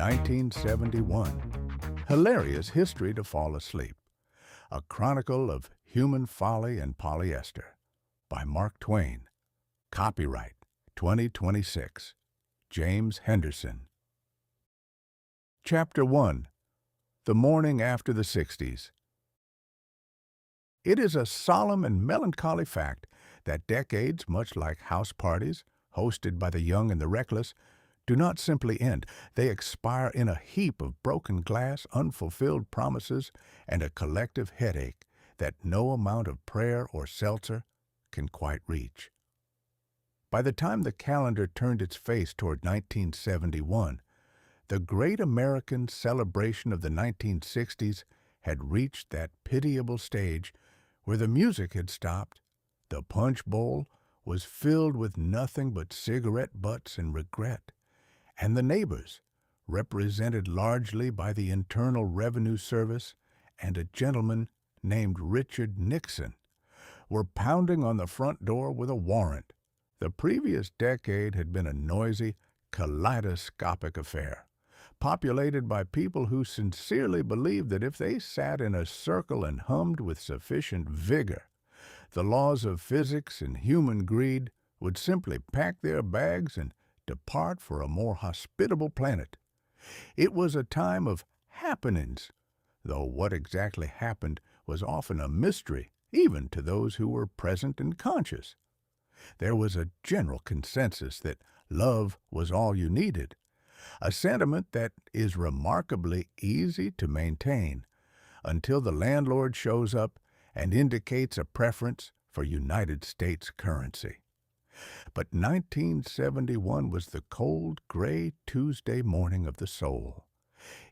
1971. Hilarious history to fall asleep. A Chronicle of Human Folly and Polyester by Mark Twain. Copyright 2026. James Henderson. Chapter 1. The Morning After the Sixties. It is a solemn and melancholy fact that decades, much like house parties hosted by the young and the reckless, do not simply end. They expire in a heap of broken glass, unfulfilled promises, and a collective headache that no amount of prayer or seltzer can quite reach. By the time the calendar turned its face toward 1971, the great American celebration of the 1960s had reached that pitiable stage where the music had stopped, the punch bowl was filled with nothing but cigarette butts and regret, and the neighbors, represented largely by the Internal Revenue Service and a gentleman named Richard Nixon, were pounding on the front door with a warrant. The previous decade had been a noisy, kaleidoscopic affair, populated by people who sincerely believed that if they sat in a circle and hummed with sufficient vigor, the laws of physics and human greed would simply pack their bags and depart for a more hospitable planet. It was a time of happenings, though what exactly happened was often a mystery, even to those who were present and conscious. There was a general consensus that love was all you needed, a sentiment that is remarkably easy to maintain until the landlord shows up and indicates a preference for United States currency. But 1971 was the cold, gray Tuesday morning of the soul.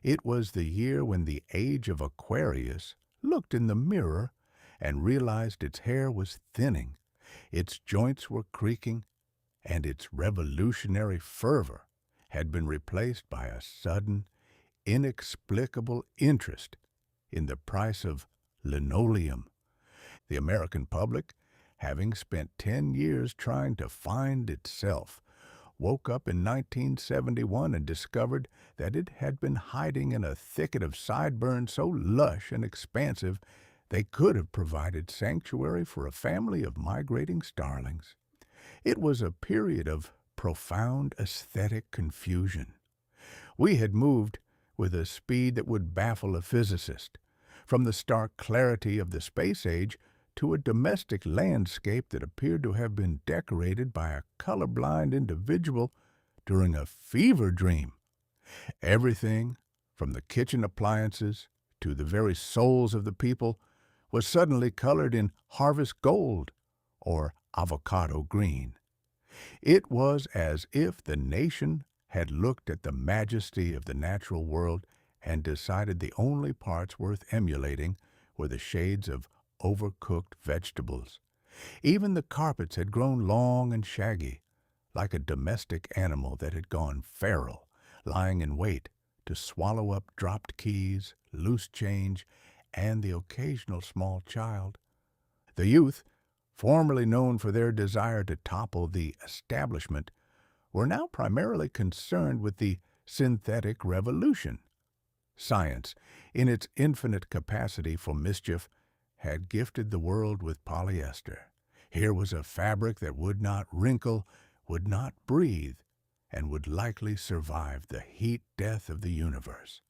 It was the year when the age of Aquarius looked in the mirror and realized its hair was thinning, its joints were creaking, and its revolutionary fervor had been replaced by a sudden, inexplicable interest in the price of linoleum. The American public, having spent 10 years trying to find itself, woke up in 1971 and discovered that it had been hiding in a thicket of sideburns so lush and expansive they could have provided sanctuary for a family of migrating starlings. It was a period of profound aesthetic confusion. We had moved with a speed that would baffle a physicist, from the stark clarity of the space age to a domestic landscape that appeared to have been decorated by a colorblind individual during a fever dream. Everything, from the kitchen appliances to the very souls of the people, was suddenly colored in harvest gold or avocado green. It was as if the nation had looked at the majesty of the natural world and decided the only parts worth emulating were the shades of overcooked vegetables. Even the carpets had grown long and shaggy, like a domestic animal that had gone feral, lying in wait to swallow up dropped keys, loose change, and the occasional small child. The youth, formerly known for their desire to topple the establishment, were now primarily concerned with the synthetic revolution. Science, in its infinite capacity for mischief, had gifted the world with polyester. Here was a fabric that would not wrinkle, would not breathe, and would likely survive the heat death of the universe.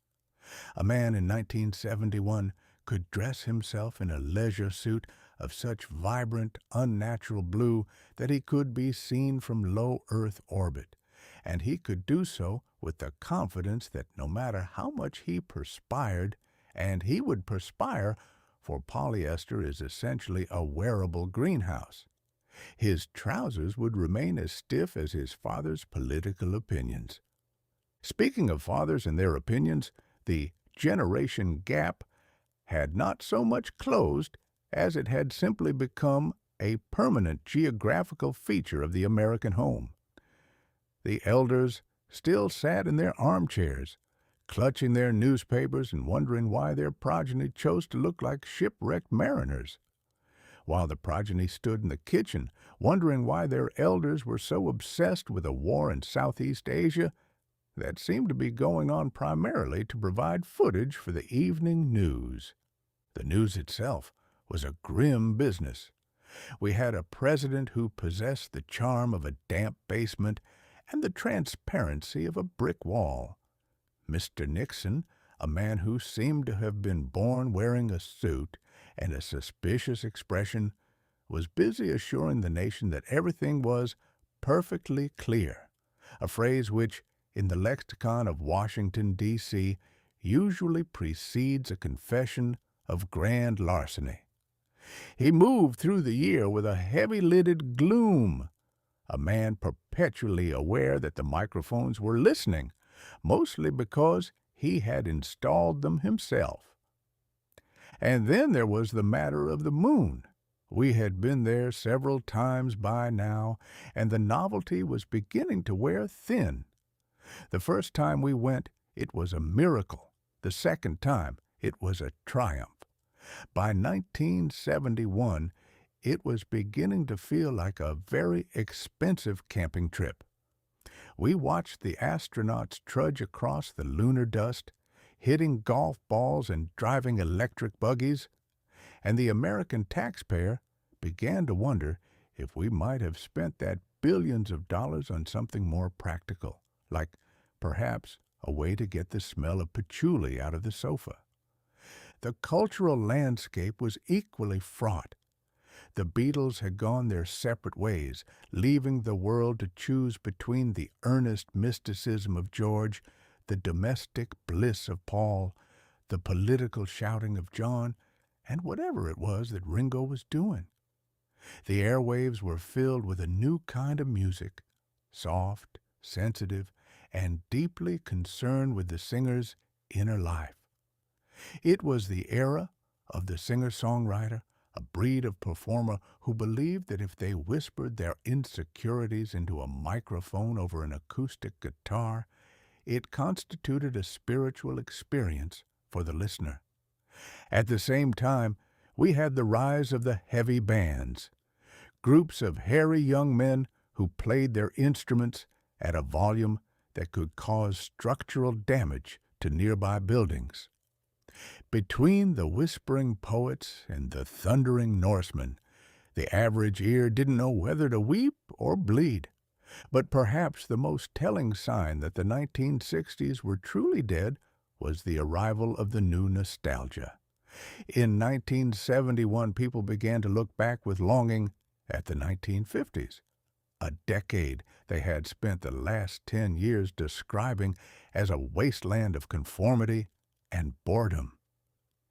A man in 1971 could dress himself in a leisure suit of such vibrant, unnatural blue that he could be seen from low Earth orbit, and he could do so with the confidence that no matter how much he perspired, and he would perspire, for polyester is essentially a wearable greenhouse, his trousers would remain as stiff as his father's political opinions. Speaking of fathers and their opinions, the generation gap had not so much closed as it had simply become a permanent geographical feature of the American home. The elders still sat in their armchairs, clutching their newspapers and wondering why their progeny chose to look like shipwrecked mariners, while the progeny stood in the kitchen, wondering why their elders were so obsessed with a war in Southeast Asia that seemed to be going on primarily to provide footage for the evening news. The news itself was a grim business. We had a president who possessed the charm of a damp basement and the transparency of a brick wall. Mr. Nixon, a man who seemed to have been born wearing a suit and a suspicious expression, was busy assuring the nation that everything was perfectly clear, a phrase which, in the lexicon of Washington, D.C., usually precedes a confession of grand larceny. He moved through the year with a heavy-lidded gloom, a man perpetually aware that the microphones were listening, mostly because he had installed them himself. And then there was the matter of the moon. We had been there several times by now, and the novelty was beginning to wear thin. The first time we went, it was a miracle. The second time, it was a triumph. By 1971, it was beginning to feel like a very expensive camping trip. We watched the astronauts trudge across the lunar dust, hitting golf balls and driving electric buggies, and the American taxpayer began to wonder if we might have spent that billions of dollars on something more practical, like perhaps a way to get the smell of patchouli out of the sofa. The cultural landscape was equally fraught. The Beatles had gone their separate ways, leaving the world to choose between the earnest mysticism of George, the domestic bliss of Paul, the political shouting of John, and whatever it was that Ringo was doing. The airwaves were filled with a new kind of music, soft, sensitive, and deeply concerned with the singer's inner life. It was the era of the singer-songwriter, a breed of performer who believed that if they whispered their insecurities into a microphone over an acoustic guitar, it constituted a spiritual experience for the listener. At the same time, we had the rise of the heavy bands, groups of hairy young men who played their instruments at a volume that could cause structural damage to nearby buildings. Between the whispering poets and the thundering Norsemen, the average ear didn't know whether to weep or bleed. But perhaps the most telling sign that the 1960s were truly dead was the arrival of the new nostalgia. In 1971, people began to look back with longing at the 1950s, a decade they had spent the last 10 years describing as a wasteland of conformity and boredom.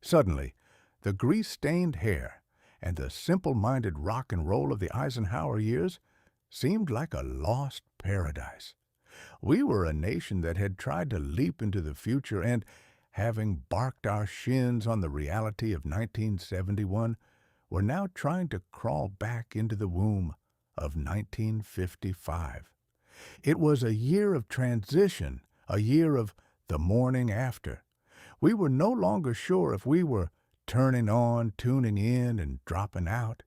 Suddenly, the grease-stained hair and the simple-minded rock and roll of the Eisenhower years seemed like a lost paradise. We were a nation that had tried to leap into the future and, having barked our shins on the reality of 1971, were now trying to crawl back into the womb of 1955. It was a year of transition, a year of the morning after. We were no longer sure if we were turning on, tuning in, and dropping out,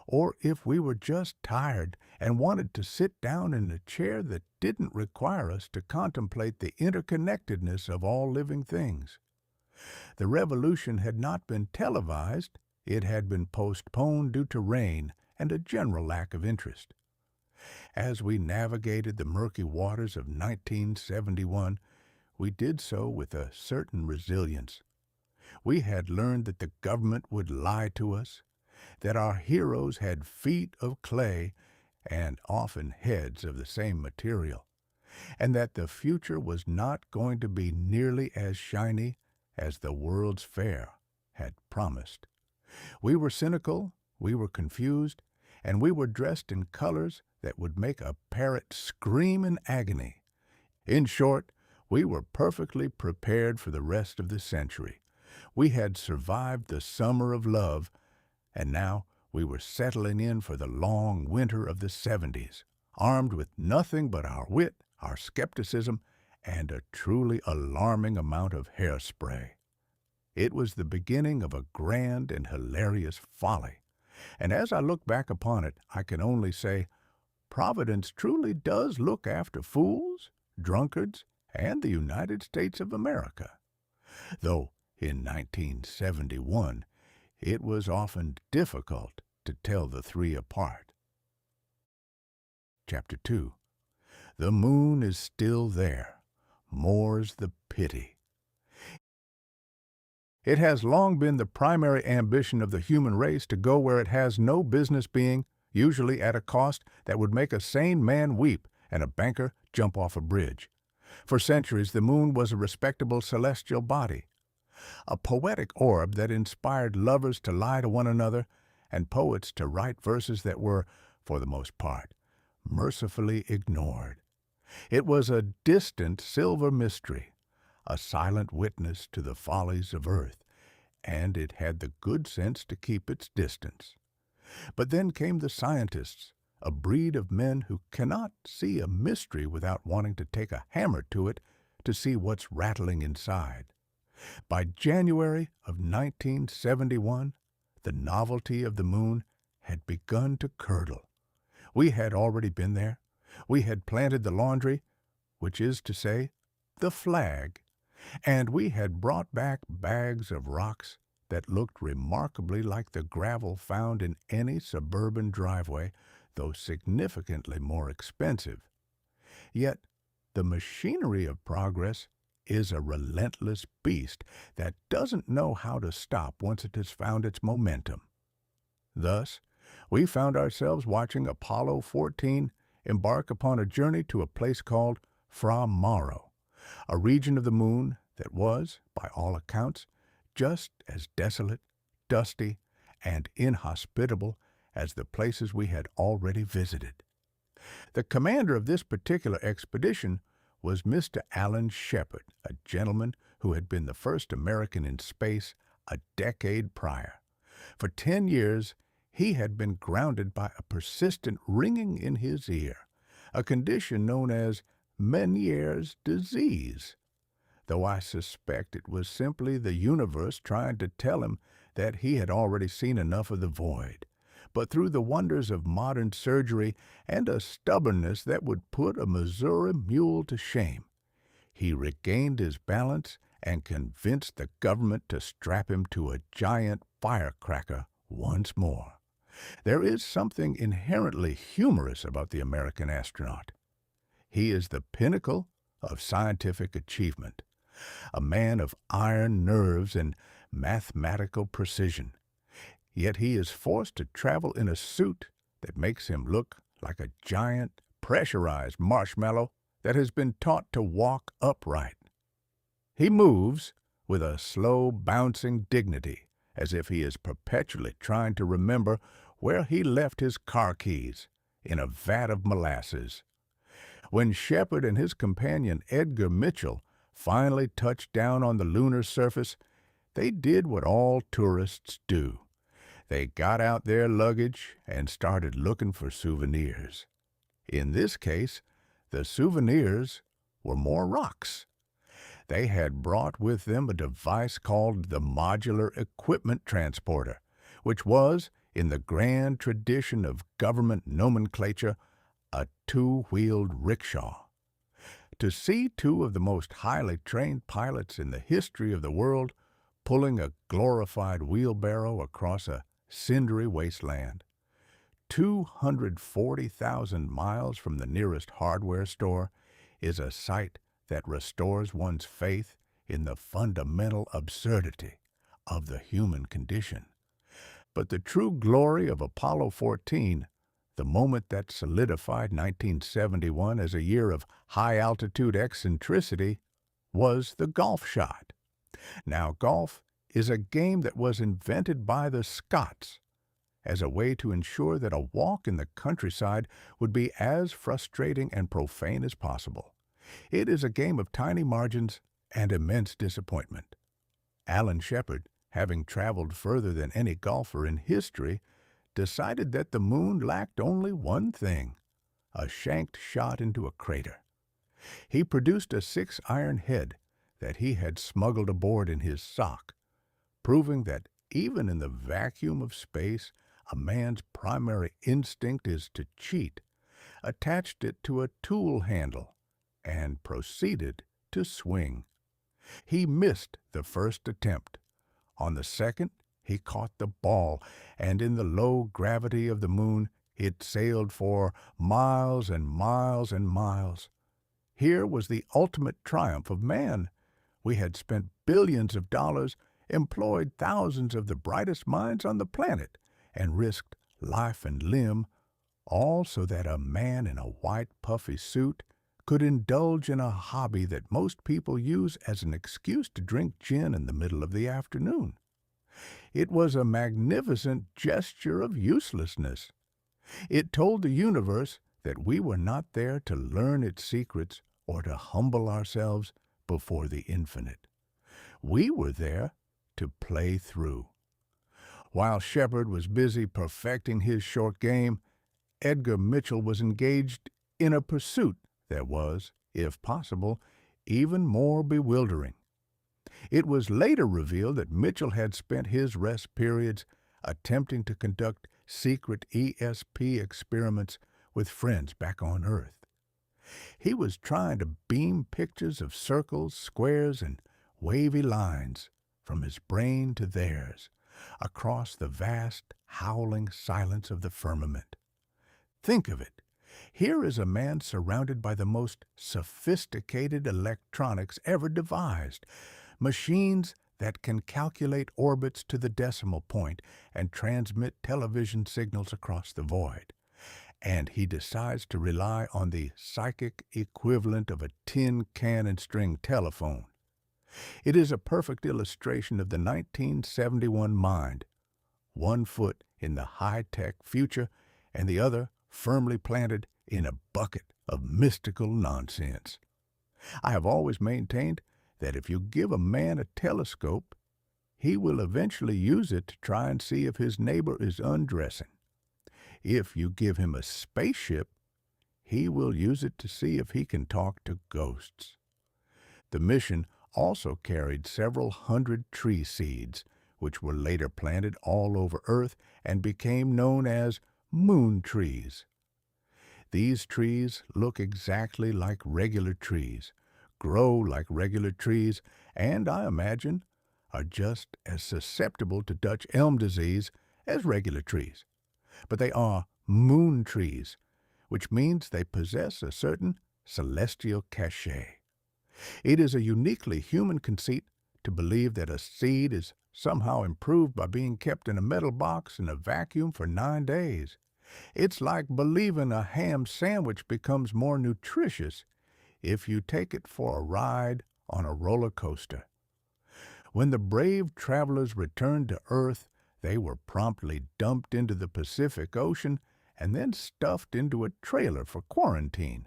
or if we were just tired and wanted to sit down in a chair that didn't require us to contemplate the interconnectedness of all living things. The revolution had not been televised. It had been postponed due to rain and a general lack of interest. As we navigated the murky waters of 1971, we did so with a certain resilience. We had learned that the government would lie to us, that our heroes had feet of clay and often heads of the same material, and that the future was not going to be nearly as shiny as the World's Fair had promised. We were cynical, we were confused, and we were dressed in colors that would make a parrot scream in agony. In short, we were perfectly prepared for the rest of the century. We had survived the summer of love, and now we were settling in for the long winter of the 70s, armed with nothing but our wit, our skepticism, and a truly alarming amount of hairspray. It was the beginning of a grand and hilarious folly, and as I look back upon it, I can only say, Providence truly does look after fools, drunkards, and the United States of America, though in 1971 it was often difficult to tell the three apart. Chapter 2. The moon is still there, more's the pity. It has long been the primary ambition of the human race to go where it has no business being, usually at a cost that would make a sane man weep and a banker jump off a bridge. For centuries, the moon was a respectable celestial body, a poetic orb that inspired lovers to lie to one another and poets to write verses that were, for the most part, mercifully ignored. It was a distant silver mystery, a silent witness to the follies of earth, and it had the good sense to keep its distance. But then came the scientists, a breed of men who cannot see a mystery without wanting to take a hammer to it to see what's rattling inside. By January of 1971, the novelty of the moon had begun to curdle. We had already been there. We had planted the laundry, which is to say, the flag, and we had brought back bags of rocks that looked remarkably like the gravel found in any suburban driveway, though significantly more expensive. Yet the machinery of progress is a relentless beast that doesn't know how to stop once it has found its momentum. Thus, we found ourselves watching Apollo 14 embark upon a journey to a place called Fra Mauro, a region of the moon that was, by all accounts, just as desolate, dusty, and inhospitable as the places we had already visited. The commander of this particular expedition was Mr. Alan Shepard, a gentleman who had been the first American in space a decade prior. For 10 years, he had been grounded by a persistent ringing in his ear, a condition known as Meniere's disease, though I suspect it was simply the universe trying to tell him that he had already seen enough of the void. But through the wonders of modern surgery and a stubbornness that would put a Missouri mule to shame, he regained his balance and convinced the government to strap him to a giant firecracker once more. There is something inherently humorous about the American astronaut. He is the pinnacle of scientific achievement, a man of iron nerves and mathematical precision. Yet he is forced to travel in a suit that makes him look like a giant, pressurized marshmallow that has been taught to walk upright. He moves with a slow, bouncing dignity, as if he is perpetually trying to remember where he left his car keys, in a vat of molasses. When Shepard and his companion Edgar Mitchell finally touched down on the lunar surface, they did what all tourists do. They got out their luggage and started looking for souvenirs. In this case, the souvenirs were more rocks. They had brought with them a device called the Modular Equipment Transporter, which was, in the grand tradition of government nomenclature, a two-wheeled rickshaw. To see two of the most highly trained pilots in the history of the world pulling a glorified wheelbarrow across a cindery wasteland, 240,000 miles from the nearest hardware store, is a sight that restores one's faith in the fundamental absurdity of the human condition. But the true glory of Apollo 14, the moment that solidified 1971 as a year of high-altitude eccentricity, was the golf shot. Now, golf is a game that was invented by the Scots as a way to ensure that a walk in the countryside would be as frustrating and profane as possible. It is a game of tiny margins and immense disappointment. Alan Shepard, having traveled further than any golfer in history, decided that the moon lacked only one thing: a shanked shot into a crater. He produced a 6-iron head that he had smuggled aboard in his sock, proving that even in the vacuum of space, a man's primary instinct is to cheat, attached it to a tool handle, and proceeded to swing. He missed the first attempt. On the second, he caught the ball, and in the low gravity of the moon, it sailed for miles and miles and miles. Here was the ultimate triumph of man. We had spent billions of dollars, employed thousands of the brightest minds on the planet, and risked life and limb, all so that a man in a white puffy suit could indulge in a hobby that most people use as an excuse to drink gin in the middle of the afternoon. It was a magnificent gesture of uselessness. It told the universe that we were not there to learn its secrets or to humble ourselves before the infinite. We were there to play through. While Shepard was busy perfecting his short game, Edgar Mitchell was engaged in a pursuit that was, if possible, even more bewildering. It was later revealed that Mitchell had spent his rest periods attempting to conduct secret ESP experiments with friends back on Earth. He was trying to beam pictures of circles, squares, and wavy lines from his brain to theirs across the vast, howling silence of the firmament. Think of it. Here is a man surrounded by the most sophisticated electronics ever devised, machines that can calculate orbits to the decimal point and transmit television signals across the void. And he decides to rely on the psychic equivalent of a tin can and string telephone. It is a perfect illustration of the 1971 mind, one foot in the high-tech future and the other firmly planted in a bucket of mystical nonsense. I have always maintained that if you give a man a telescope, he will eventually use it to try and see if his neighbor is undressing. If you give him a spaceship, he will use it to see if he can talk to ghosts. The mission also carried several hundred tree seeds, which were later planted all over Earth and became known as moon trees. These trees look exactly like regular trees, grow like regular trees, and, I imagine, are just as susceptible to Dutch elm disease as regular trees. But they are moon trees, which means they possess a certain celestial cachet. It is a uniquely human conceit to believe that a seed is somehow improved by being kept in a metal box in a vacuum for 9 days. It's like believing a ham sandwich becomes more nutritious if you take it for a ride on a roller coaster. When the brave travelers returned to Earth, they were promptly dumped into the Pacific Ocean and then stuffed into a trailer for quarantine,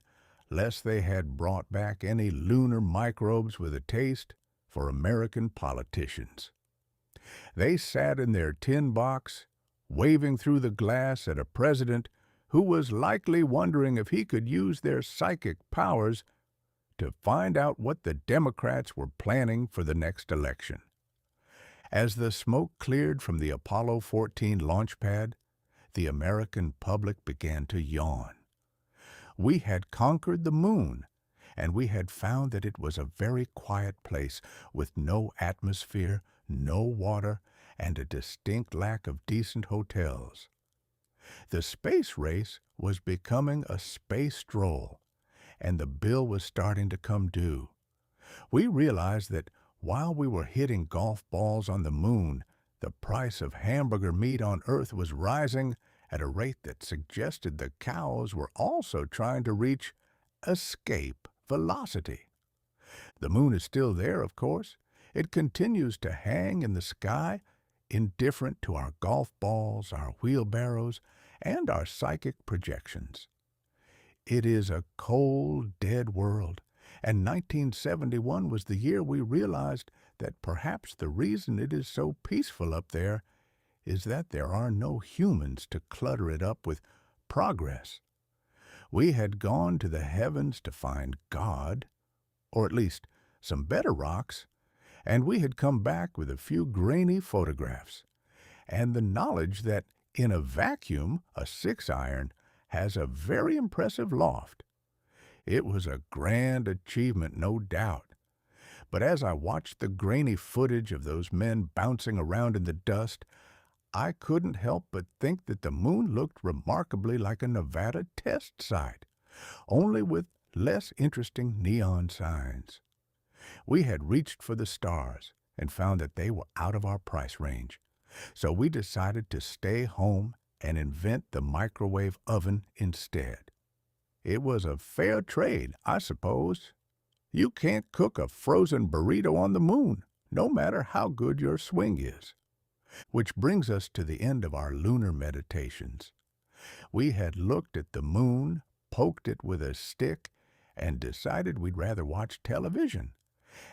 lest they had brought back any lunar microbes with a taste for American politicians. They sat in their tin box, waving through the glass at a president who was likely wondering if he could use their psychic powers to find out what the Democrats were planning for the next election. As the smoke cleared from the Apollo 14 launch pad, the American public began to yawn. We had conquered the moon, and we had found that it was a very quiet place with no atmosphere, no water, and a distinct lack of decent hotels. The space race was becoming a space stroll, and the bill was starting to come due. We realized that while we were hitting golf balls on the moon, the price of hamburger meat on Earth was rising at a rate that suggested the cows were also trying to reach escape velocity. The moon is still there, of course. It continues to hang in the sky, indifferent to our golf balls, our wheelbarrows, and our psychic projections. It is a cold, dead world, and 1971 was the year we realized that perhaps the reason it is so peaceful up there is that there are no humans to clutter it up with progress. We had gone to the heavens to find God, or at least some better rocks, and we had come back with a few grainy photographs, and the knowledge that in a vacuum a 6-iron has a very impressive loft. It was a grand achievement, no doubt, But as I watched the grainy footage of those men bouncing around in the dust, I couldn't help but think that the moon looked remarkably like a Nevada test site, only with less interesting neon signs. We had reached for the stars and found that they were out of our price range, so we decided to stay home and invent the microwave oven instead. It was a fair trade, I suppose. You can't cook a frozen burrito on the moon, no matter how good your swing is. Which brings us to the end of our lunar meditations. We had looked at the moon, poked it with a stick, and decided we'd rather watch television.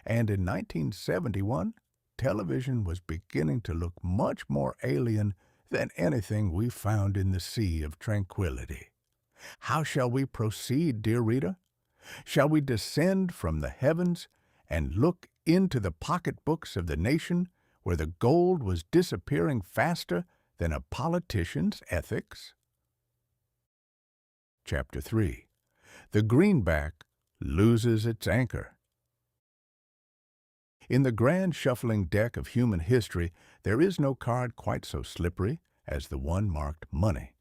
And in 1971, television was beginning to look much more alien than anything we found in the Sea of Tranquility. How shall we proceed, dear reader? Shall we descend from the heavens and look into the pocketbooks of the nation where the gold was disappearing faster than a politician's ethics? Chapter 3. The Greenback loses its anchor. In the grand shuffling deck of human history, there is no card quite so slippery as the one marked money.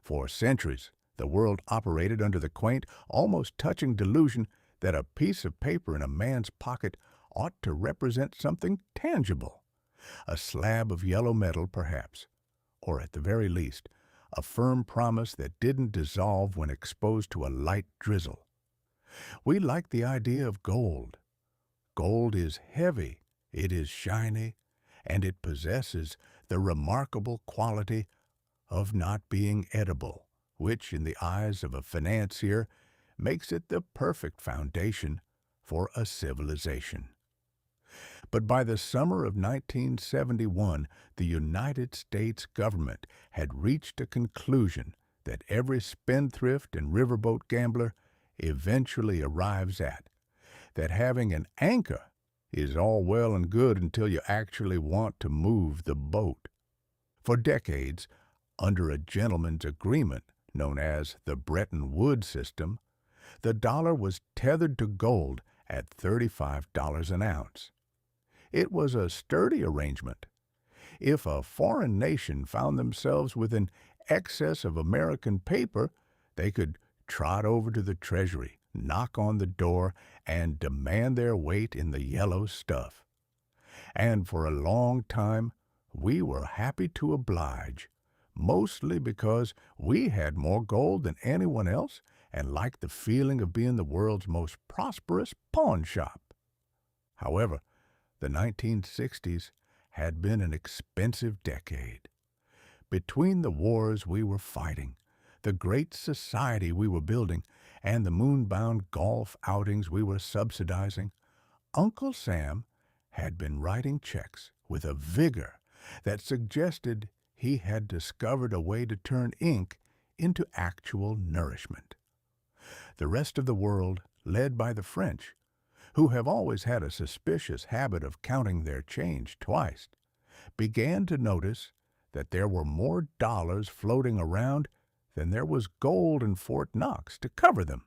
For centuries, the world operated under the quaint, almost touching delusion that a piece of paper in a man's pocket ought to represent something tangible. A slab of yellow metal, perhaps, or at the very least, a firm promise that didn't dissolve when exposed to a light drizzle. We like the idea of gold. Gold is heavy, it is shiny, and it possesses the remarkable quality of not being edible, which, in the eyes of a financier, makes it the perfect foundation for a civilization. But by the summer of 1971, the United States government had reached a conclusion that every spendthrift and riverboat gambler eventually arrives at, that having an anchor is all well and good until you actually want to move the boat. For decades, under a gentleman's agreement known as the Bretton Woods system, the dollar was tethered to gold at $35 an ounce. It was a sturdy arrangement. If a foreign nation found themselves with an excess of American paper, they could trot over to the Treasury, knock on the door, and demand their weight in the yellow stuff. And for a long time, we were happy to oblige, mostly because we had more gold than anyone else and liked the feeling of being the world's most prosperous pawn shop. However, the 1960s had been an expensive decade. Between the wars we were fighting, the great society we were building, and the moon-bound golf outings we were subsidizing, Uncle Sam had been writing checks with a vigor that suggested he had discovered a way to turn ink into actual nourishment. The rest of the world, led by the French, who have always had a suspicious habit of counting their change twice, began to notice that there were more dollars floating around than there was gold in Fort Knox to cover them.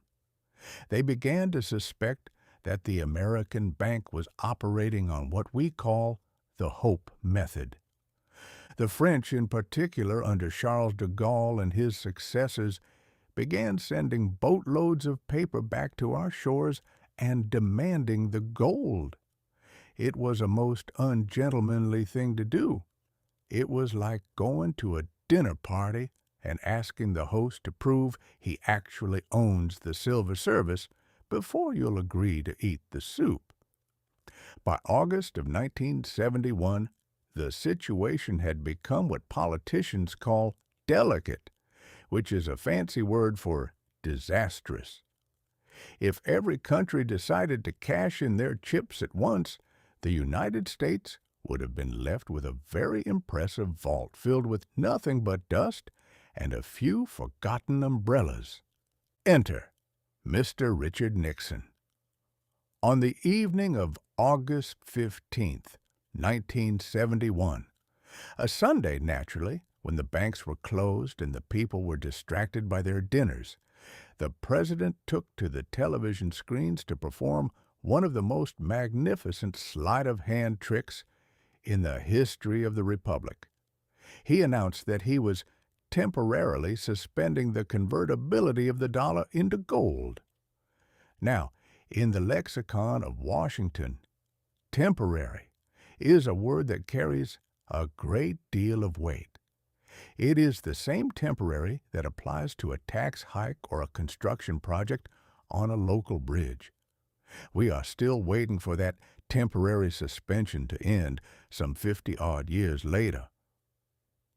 They began to suspect that the American bank was operating on what we call the Hope method. The French, in particular, under Charles de Gaulle and his successors, began sending boatloads of paper back to our shores and demanding the gold. It was a most ungentlemanly thing to do. It was like going to a dinner party and asking the host to prove he actually owns the silver service before you'll agree to eat the soup. By August of 1971, the situation had become what politicians call delicate, which is a fancy word for disastrous. If every country decided to cash in their chips at once, the United States would have been left with a very impressive vault filled with nothing but dust and a few forgotten umbrellas. Enter Mr. Richard Nixon. On the evening of August 15th, 1971, a Sunday, naturally, when the banks were closed and the people were distracted by their dinners, the President took to the television screens to perform one of the most magnificent sleight-of-hand tricks in the history of the Republic. He announced that he was temporarily suspending the convertibility of the dollar into gold. Now, in the lexicon of Washington, temporary is a word that carries a great deal of weight. It is the same temporary that applies to a tax hike or a construction project on a local bridge. We are still waiting for that temporary suspension to end some 50-odd years later.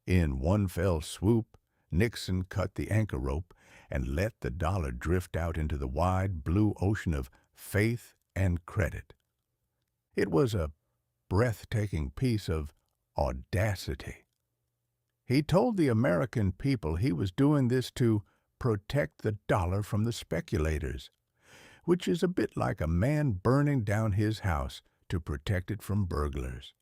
In one fell swoop, Nixon cut the anchor rope and let the dollar drift out into the wide blue ocean of faith and credit. It was a breathtaking piece of audacity. He told the American people he was doing this to protect the dollar from the speculators, which is a bit like a man burning down his house to protect it from burglars.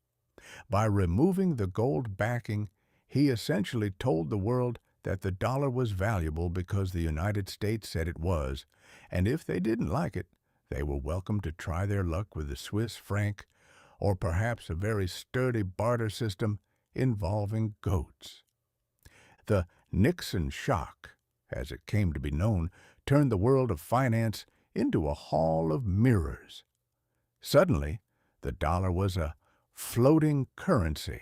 By removing the gold backing, he essentially told the world that the dollar was valuable because the United States said it was, and if they didn't like it, they were welcome to try their luck with the Swiss franc, or perhaps a very sturdy barter system involving goats. The Nixon shock, as it came to be known, turned the world of finance into a hall of mirrors. Suddenly, the dollar was a floating currency.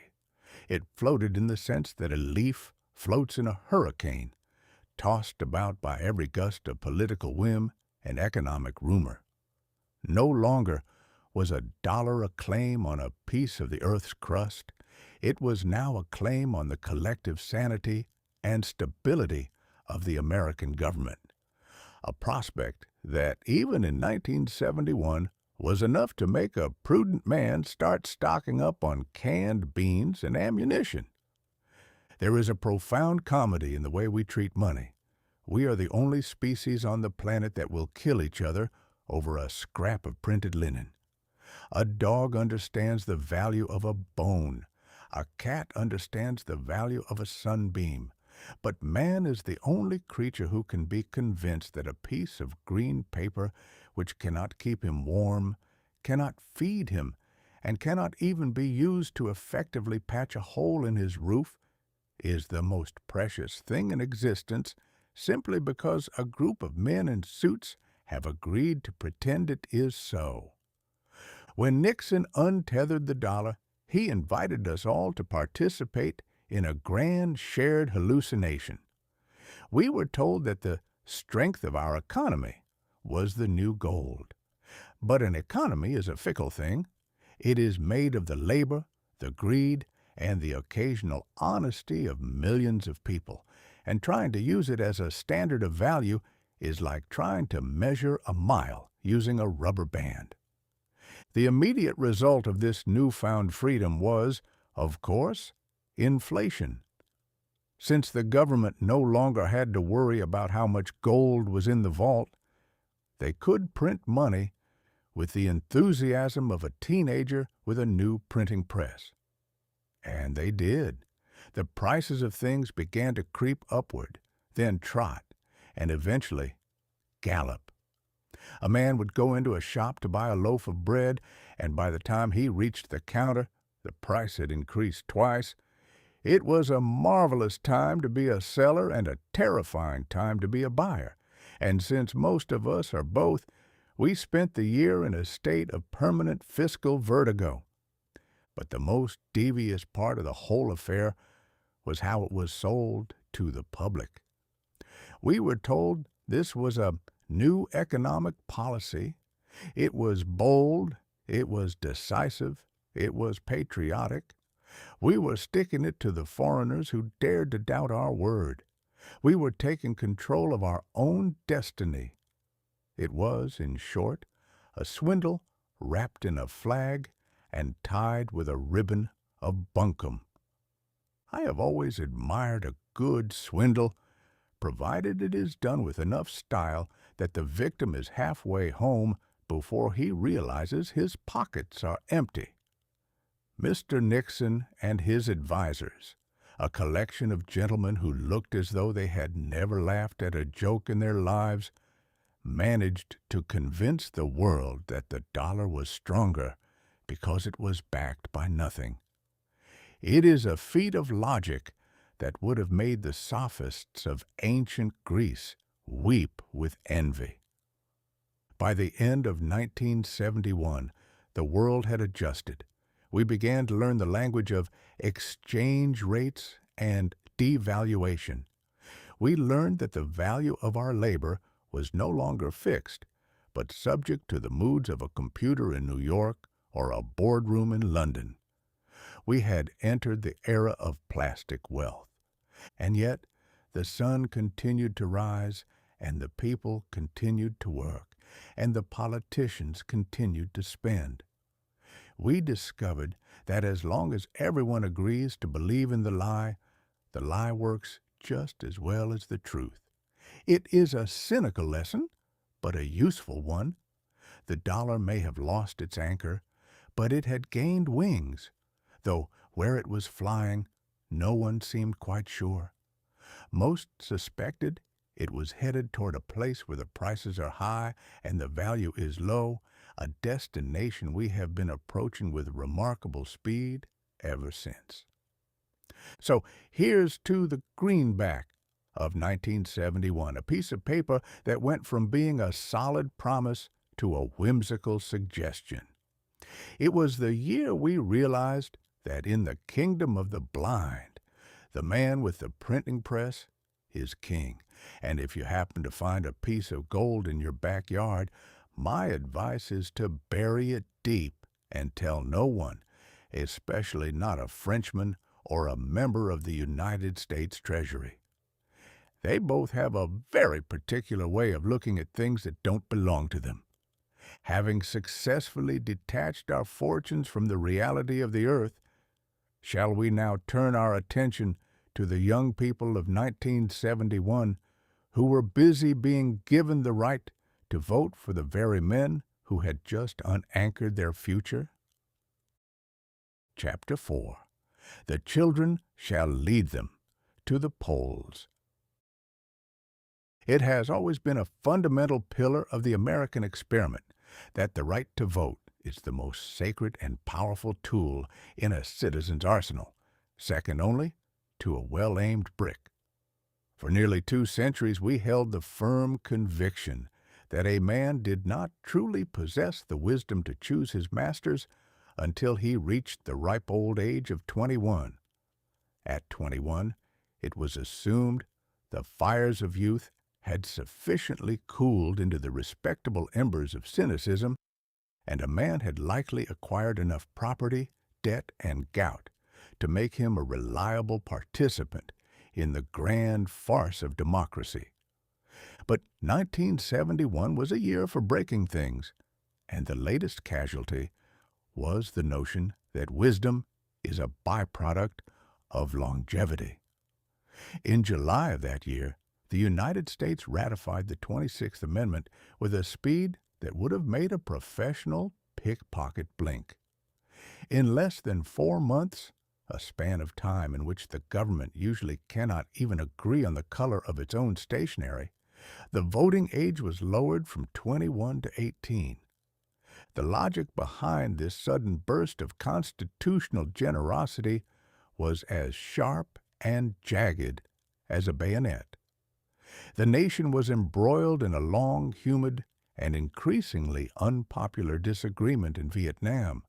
It floated in the sense that a leaf floats in a hurricane, tossed about by every gust of political whim and economic rumor. No longer was a dollar a claim on a piece of the earth's crust. It was now a claim on the collective sanity and stability of the American government, a prospect that even in 1971 was enough to make a prudent man start stocking up on canned beans and ammunition. There is a profound comedy in the way we treat money. We are the only species on the planet that will kill each other over a scrap of printed linen. A dog understands the value of a bone. A cat understands the value of a sunbeam. But man is the only creature who can be convinced that a piece of green paper which cannot keep him warm, cannot feed him, and cannot even be used to effectively patch a hole in his roof is the most precious thing in existence, simply because a group of men in suits have agreed to pretend it is so. When Nixon untethered the dollar, he invited us all to participate in a grand shared hallucination. We were told that the strength of our economy was the new gold. But an economy is a fickle thing. It is made of the labor, the greed, and the occasional honesty of millions of people, and trying to use it as a standard of value is like trying to measure a mile using a rubber band. The immediate result of this newfound freedom was, of course, inflation. Since the government no longer had to worry about how much gold was in the vault, they could print money with the enthusiasm of a teenager with a new printing press. And they did. The prices of things began to creep upward, then trot, and eventually gallop. A man would go into a shop to buy a loaf of bread, and by the time he reached the counter, the price had increased twice. It was a marvelous time to be a seller and a terrifying time to be a buyer, and since most of us are both, we spent the year in a state of permanent fiscal vertigo. But the most devious part of the whole affair was how it was sold to the public. We were told this was a new economic policy. It was bold, it was decisive, it was patriotic. We were sticking it to the foreigners who dared to doubt our word. We were taking control of our own destiny. It was, in short, a swindle wrapped in a flag and tied with a ribbon of bunkum. I have always admired a good swindle, provided it is done with enough style that the victim is halfway home before he realizes his pockets are empty. Mr. Nixon and his advisers, a collection of gentlemen who looked as though they had never laughed at a joke in their lives, managed to convince the world that the dollar was stronger because it was backed by nothing. It is a feat of logic that would have made the sophists of ancient Greece weep with envy. By the end of 1971, the world had adjusted. We began to learn the language of exchange rates and devaluation. We learned that the value of our labor was no longer fixed, but subject to the moods of a computer in New York or a boardroom in London. We had entered the era of plastic wealth, and yet the sun continued to rise, and the people continued to work, and the politicians continued to spend. We discovered that as long as everyone agrees to believe in the lie works just as well as the truth. It is a cynical lesson, but a useful one. The dollar may have lost its anchor, but it had gained wings, though where it was flying, no one seemed quite sure. Most suspected it was headed toward a place where the prices are high and the value is low, a destination we have been approaching with remarkable speed ever since. So here's to the Greenback of 1971, a piece of paper that went from being a solid promise to a whimsical suggestion. It was the year we realized that in the kingdom of the blind, the man with the printing press is king. And if you happen to find a piece of gold in your backyard, my advice is to bury it deep and tell no one, especially not a Frenchman or a member of the United States Treasury. They both have a very particular way of looking at things that don't belong to them. Having successfully detached our fortunes from the reality of the earth, shall we now turn our attention to the young people of 1971 who were busy being given the right to vote for the very men who had just unanchored their future? Chapter 4. The children shall lead them to the polls. It has always been a fundamental pillar of the American experiment that the right to vote is the most sacred and powerful tool in a citizen's arsenal, second only to a well-aimed brick. For nearly 2 centuries we held the firm conviction that a man did not truly possess the wisdom to choose his masters until he reached the ripe old age of 21. At 21, it was assumed the fires of youth had sufficiently cooled into the respectable embers of cynicism, and a man had likely acquired enough property, debt, and gout to make him a reliable participant in the grand farce of democracy. But 1971 was a year for breaking things, and the latest casualty was the notion that wisdom is a byproduct of longevity. In July of that year, the United States ratified the 26th Amendment with a speed that would have made a professional pickpocket blink. In less than 4 months, a span of time in which the government usually cannot even agree on the color of its own stationery, the voting age was lowered from 21 to 18. The logic behind this sudden burst of constitutional generosity was as sharp and jagged as a bayonet. The nation was embroiled in a long, humid, and increasingly unpopular disagreement in Vietnam,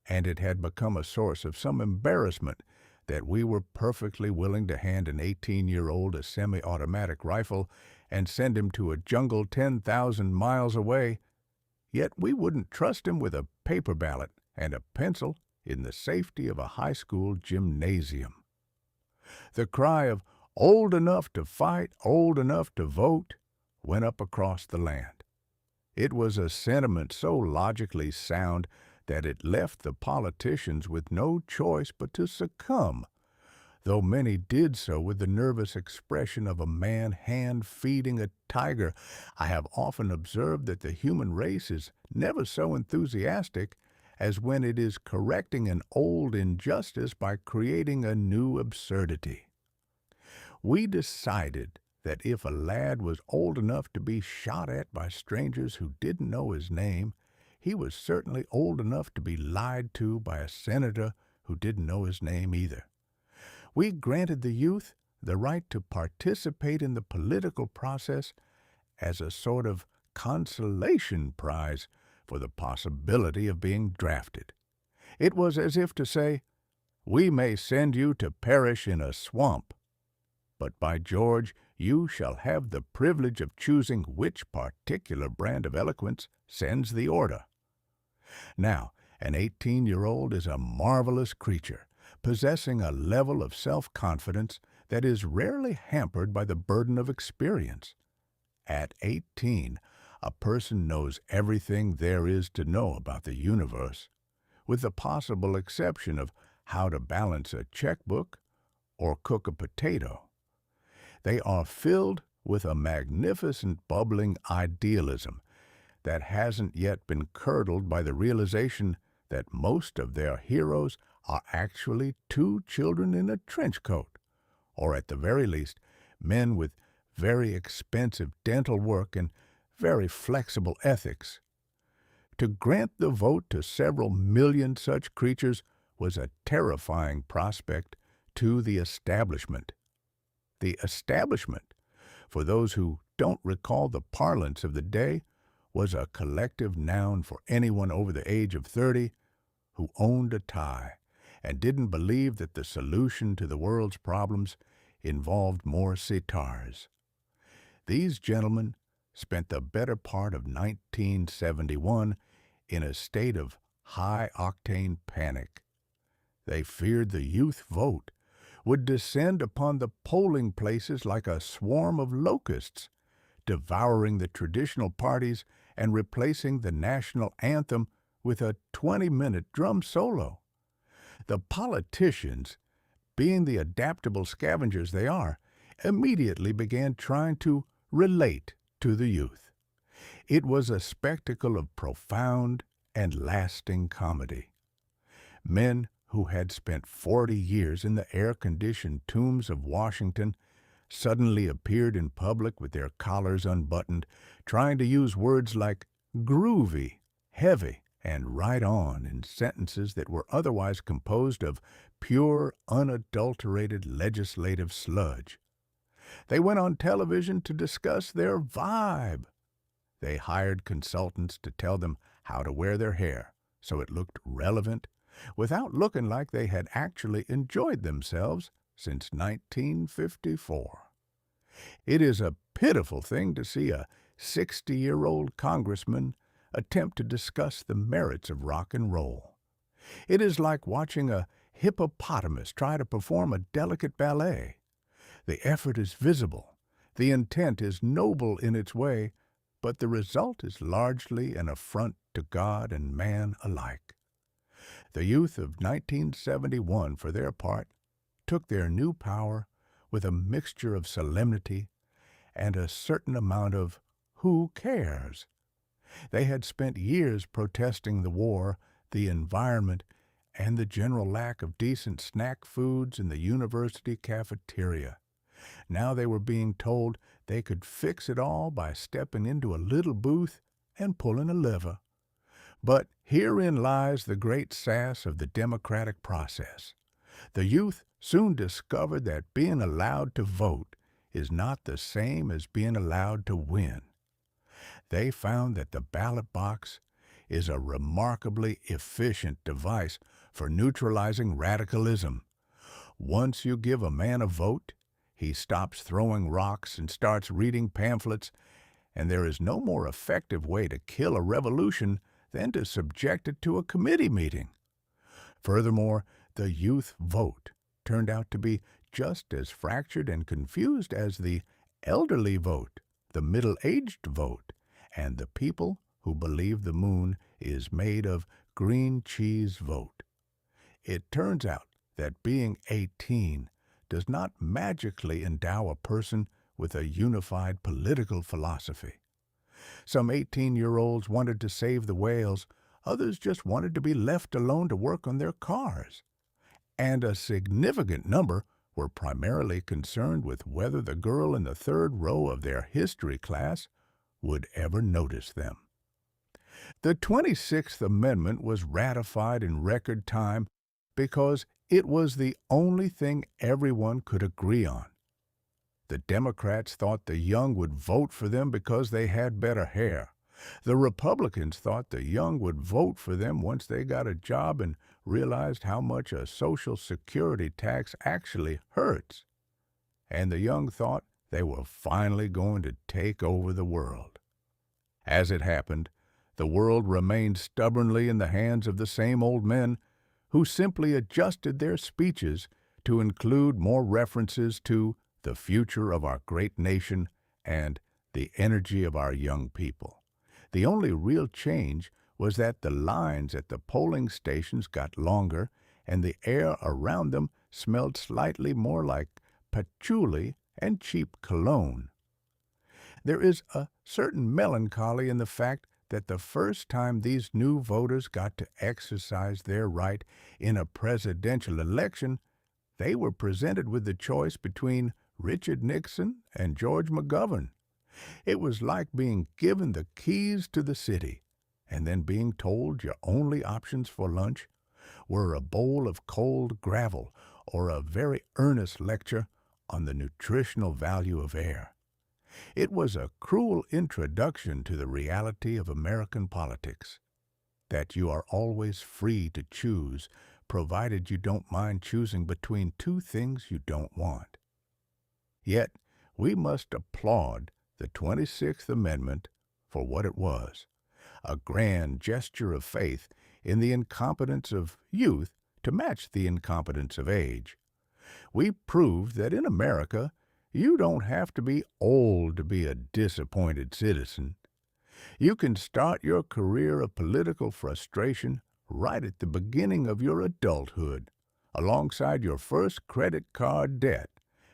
and it had become a source of some embarrassment that we were perfectly willing to hand an 18-year-old a semi-automatic rifle and send him to a jungle 10,000 miles away, yet we wouldn't trust him with a paper ballot and a pencil in the safety of a high school gymnasium. The cry of "old enough to fight, old enough to vote" went up across the land. It was a sentiment so logically sound that it left the politicians with no choice but to succumb, though many did so with the nervous expression of a man hand-feeding a tiger. I have often observed that the human race is never so enthusiastic as when it is correcting an old injustice by creating a new absurdity. We decided that if a lad was old enough to be shot at by strangers who didn't know his name, he was certainly old enough to be lied to by a senator who didn't know his name either. We granted the youth the right to participate in the political process as a sort of consolation prize for the possibility of being drafted. It was as if to say, "We may send you to perish in a swamp, but by George, you shall have the privilege of choosing which particular brand of eloquence sends the order." Now, an 18-year-old is a marvelous creature, possessing a level of self-confidence that is rarely hampered by the burden of experience. At 18, a person knows everything there is to know about the universe, with the possible exception of how to balance a checkbook or cook a potato. They are filled with a magnificent bubbling idealism that hasn't yet been curdled by the realization that most of their heroes are actually two children in a trench coat, or at the very least, men with very expensive dental work and very flexible ethics. To grant the vote to several million such creatures was a terrifying prospect to the establishment. The establishment, for those who don't recall the parlance of the day, was a collective noun for anyone over the age of 30 who owned a tie and didn't believe that the solution to the world's problems involved more sitars. These gentlemen spent the better part of 1971 in a state of high-octane panic. They feared the youth vote would descend upon the polling places like a swarm of locusts, devouring the traditional parties and replacing the national anthem with a 20-minute drum solo. The politicians, being the adaptable scavengers they are, immediately began trying to relate to the youth. It was a spectacle of profound and lasting comedy. Men who had spent 40 years in the air-conditioned tombs of Washington suddenly appeared in public with their collars unbuttoned, trying to use words like groovy, heavy, and right on in sentences that were otherwise composed of pure, unadulterated legislative sludge. They went on television to discuss their vibe. They hired consultants to tell them how to wear their hair so it looked relevant, without looking like they had actually enjoyed themselves since 1954. It is a pitiful thing to see a 60-year-old congressman attempt to discuss the merits of rock and roll. It is like watching a hippopotamus try to perform a delicate ballet. The effort is visible, the intent is noble in its way, but the result is largely an affront to God and man alike. The youth of 1971, for their part, took their new power with a mixture of solemnity and a certain amount of who cares. They had spent years protesting the war, the environment, and the general lack of decent snack foods in the university cafeteria. Now they were being told they could fix it all by stepping into a little booth and pulling a lever. But herein lies the great sass of the democratic process. The youth soon discovered that being allowed to vote is not the same as being allowed to win. They found that the ballot box is a remarkably efficient device for neutralizing radicalism. Once you give a man a vote, he stops throwing rocks and starts reading pamphlets, and there is no more effective way to kill a revolution than to subject it to a committee meeting. Furthermore, the youth vote turned out to be just as fractured and confused as the elderly vote, the middle-aged vote, and the people who believe the moon is made of green cheese vote. It turns out that being 18 does not magically endow a person with a unified political philosophy. Some 18-year-olds wanted to save the whales, others just wanted to be left alone to work on their cars. And a significant number were were primarily concerned with whether the girl in the third row of their history class would ever notice them. The 26th Amendment was ratified in record time because it was the only thing everyone could agree on. The Democrats thought the young would vote for them because they had better hair. The Republicans thought the young would vote for them once they got a job and realized how much a Social Security tax actually hurts. And the young thought they were finally going to take over the world. As it happened, the world remained stubbornly in the hands of the same old men who simply adjusted their speeches to include more references to the future of our great nation and the energy of our young people. The only real change was that the lines at the polling stations got longer and the air around them smelled slightly more like patchouli and cheap cologne. There is a certain melancholy in the fact that the first time these new voters got to exercise their right in a presidential election, they were presented with the choice between Richard Nixon and George McGovern. It was like being given the keys to the city and then being told your only options for lunch were a bowl of cold gravel or a very earnest lecture on the nutritional value of air. It was a cruel introduction to the reality of American politics, that you are always free to choose, provided you don't mind choosing between two things you don't want. Yet, we must applaud the 26th Amendment for what it was, a grand gesture of faith in the incompetence of youth to match the incompetence of age. We proved that in America, you don't have to be old to be a disappointed citizen. You can start your career of political frustration right at the beginning of your adulthood, alongside your first credit card debt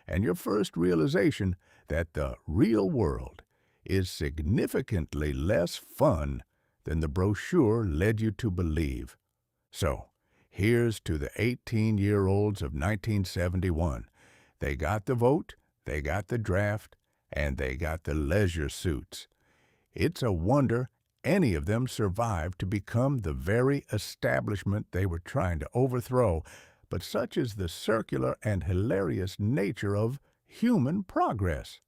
and your first realization that the real world is significantly less fun than the brochure led you to believe. So, here's to the 18-year-olds of 1971. They got the vote, they got the draft, and they got the leisure suits. It's a wonder any of them survived to become the very establishment they were trying to overthrow, but such is the circular and hilarious nature of human progress.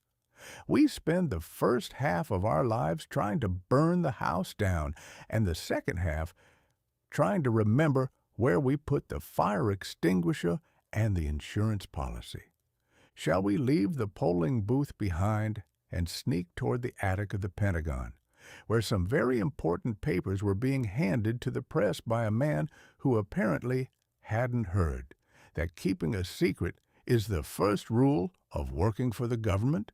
We spend the first half of our lives trying to burn the house down, and the second half trying to remember where we put the fire extinguisher and the insurance policy. Shall we leave the polling booth behind and sneak toward the attic of the Pentagon, where some very important papers were being handed to the press by a man who apparently hadn't heard that keeping a secret is the first rule of working for the government?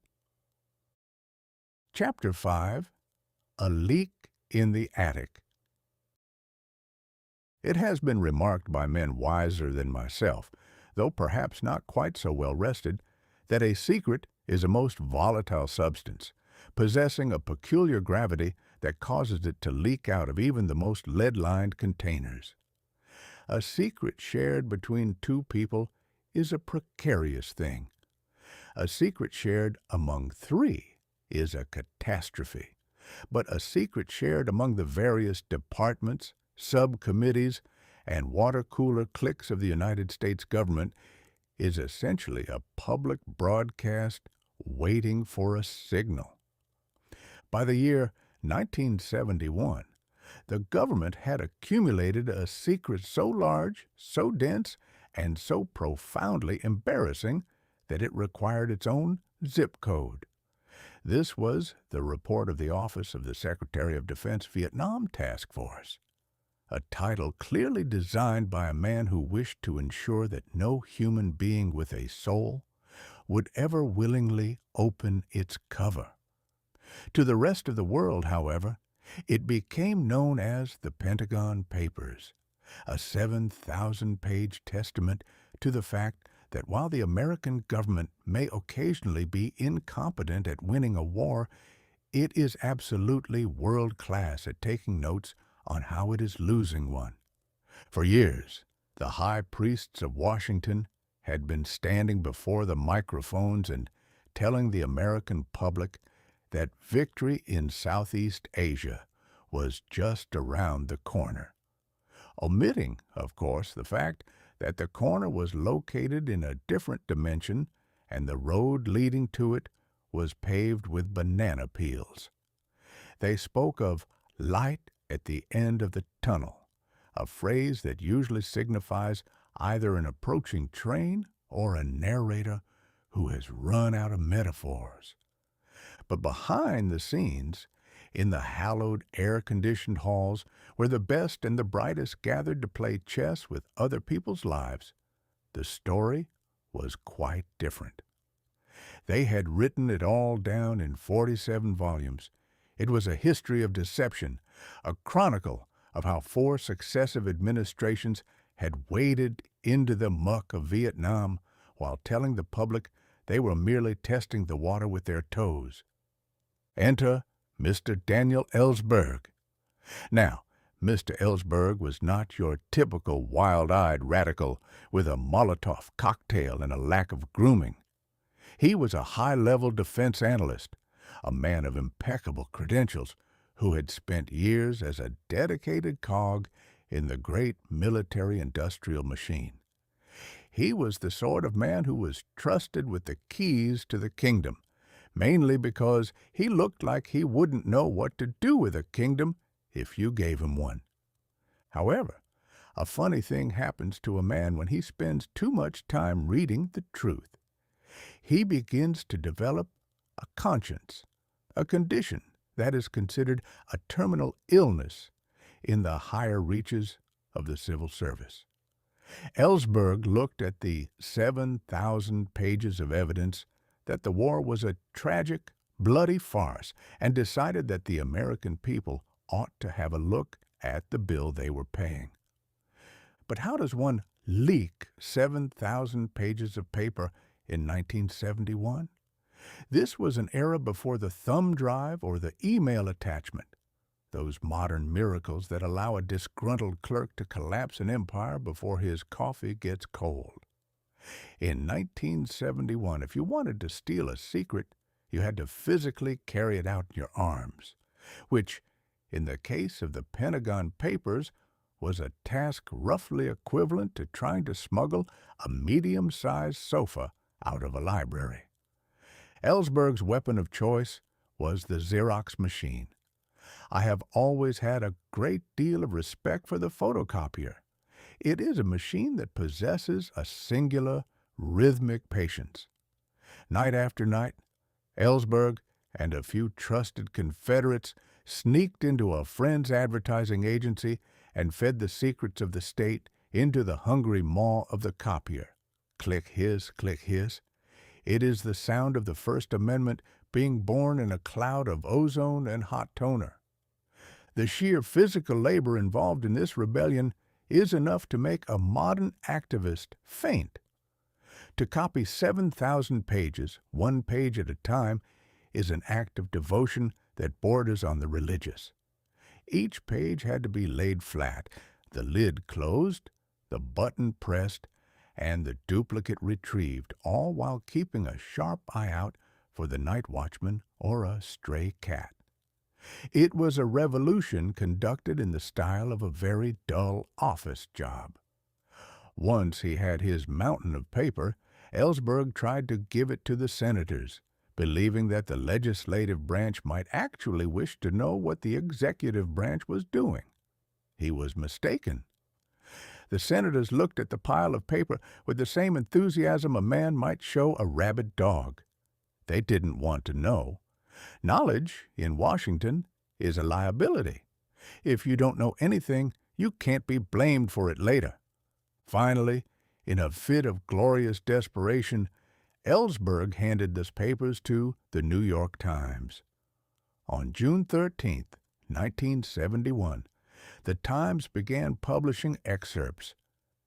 Chapter 5. A Leak in the Attic. It has been remarked by men wiser than myself, though perhaps not quite so well rested, that a secret is a most volatile substance, possessing a peculiar gravity that causes it to leak out of even the most lead-lined containers. A secret shared between two people is a precarious thing. A secret shared among three is a catastrophe. But a secret shared among the various departments, subcommittees, and water cooler cliques of the United States government is essentially a public broadcast waiting for a signal. By the year 1971, the government had accumulated a secret so large, so dense, and so profoundly embarrassing that it required its own zip code. This was the report of the Office of the Secretary of Defense Vietnam Task Force, a title clearly designed by a man who wished to ensure that no human being with a soul would ever willingly open its cover. To the rest of the world, however, it became known as the Pentagon Papers, a 7,000-page testament to the fact that while the American government may occasionally be incompetent at winning a war, it is absolutely world-class at taking notes on how it is losing one. For years, the high priests of Washington had been standing before the microphones and telling the American public that victory in Southeast Asia was just around the corner, omitting, of course, the fact that the corner was located in a different dimension and the road leading to it was paved with banana peels. They spoke of light at the end of the tunnel, a phrase that usually signifies either an approaching train or a narrator who has run out of metaphors. But behind the scenes, in the hallowed air-conditioned halls where the best and the brightest gathered to play chess with other people's lives, the story was quite different. They had written it all down in 47 volumes. It was a history of deception, a chronicle of how 4 successive administrations had waded into the muck of Vietnam while telling the public they were merely testing the water with their toes. Enter Mr. Daniel Ellsberg. Now, Mr. Ellsberg was not your typical wild-eyed radical with a Molotov cocktail and a lack of grooming. He was a high-level defense analyst, a man of impeccable credentials who had spent years as a dedicated cog in the great military-industrial machine. He was the sort of man who was trusted with the keys to the kingdom, mainly because he looked like he wouldn't know what to do with a kingdom if you gave him one. However, a funny thing happens to a man when he spends too much time reading the truth. He begins to develop a conscience, a condition that is considered a terminal illness in the higher reaches of the civil service. Ellsberg looked at the 7,000 pages of evidence that the war was a tragic, bloody farce and decided that the American people ought to have a look at the bill they were paying. But how does one leak 7,000 pages of paper in 1971? This was an era before the thumb drive or the email attachment, those modern miracles that allow a disgruntled clerk to collapse an empire before his coffee gets cold. In 1971, if you wanted to steal a secret, you had to physically carry it out in your arms, which, in the case of the Pentagon Papers, was a task roughly equivalent to trying to smuggle a medium-sized sofa out of a library. Ellsberg's weapon of choice was the Xerox machine. I have always had a great deal of respect for the photocopier. It is a machine that possesses a singular, rhythmic patience. Night after night, Ellsberg and a few trusted Confederates sneaked into a friend's advertising agency and fed the secrets of the state into the hungry maw of the copier. Click hiss, click hiss. It is the sound of the First Amendment being born in a cloud of ozone and hot toner. The sheer physical labor involved in this rebellion is enough to make a modern activist faint. To copy 7,000 pages, 1 page at a time, is an act of devotion that borders on the religious. Each page had to be laid flat, the lid closed, the button pressed, and the duplicate retrieved, all while keeping a sharp eye out for the night watchman or a stray cat. It was a revolution conducted in the style of a very dull office job. Once he had his mountain of paper, Ellsberg tried to give it to the senators, believing that the legislative branch might actually wish to know what the executive branch was doing. He was mistaken. The senators looked at the pile of paper with the same enthusiasm a man might show a rabid dog. They didn't want to know. Knowledge, in Washington, is a liability. If you don't know anything, you can't be blamed for it later. Finally, in a fit of glorious desperation, Ellsberg handed the papers to the New York Times. On June 13, 1971, the Times began publishing excerpts,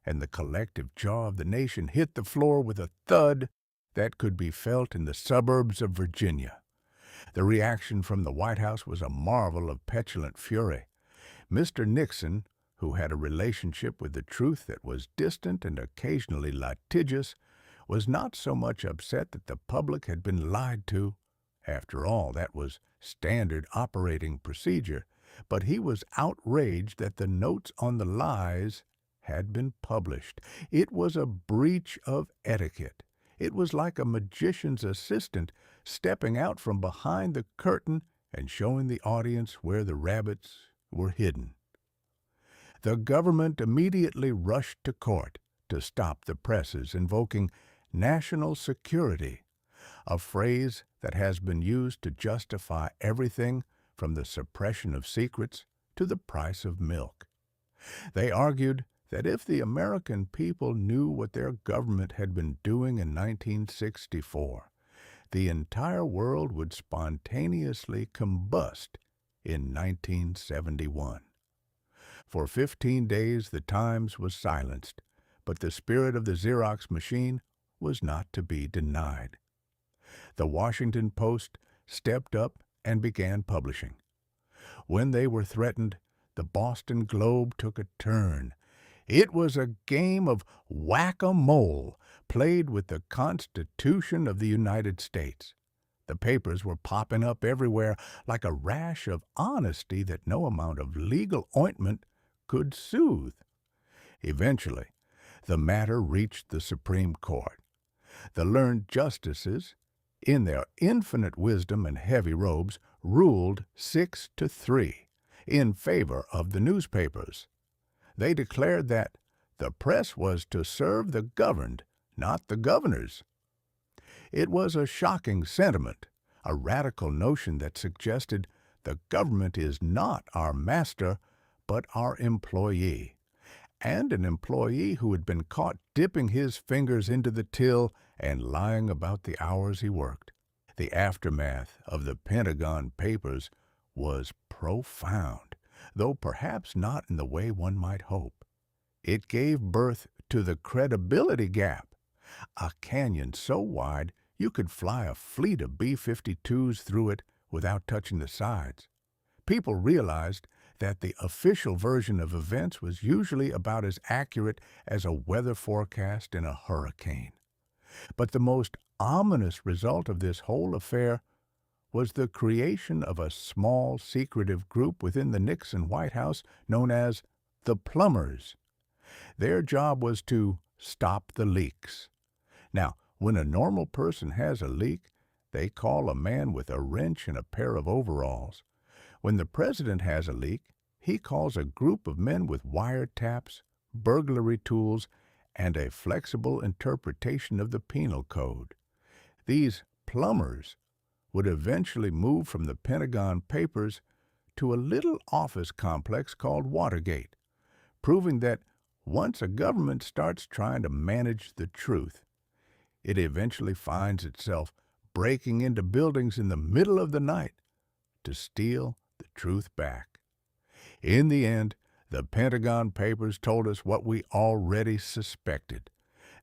and the collective jaw of the nation hit the floor with a thud that could be felt in the suburbs of Virginia. The reaction from the White House was a marvel of petulant fury. Mr. Nixon, who had a relationship with the truth that was distant and occasionally litigious, was not so much upset that the public had been lied to. After all, that was standard operating procedure. But he was outraged that the notes on the lies had been published. It was a breach of etiquette. It was like a magician's assistant stepping out from behind the curtain and showing the audience where the rabbits were hidden. The government immediately rushed to court to stop the presses, invoking national security, a phrase that has been used to justify everything from the suppression of secrets to the price of milk. They argued that if the American people knew what their government had been doing in 1964, the entire world would spontaneously combust in 1971. For 15 days the Times was silenced, but the spirit of the Xerox machine was not to be denied. The Washington Post stepped up and began publishing. When they were threatened, the Boston Globe took a turn. It was a game of whack-a-mole played with the Constitution of the United States. The papers were popping up everywhere like a rash of honesty that no amount of legal ointment could soothe. Eventually, the matter reached the Supreme Court. The learned justices, in their infinite wisdom and heavy robes, ruled 6-3 in favor of the newspapers. They declared that the press was to serve the governed, not the governors. It was a shocking sentiment, a radical notion that suggested the government is not our master, but our employee, and an employee who had been caught dipping his fingers into the till and lying about the hours he worked. The aftermath of the Pentagon Papers was profound, though perhaps not in the way one might hope. It gave birth to the credibility gap, a canyon so wide you could fly a fleet of B-52s through it without touching the sides. People realized that the official version of events was usually about as accurate as a weather forecast in a hurricane. But the most ominous result of this whole affair was the creation of a small, secretive group within the Nixon White House known as the Plumbers. Their job was to stop the leaks. Now, when a normal person has a leak, they call a man with a wrench and a pair of overalls. When the president has a leak, he calls a group of men with wiretaps, burglary tools, and a flexible interpretation of the penal code. These plumbers would eventually move from the Pentagon Papers to a little office complex called Watergate, proving that once a government starts trying to manage the truth, it eventually finds itself breaking into buildings in the middle of the night to steal the truth back. In the end, the Pentagon Papers told us what we already suspected,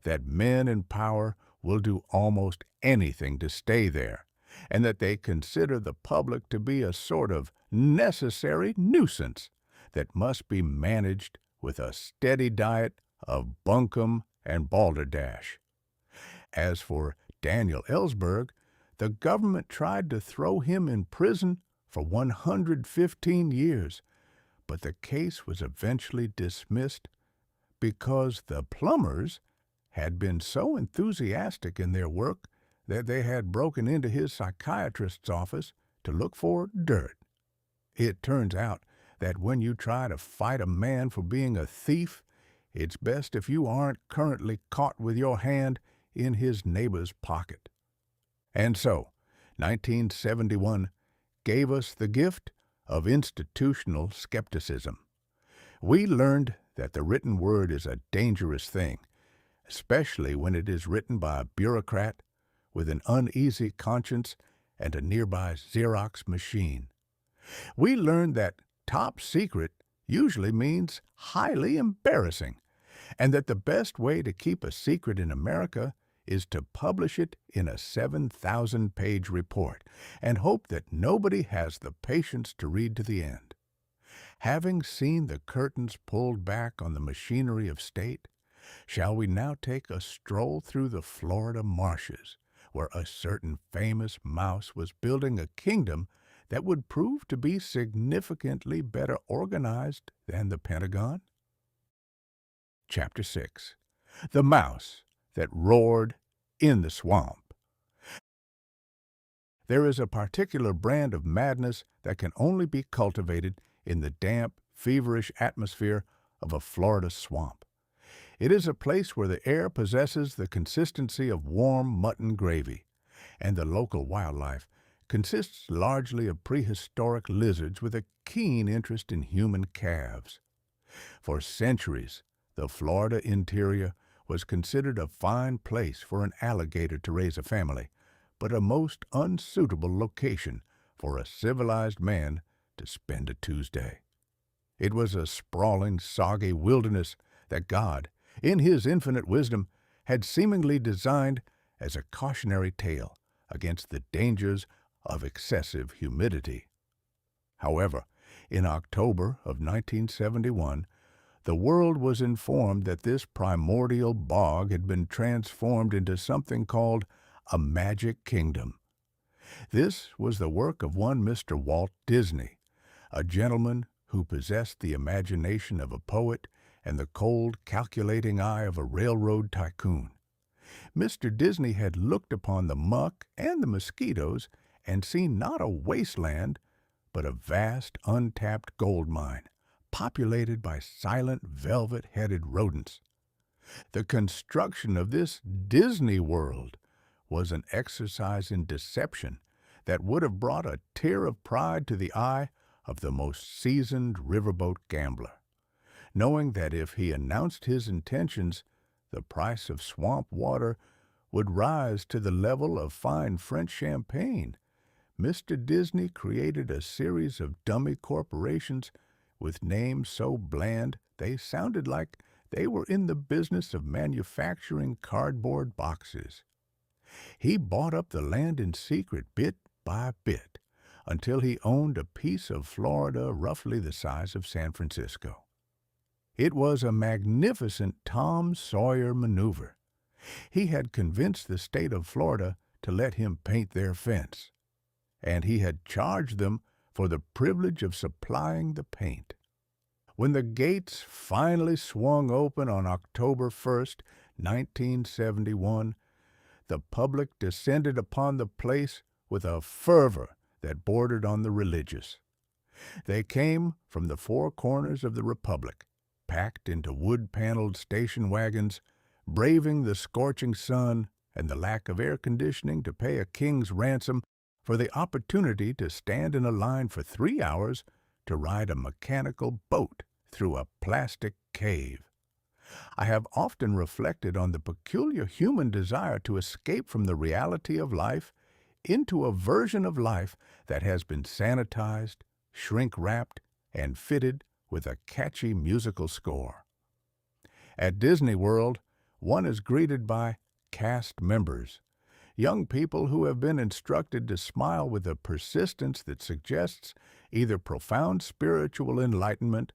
that men in power will do almost anything to stay there, and that they consider the public to be a sort of necessary nuisance that must be managed with a steady diet of bunkum and balderdash. As for Daniel Ellsberg, the government tried to throw him in prison for 115 years, but the case was eventually dismissed because the plumbers had been so enthusiastic in their work that they had broken into his psychiatrist's office to look for dirt. It turns out that when you try to fight a man for being a thief, it's best if you aren't currently caught with your hand in his neighbor's pocket. And so, 1971 gave us the gift of institutional skepticism. We learned that the written word is a dangerous thing, especially when it is written by a bureaucrat with an uneasy conscience and a nearby Xerox machine. We learned that top secret usually means highly embarrassing, and that the best way to keep a secret in America is to publish it in a 7,000-page report and hope that nobody has the patience to read to the end. Having seen the curtains pulled back on the machinery of state, Shall we now take a stroll through the Florida marshes, where a certain famous mouse was building a kingdom that would prove to be significantly better organized than the Pentagon? Chapter 6. The Mouse That Roared in the Swamp. There is a particular brand of madness that can only be cultivated in the damp, feverish atmosphere of a Florida swamp. It is a place where the air possesses the consistency of warm mutton gravy, and the local wildlife consists largely of prehistoric lizards with a keen interest in human calves. For centuries, the Florida interior was considered a fine place for an alligator to raise a family, but a most unsuitable location for a civilized man to spend a Tuesday. It was a sprawling, soggy wilderness that God, in His infinite wisdom, had seemingly designed as a cautionary tale against the dangers of excessive humidity. However, in October of 1971, the world was informed that this primordial bog had been transformed into something called a magic kingdom. This was the work of one Mr. Walt Disney, a gentleman who possessed the imagination of a poet and the cold, calculating eye of a railroad tycoon. Mr. Disney had looked upon the muck and the mosquitoes and seen not a wasteland, but a vast, untapped gold mine, populated by silent, velvet-headed rodents. The construction of this Disney world was an exercise in deception that would have brought a tear of pride to the eye of the most seasoned riverboat gambler, knowing that if he announced his intentions, the price of swamp water would rise to the level of fine French champagne. Mr. Disney created a series of dummy corporations with names so bland they sounded like they were in the business of manufacturing cardboard boxes. He bought up the land in secret bit by bit until he owned a piece of Florida roughly the size of San Francisco. It was a magnificent Tom Sawyer maneuver. He had convinced the state of Florida to let him paint their fence, and he had charged them for the privilege of supplying the paint. When the gates finally swung open on October 1st, 1971, the public descended upon the place with a fervor that bordered on the religious. They came from the four corners of the Republic, packed into wood-paneled station wagons, braving the scorching sun and the lack of air conditioning to pay a king's ransom for the opportunity to stand in a line for 3 hours to ride a mechanical boat through a plastic cave. I have often reflected on the peculiar human desire to escape from the reality of life into a version of life that has been sanitized, shrink-wrapped, and fitted with a catchy musical score. At Disney World, one is greeted by cast members, young people who have been instructed to smile with a persistence that suggests either profound spiritual enlightenment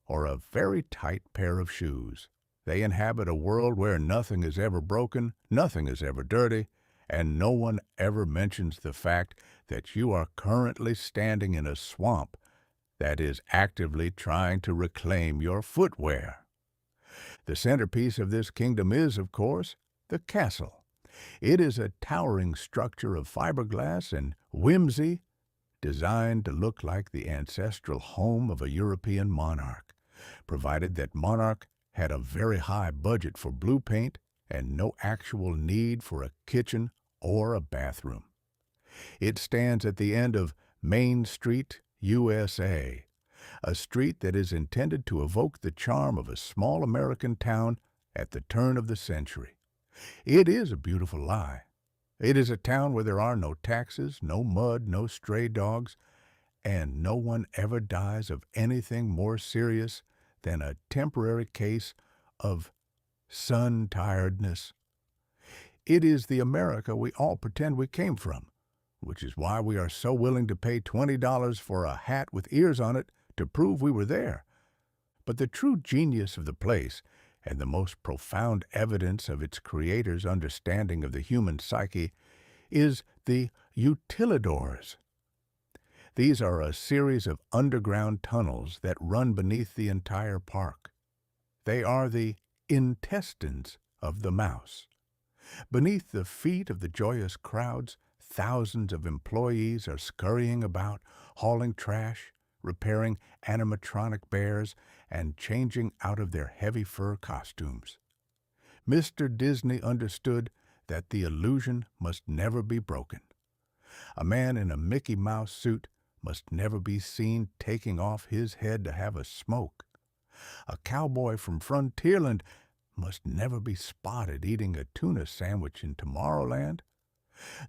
or a very tight pair of shoes. They inhabit a world where nothing is ever broken, nothing is ever dirty, and no one ever mentions the fact that you are currently standing in a swamp that is actively trying to reclaim your footwear. The centerpiece of this kingdom is, of course, the castle. It is a towering structure of fiberglass and whimsy designed to look like the ancestral home of a European monarch, provided that monarch had a very high budget for blue paint and no actual need for a kitchen or a bathroom. It stands at the end of Main Street, USA, a street that is intended to evoke the charm of a small American town at the turn of the century. It is a beautiful lie. It is a town where there are no taxes, no mud, no stray dogs, and no one ever dies of anything more serious than a temporary case of sun-tiredness. It is the America we all pretend we came from, which is why we are so willing to pay $20 for a hat with ears on it to prove we were there. But the true genius of the place and the most profound evidence of its creator's understanding of the human psyche is the utilidors. These are a series of underground tunnels that run beneath the entire park. They are the intestines of the mouse. Beneath the feet of the joyous crowds, thousands of employees are scurrying about, hauling trash, repairing animatronic bears, and changing out of their heavy fur costumes. Mr. Disney understood that the illusion must never be broken. A man in a Mickey Mouse suit must never be seen taking off his head to have a smoke. A cowboy from Frontierland must never be spotted eating a tuna sandwich in Tomorrowland.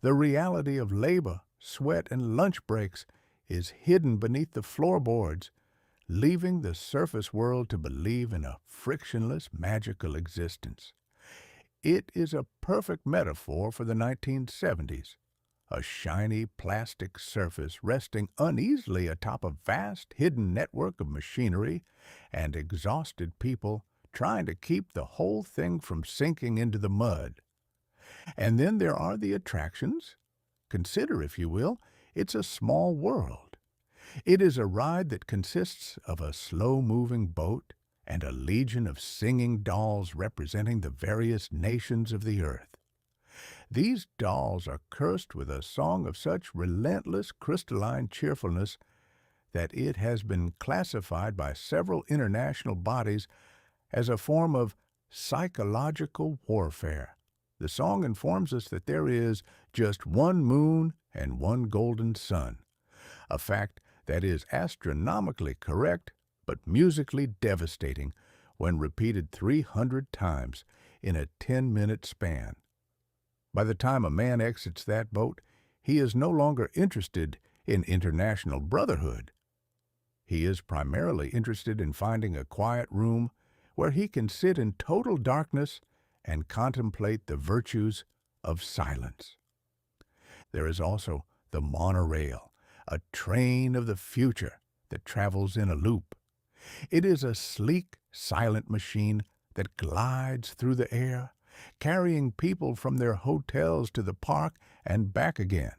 The reality of labor, sweat, and lunch breaks is hidden beneath the floorboards, leaving the surface world to believe in a frictionless, magical existence. It is a perfect metaphor for the 1970s, a shiny plastic surface resting uneasily atop a vast hidden network of machinery and exhausted people trying to keep the whole thing from sinking into the mud. And then there are the attractions. Consider, if you will, it's a small world. It is a ride that consists of a slow-moving boat and a legion of singing dolls representing the various nations of the earth. These dolls are cursed with a song of such relentless crystalline cheerfulness that it has been classified by several international bodies as a form of psychological warfare. The song informs us that there is just one moon and one golden sun, a fact that is astronomically correct but musically devastating when repeated 300 times in a 10-minute span. By the time a man exits that boat, he is no longer interested in international brotherhood. He is primarily interested in finding a quiet room where he can sit in total darkness and contemplate the virtues of silence. There is also the monorail, a train of the future that travels in a loop. It is a sleek, silent machine that glides through the air, carrying people from their hotels to the park and back again.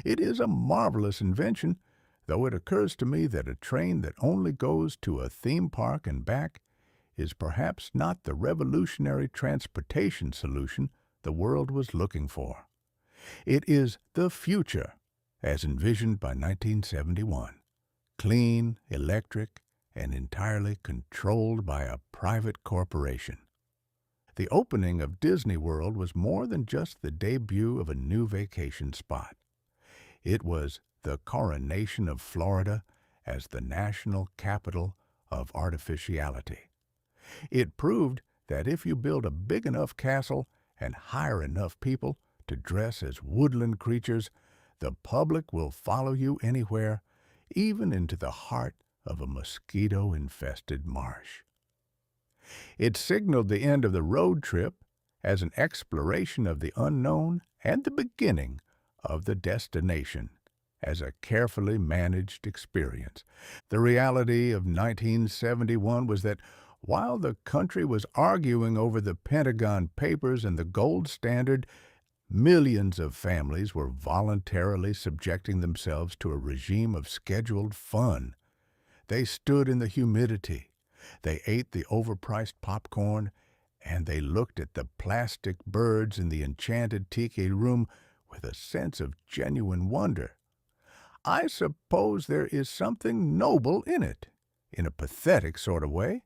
It is a marvelous invention, though it occurs to me that a train that only goes to a theme park and back is perhaps not the revolutionary transportation solution the world was looking for. It is the future, as envisioned by 1971, clean, electric, and entirely controlled by a private corporation. The opening of Disney World was more than just the debut of a new vacation spot. It was the coronation of Florida as the national capital of artificiality. It proved that if you build a big enough castle and hire enough people to dress as woodland creatures, the public will follow you anywhere, even into the heart of a mosquito-infested marsh. It signaled the end of the road trip as an exploration of the unknown and the beginning of the destination as a carefully managed experience. The reality of 1971 was that while the country was arguing over the Pentagon Papers and the gold standard, millions of families were voluntarily subjecting themselves to a regime of scheduled fun. They stood in the humidity, they ate the overpriced popcorn, and they looked at the plastic birds in the enchanted tiki room with a sense of genuine wonder. I suppose there is something noble in it, in a pathetic sort of way.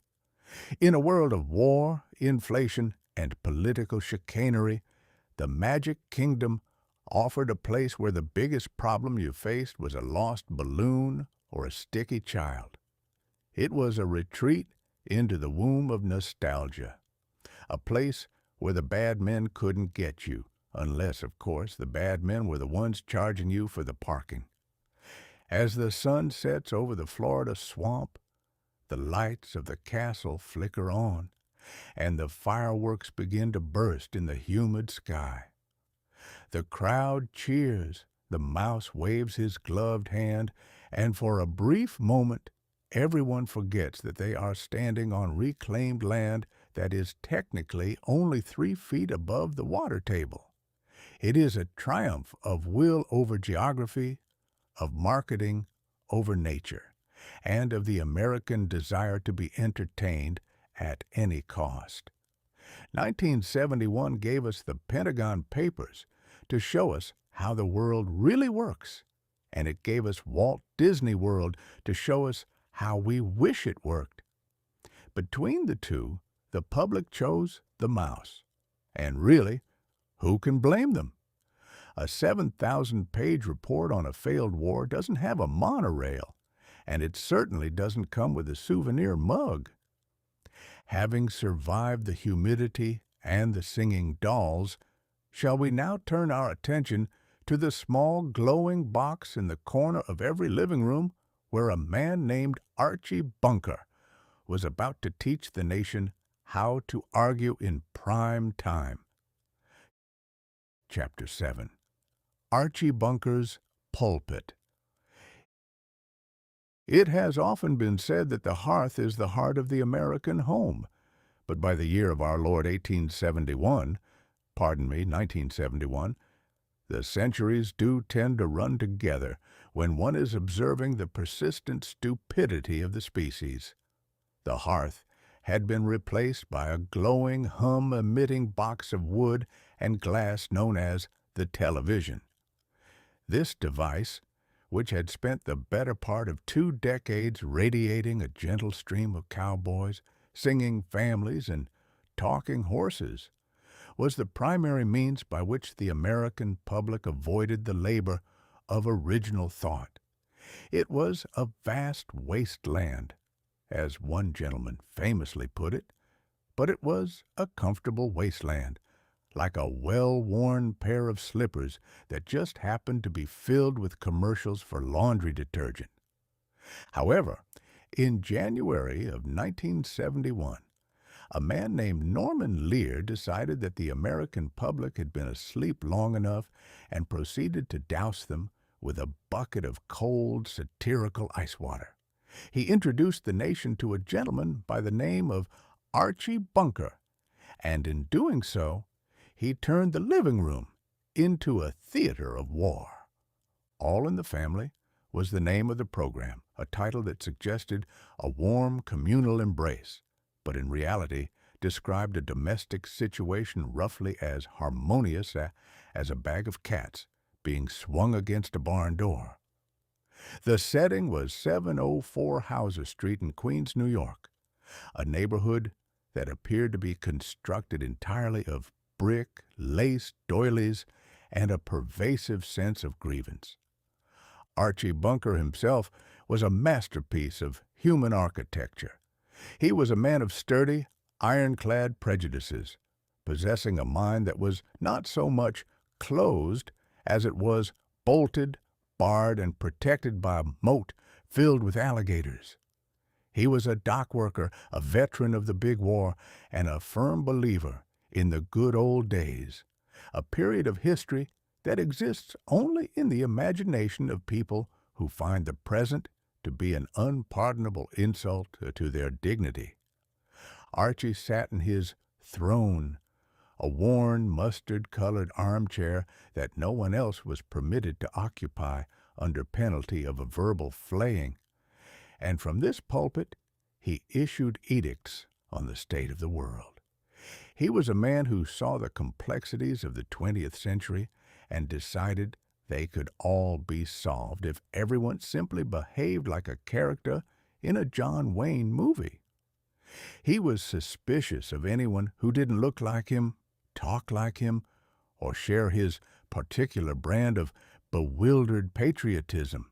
In a world of war, inflation, and political chicanery, the Magic Kingdom offered a place where the biggest problem you faced was a lost balloon or a sticky child. It was a retreat into the womb of nostalgia, a place where the bad men couldn't get you, unless, of course, the bad men were the ones charging you for the parking. As the sun sets over the Florida swamp, the lights of the castle flicker on, and the fireworks begin to burst in the humid sky. The crowd cheers, the mouse waves his gloved hand, and for a brief moment, everyone forgets that they are standing on reclaimed land that is technically only 3 feet above the water table. It is a triumph of will over geography, of marketing over nature, and of the American desire to be entertained at any cost. 1971 gave us the Pentagon Papers to show us how the world really works, and it gave us Walt Disney World to show us how we wish it worked. Between the two, the public chose the mouse. And really, who can blame them? A 7,000-page report on a failed war doesn't have a monorail, and it certainly doesn't come with a souvenir mug. Having survived the humidity and the singing dolls, shall we now turn our attention to the small glowing box in the corner of every living room where a man named Archie Bunker was about to teach the nation how to argue in prime time? Chapter 7. Archie Bunker's Pulpit. It has often been said that the hearth is the heart of the American home, but by the year of our Lord 1971, the centuries do tend to run together when one is observing the persistent stupidity of the species. The hearth had been replaced by a glowing, hum-emitting box of wood and glass known as the television. This device, which had spent the better part of 2 decades radiating a gentle stream of cowboys, singing families, and talking horses, was the primary means by which the American public avoided the labor of original thought. It was a vast wasteland, as one gentleman famously put it, but it was a comfortable wasteland, like a well-worn pair of slippers that just happened to be filled with commercials for laundry detergent. However, in January of 1971, a man named Norman Lear decided that the American public had been asleep long enough and proceeded to douse them with a bucket of cold, satirical ice water. He introduced the nation to a gentleman by the name of Archie Bunker, and in doing so, he turned the living room into a theater of war. All in the Family was the name of the program, a title that suggested a warm communal embrace, but in reality described a domestic situation roughly as harmonious as a bag of cats being swung against a barn door. The setting was 704 Hauser Street in Queens, New York, a neighborhood that appeared to be constructed entirely of brick, lace doilies, and a pervasive sense of grievance. Archie Bunker himself was a masterpiece of human architecture. He was a man of sturdy, ironclad prejudices, possessing a mind that was not so much closed as it was bolted, barred, and protected by a moat filled with alligators. He was a dock worker, a veteran of the big war, and a firm believer in the good old days, a period of history that exists only in the imagination of people who find the present to be an unpardonable insult to their dignity. Archie sat in his throne, a worn, mustard-colored armchair that no one else was permitted to occupy under penalty of a verbal flaying, and from this pulpit he issued edicts on the state of the world. He was a man who saw the complexities of the 20th century and decided they could all be solved if everyone simply behaved like a character in a John Wayne movie. He was suspicious of anyone who didn't look like him, talk like him, or share his particular brand of bewildered patriotism.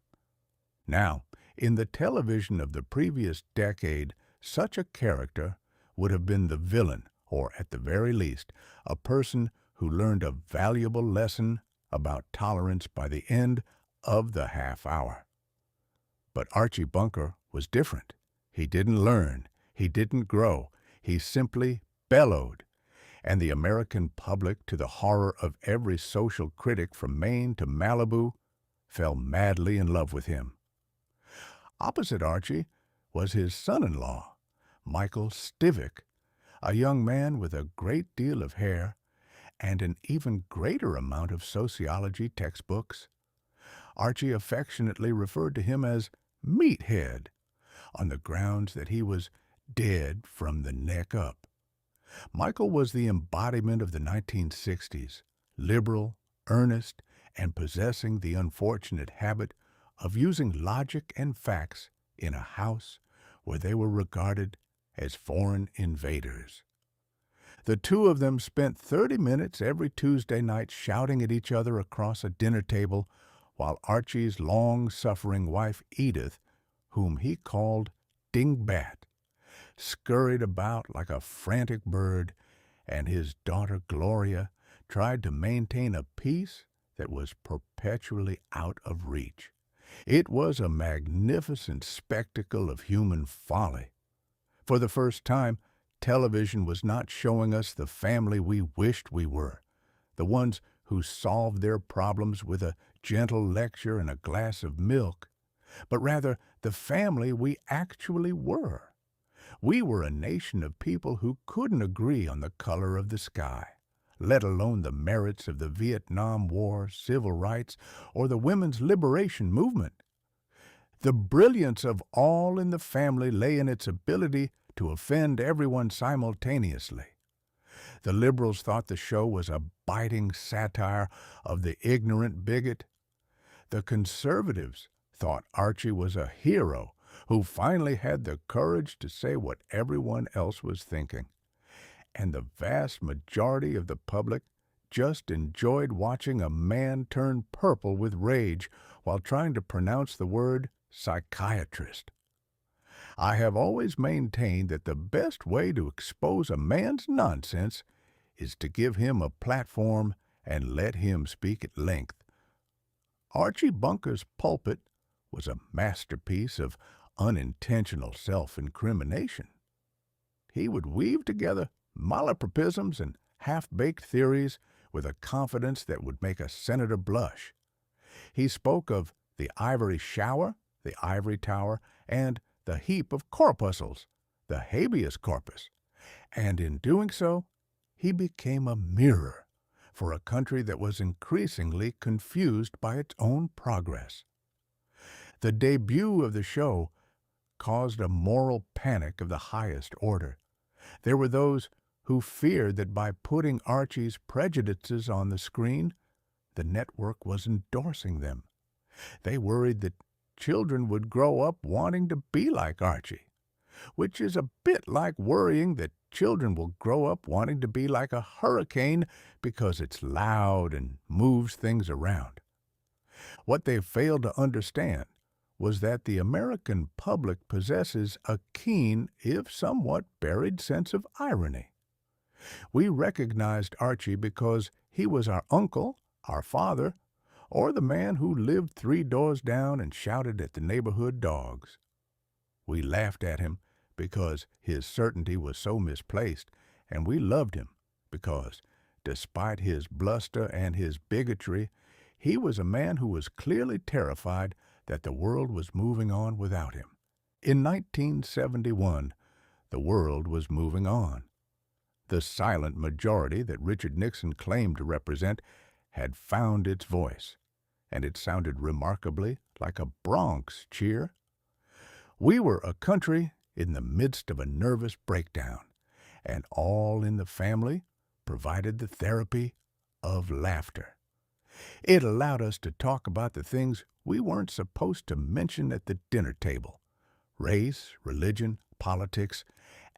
Now, in the television of the previous decade, such a character would have been the villain, or at the very least, a person who learned a valuable lesson about tolerance by the end of the half hour. But Archie Bunker was different. He didn't learn. He didn't grow. He simply bellowed. And the American public, to the horror of every social critic from Maine to Malibu, fell madly in love with him. Opposite Archie was his son-in-law, Michael Stivic, a young man with a great deal of hair and an even greater amount of sociology textbooks. Archie affectionately referred to him as Meathead, on the grounds that he was dead from the neck up. Michael was the embodiment of the 1960s, liberal, earnest, and possessing the unfortunate habit of using logic and facts in a house where they were regarded as foreign invaders. The two of them spent 30 minutes every Tuesday night shouting at each other across a dinner table while Archie's long-suffering wife Edith, whom he called Dingbat, scurried about like a frantic bird, and his daughter Gloria tried to maintain a peace that was perpetually out of reach. It was a magnificent spectacle of human folly. For the first time, television was not showing us the family we wished we were, the ones who solved their problems with a gentle lecture and a glass of milk, but rather the family we actually were. We were a nation of people who couldn't agree on the color of the sky, let alone the merits of the Vietnam War, civil rights, or the women's liberation movement. The brilliance of All in the Family lay in its ability to offend everyone simultaneously. The liberals thought the show was a biting satire of the ignorant bigot. The conservatives thought Archie was a hero who finally had the courage to say what everyone else was thinking. And the vast majority of the public just enjoyed watching a man turn purple with rage while trying to pronounce the word psychiatrist. I have always maintained that the best way to expose a man's nonsense is to give him a platform and let him speak at length. Archie Bunker's pulpit was a masterpiece of unintentional self-incrimination. He would weave together malapropisms and half-baked theories with a confidence that would make a senator blush. He spoke of the ivory shower, the ivory tower, and the heap of corpuscles, the habeas corpus, and in doing so, he became a mirror for a country that was increasingly confused by its own progress. The debut of the show caused a moral panic of the highest order. There were those who feared that by putting Archie's prejudices on the screen, the network was endorsing them. They worried that children would grow up wanting to be like Archie, which is a bit like worrying that children will grow up wanting to be like a hurricane because it's loud and moves things around. What they failed to understand was that the American public possesses a keen, if somewhat buried, sense of irony. We recognized Archie because he was our uncle, our father, or the man who lived 3 doors down and shouted at the neighborhood dogs. We laughed at him because his certainty was so misplaced, and we loved him because, despite his bluster and his bigotry, he was a man who was clearly terrified that the world was moving on without him. In 1971, the world was moving on. The silent majority that Richard Nixon claimed to represent had found its voice, and it sounded remarkably like a Bronx cheer. We were a country in the midst of a nervous breakdown, and All in the Family provided the therapy of laughter. It allowed us to talk about the things we weren't supposed to mention at the dinner table: race, religion, politics,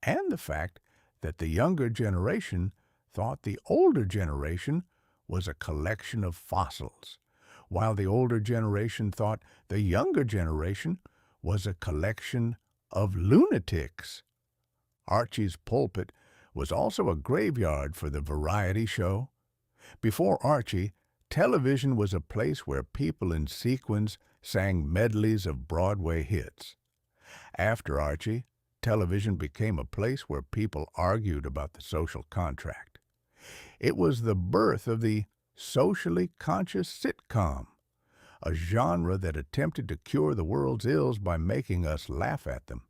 and the fact that the younger generation thought the older generation was a collection of fossils, while the older generation thought the younger generation was a collection of lunatics. Archie's pulpit was also a graveyard for the variety show. Before Archie, television was a place where people in sequins sang medleys of Broadway hits. After Archie, television became a place where people argued about the social contract. It was the birth of the socially conscious sitcom, a genre that attempted to cure the world's ills by making us laugh at them.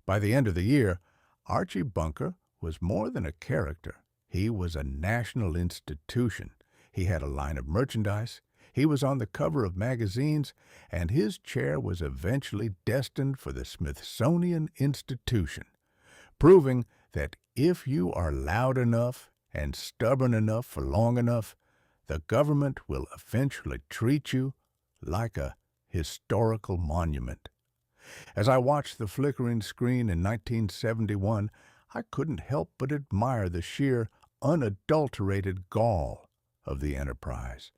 By the end of the year, Archie Bunker was more than a character. He was a national institution. He had a line of merchandise. He was on the cover of magazines, and his chair was eventually destined for the Smithsonian Institution, proving that if you are loud enough and stubborn enough for long enough, the government will eventually treat you like a historical monument. As I watched the flickering screen in 1971, I couldn't help but admire the sheer, unadulterated gall of the enterprise.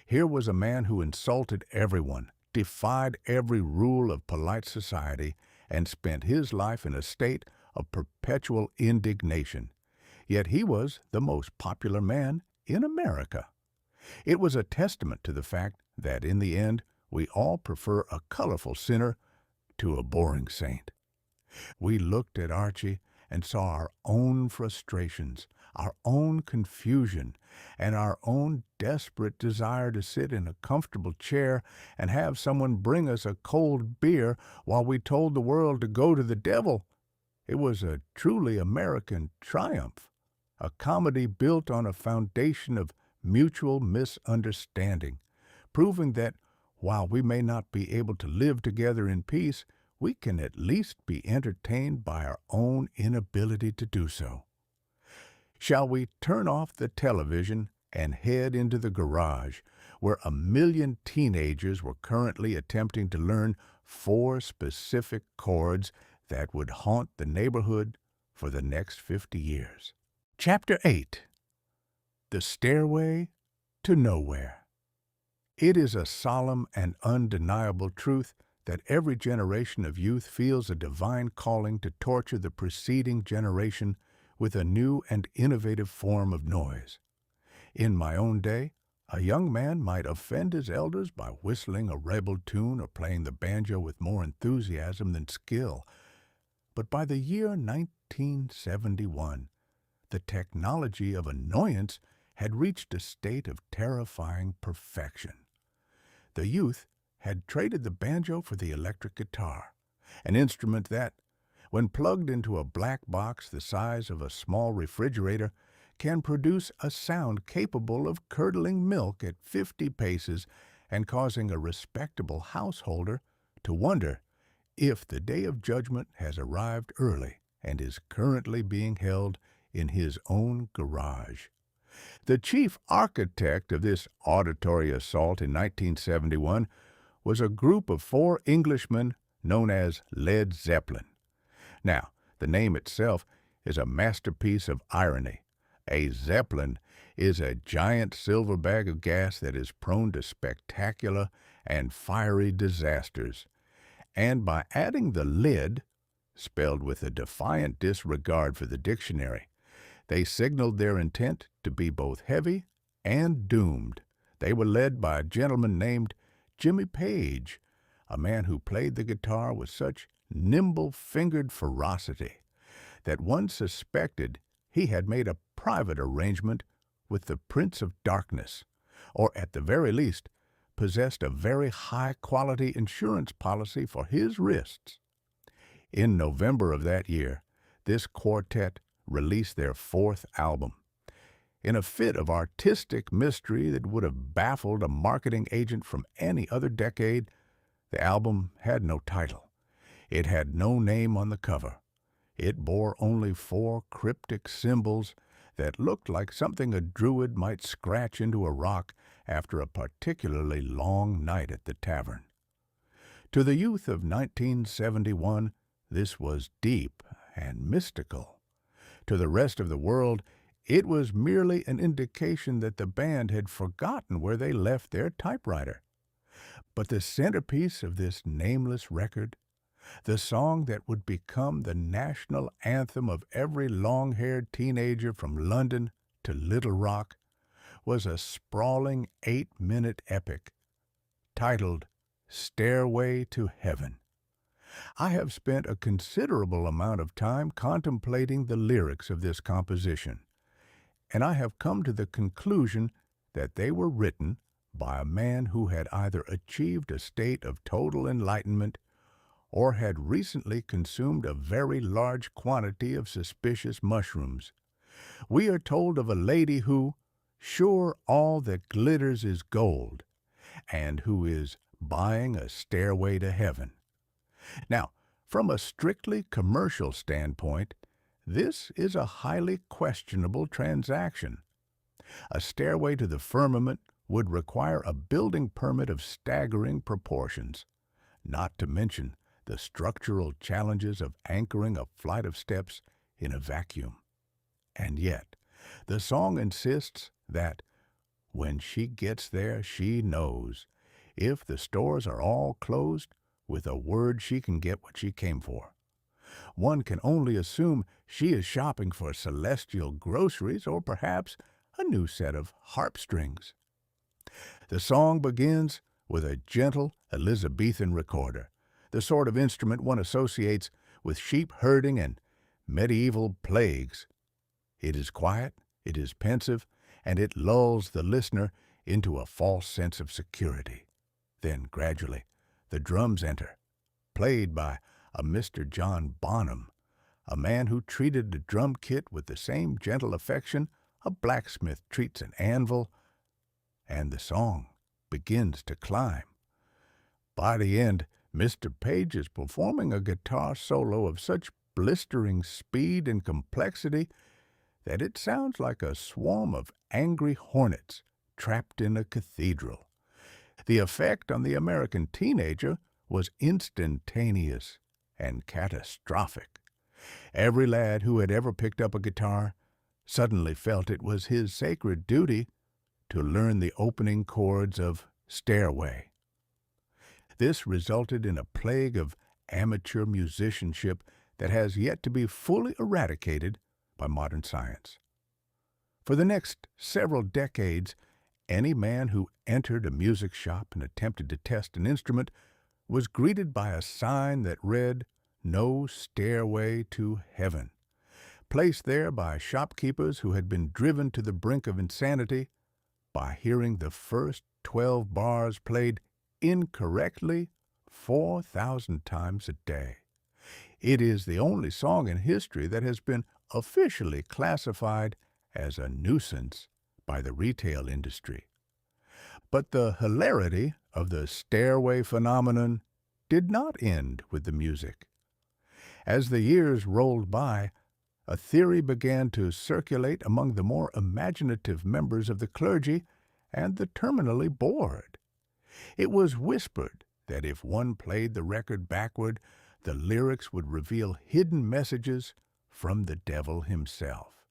Here was a man who insulted everyone, defied every rule of polite society, and spent his life in a state of perpetual indignation. Yet he was the most popular man in America. It was a testament to the fact that, in the end, we all prefer a colorful sinner to a boring saint. We looked at Archie and saw our own frustrations, our own confusion, and our own desperate desire to sit in a comfortable chair and have someone bring us a cold beer while we told the world to go to the devil. It was a truly American triumph, a comedy built on a foundation of mutual misunderstanding, proving that while we may not be able to live together in peace, we can at least be entertained by our own inability to do so. Shall we turn off the television and head into the garage, where 1 million teenagers were currently attempting to learn 4 specific chords that would haunt the neighborhood for the next 50 years? Chapter 8. The Stairway to Nowhere. It is a solemn and undeniable truth that every generation of youth feels a divine calling to torture the preceding generation with a new and innovative form of noise. In my own day, a young man might offend his elders by whistling a rebel tune or playing the banjo with more enthusiasm than skill. But by the year 1971, the technology of annoyance had reached a state of terrifying perfection. The youth had traded the banjo for the electric guitar, an instrument that, when plugged into a black box the size of a small refrigerator, can produce a sound capable of curdling milk at 50 paces and causing a respectable householder to wonder if the day of judgment has arrived early and is currently being held in his own garage. The chief architect of this auditory assault in 1971 was a group of 4 Englishmen known as Led Zeppelin. Now, the name itself is a masterpiece of irony. A Zeppelin is a giant silver bag of gas that is prone to spectacular and fiery disasters. And by adding the lid, spelled with a defiant disregard for the dictionary, they signaled their intent to be both heavy and doomed. They were led by a gentleman named Jimmy Page, a man who played the guitar with such nimble-fingered ferocity that one suspected he had made a private arrangement with the Prince of Darkness, or at the very least possessed a very high-quality insurance policy for his wrists. In November of that year, this quartet released their 4th album. In a fit of artistic mystery that would have baffled a marketing agent from any other decade, the album had no title. It had no name on the cover. It bore only 4 cryptic symbols that looked like something a druid might scratch into a rock after a particularly long night at the tavern. To the youth of 1971, this was deep and mystical. To the rest of the world, it was merely an indication that the band had forgotten where they left their typewriter. But the centerpiece of this nameless record, the song that would become the national anthem of every long-haired teenager from London to Little Rock, was a sprawling 8-minute epic titled Stairway to Heaven. I have spent a considerable amount of time contemplating the lyrics of this composition, and I have come to the conclusion that they were written by a man who had either achieved a state of total enlightenment or had recently consumed a very large quantity of suspicious mushrooms. We are told of a lady who, sure all that glitters is gold, and who is buying a stairway to heaven. Now, from a strictly commercial standpoint, this is a highly questionable transaction. A stairway to the firmament would require a building permit of staggering proportions, not to mention the structural challenges of anchoring a flight of steps in a vacuum. And yet, the song insists that when she gets there, she knows. If the stores are all closed, with a word she can get what she came for. One can only assume she is shopping for celestial groceries or perhaps a new set of harp strings. The song begins with a gentle Elizabethan recorder, the sort of instrument one associates with sheep herding and medieval plagues. It is quiet, it is pensive, and it lulls the listener into a false sense of security. Then, gradually, the drums enter, played by a Mr. John Bonham, a man who treated the drum kit with the same gentle affection a blacksmith treats an anvil, and the song begins to climb. By the end, Mr. Page is performing a guitar solo of such blistering speed and complexity that it sounds like a swarm of angry hornets trapped in a cathedral. The effect on the American teenager was instantaneous and catastrophic. Every lad who had ever picked up a guitar suddenly felt it was his sacred duty to learn the opening chords of Stairway. This resulted in a plague of amateur musicianship that has yet to be fully eradicated by modern science. For the next several decades, any man who entered a music shop and attempted to test an instrument was greeted by a sign that read, "No stairway to heaven," placed there by shopkeepers who had been driven to the brink of insanity by hearing the first 12 bars played incorrectly 4,000 times a day. It is the only song in history that has been officially classified as a nuisance by the retail industry. But the hilarity of the stairway phenomenon did not end with the music. As the years rolled by, a theory began to circulate among the more imaginative members of the clergy and the terminally bored. It was whispered that if one played the record backward, the lyrics would reveal hidden messages from the devil himself.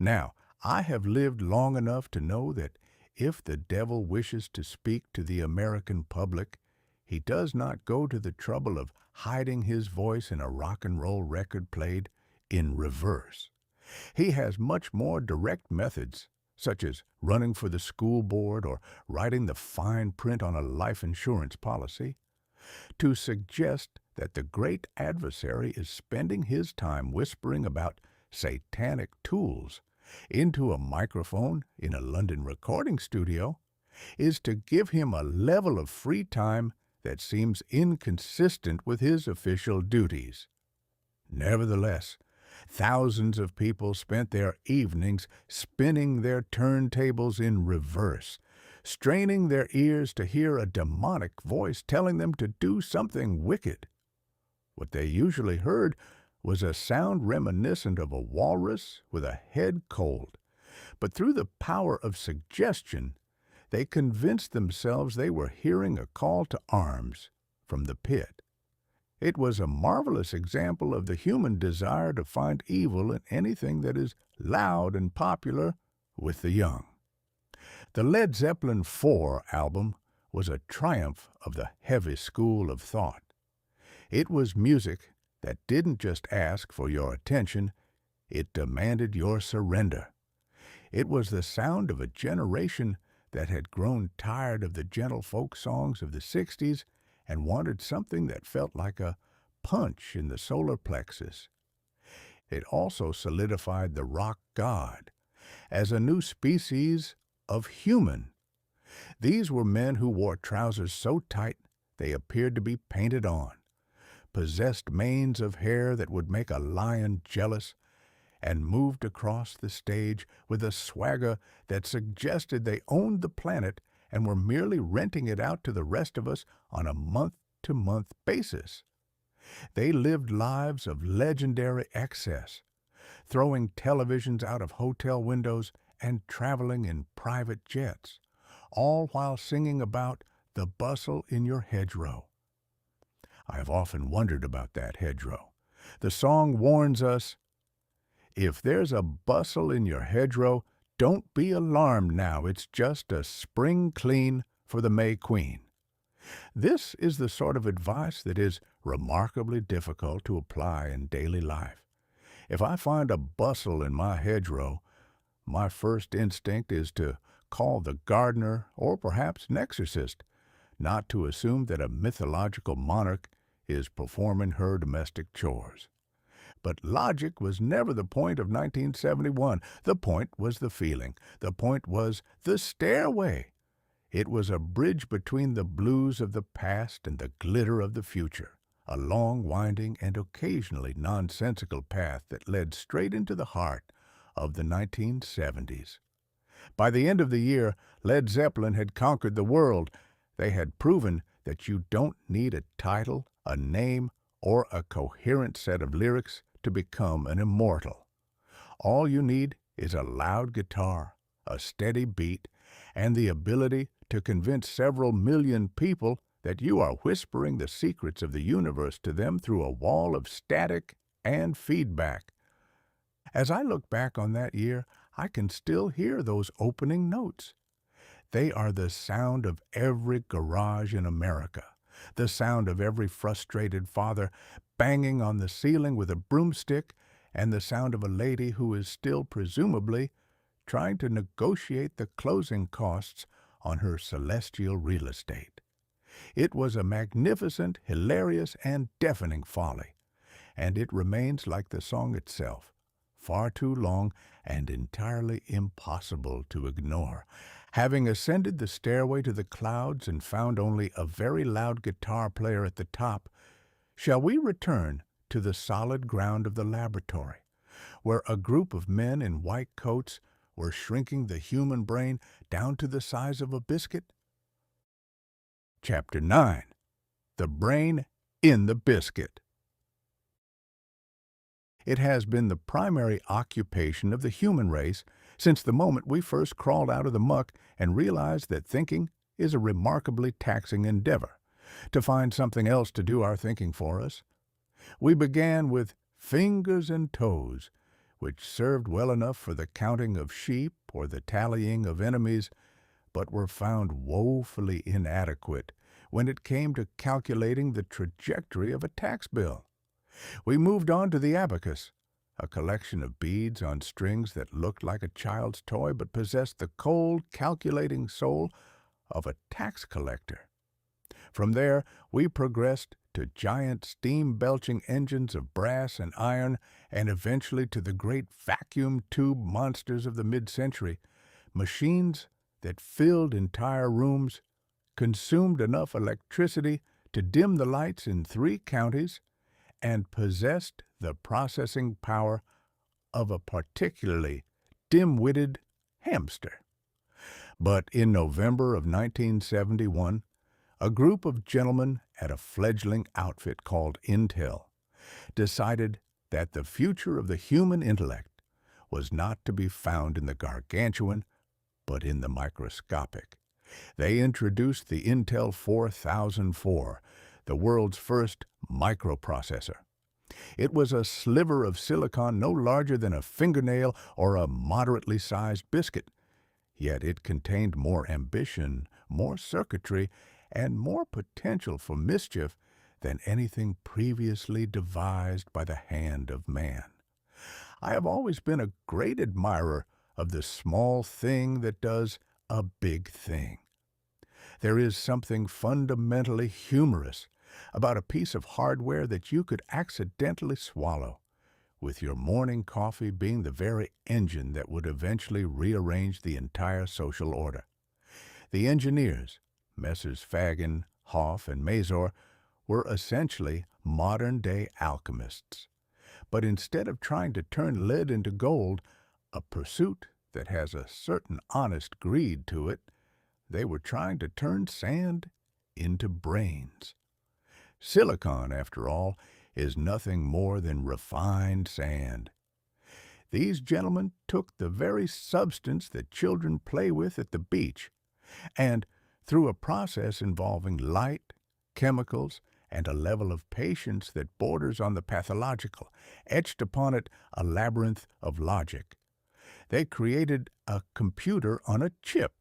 Now, I have lived long enough to know that if the devil wishes to speak to the American public, he does not go to the trouble of hiding his voice in a rock and roll record played in reverse. He has much more direct methods, such as running for the school board or writing the fine print on a life insurance policy, to suggest that the great adversary is spending his time whispering about satanic tools into a microphone in a London recording studio is to give him a level of free time that seems inconsistent with his official duties. Nevertheless, thousands of people spent their evenings spinning their turntables in reverse, straining their ears to hear a demonic voice telling them to do something wicked. What they usually heard was a sound reminiscent of a walrus with a head cold, but through the power of suggestion, they convinced themselves they were hearing a call to arms from the pit. It was a marvelous example of the human desire to find evil in anything that is loud and popular with the young. The Led Zeppelin IV album was a triumph of the heavy school of thought. It was music that didn't just ask for your attention, it demanded your surrender. It was the sound of a generation that had grown tired of the gentle folk songs of the 60s and wanted something that felt like a punch in the solar plexus. It also solidified the rock god as a new species of human. These were men who wore trousers so tight they appeared to be painted on, possessed manes of hair that would make a lion jealous, and moved across the stage with a swagger that suggested they owned the planet and were merely renting it out to the rest of us on a month-to-month basis. They lived lives of legendary excess, throwing televisions out of hotel windows and traveling in private jets, all while singing about the bustle in your hedgerow. I have often wondered about that hedgerow. The song warns us, "If there's a bustle in your hedgerow, don't be alarmed now, it's just a spring clean for the May Queen." This is the sort of advice that is remarkably difficult to apply in daily life. If I find a bustle in my hedgerow, my first instinct is to call the gardener or perhaps an exorcist, not to assume that a mythological monarch is performing her domestic chores. But logic was never the point of 1971. The point was the feeling. The point was the stairway. It was a bridge between the blues of the past and the glitter of the future, a long, winding, and occasionally nonsensical path that led straight into the heart of the 1970s. By the end of the year, Led Zeppelin had conquered the world. They had proven that you don't need a title, a name, or a coherent set of lyrics to become an immortal. All you need is a loud guitar, a steady beat, and the ability to convince several million people that you are whispering the secrets of the universe to them through a wall of static and feedback. As I look back on that year, I can still hear those opening notes. They are the sound of every garage in America, the sound of every frustrated father banging on the ceiling with a broomstick, and the sound of a lady who is still presumably trying to negotiate the closing costs on her celestial real estate. It was a magnificent, hilarious, and deafening folly, and it remains like the song itself, far too long and entirely impossible to ignore. Having ascended the stairway to the clouds and found only a very loud guitar player at the top, shall we return to the solid ground of the laboratory, where a group of men in white coats were shrinking the human brain down to the size of a biscuit? Chapter 9. The Brain in the Biscuit. It has been the primary occupation of the human race since the moment we first crawled out of the muck and realized that thinking is a remarkably taxing endeavor, to find something else to do our thinking for us. We began with fingers and toes, which served well enough for the counting of sheep or the tallying of enemies, but were found woefully inadequate when it came to calculating the trajectory of a tax bill. We moved on to the abacus, a collection of beads on strings that looked like a child's toy but possessed the cold, calculating soul of a tax collector. From there, we progressed to giant steam-belching engines of brass and iron, and eventually to the great vacuum tube monsters of the mid-century, machines that filled entire rooms, consumed enough electricity to dim the lights in 3 counties, and possessed the processing power of a particularly dim-witted hamster. But in November of 1971, a group of gentlemen at a fledgling outfit called Intel decided that the future of the human intellect was not to be found in the gargantuan, but in the microscopic. They introduced the Intel 4004, the world's first microprocessor. It was a sliver of silicon no larger than a fingernail or a moderately sized biscuit, yet it contained more ambition, more circuitry, and more potential for mischief than anything previously devised by the hand of man. I have always been a great admirer of the small thing that does a big thing. There is something fundamentally humorous about a piece of hardware that you could accidentally swallow, with your morning coffee being the very engine that would eventually rearrange the entire social order. The engineers, Messrs. Fagan, Hoff, and Mazur, were essentially modern-day alchemists. But instead of trying to turn lead into gold, a pursuit that has a certain honest greed to it, they were trying to turn sand into brains. Silicon, after all, is nothing more than refined sand. These gentlemen took the very substance that children play with at the beach, and through a process involving light, chemicals, and a level of patience that borders on the pathological, etched upon it a labyrinth of logic. They created a computer on a chip.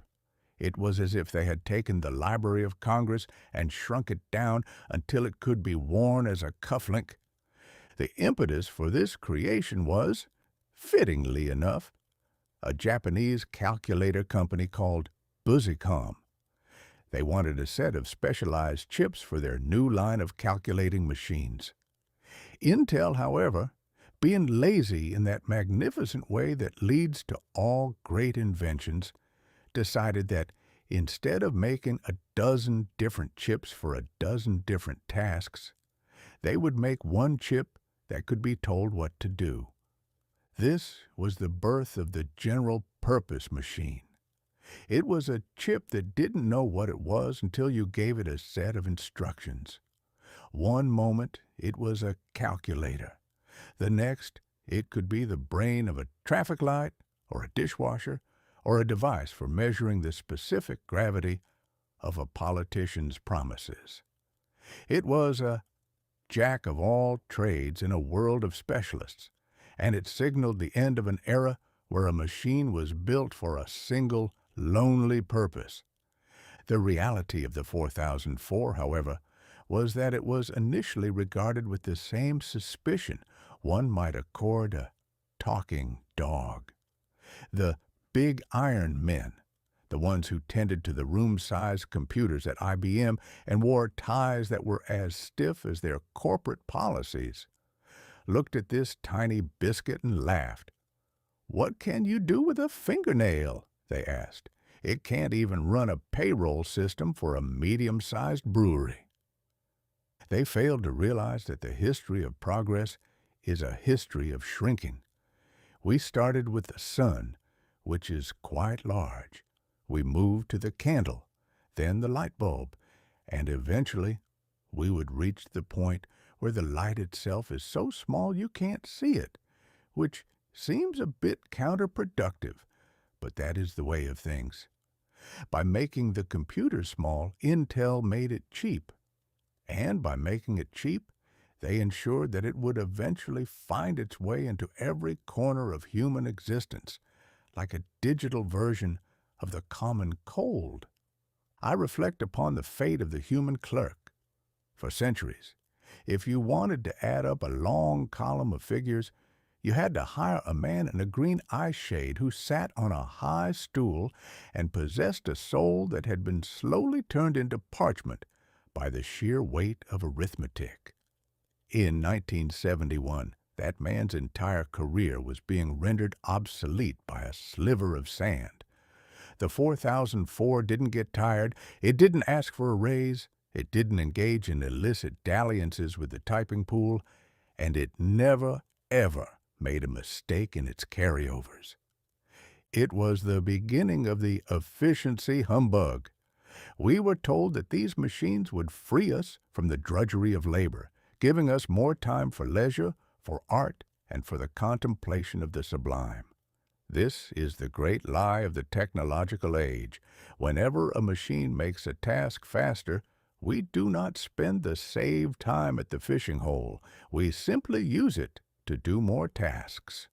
It was as if they had taken the Library of Congress and shrunk it down until it could be worn as a cufflink. The impetus for this creation was, fittingly enough, a Japanese calculator company called Busicom. They wanted a set of specialized chips for their new line of calculating machines. Intel, however, being lazy in that magnificent way that leads to all great inventions, decided that instead of making a dozen different chips for a dozen different tasks, they would make one chip that could be told what to do. This was the birth of the general purpose machine. It was a chip that didn't know what it was until you gave it a set of instructions. One moment it was a calculator. The next it could be the brain of a traffic light or a dishwasher or a device for measuring the specific gravity of a politician's promises. It was a jack of all trades in a world of specialists, and it signaled the end of an era where a machine was built for a single, lonely purpose. The reality of the 4004, however, was that it was initially regarded with the same suspicion one might accord a talking dog. The big iron men, the ones who tended to the room-sized computers at IBM and wore ties that were as stiff as their corporate policies, looked at this tiny biscuit and laughed. "What can you do with a fingernail?" they asked. "It can't even run a payroll system for a medium-sized brewery." They failed to realize that the history of progress is a history of shrinking. We started with the sun, which is quite large. We moved to the candle, then the light bulb, and eventually we would reach the point where the light itself is so small you can't see it, which seems a bit counterproductive, but that is the way of things. By making the computer small, Intel made it cheap. And by making it cheap, they ensured that it would eventually find its way into every corner of human existence, like a digital version of the common cold. I reflect upon the fate of the human clerk. For centuries, if you wanted to add up a long column of figures, you had to hire a man in a green eye shade who sat on a high stool and possessed a soul that had been slowly turned into parchment by the sheer weight of arithmetic. In 1971, that man's entire career was being rendered obsolete by a sliver of sand. The 4004 didn't get tired, it didn't ask for a raise, it didn't engage in illicit dalliances with the typing pool, and it never, ever made a mistake in its carryovers. It was the beginning of the efficiency humbug. We were told that these machines would free us from the drudgery of labor, giving us more time for leisure, for art, and for the contemplation of the sublime. This is the great lie of the technological age. Whenever a machine makes a task faster, we do not spend the saved time at the fishing hole. We simply use it to do more tasks.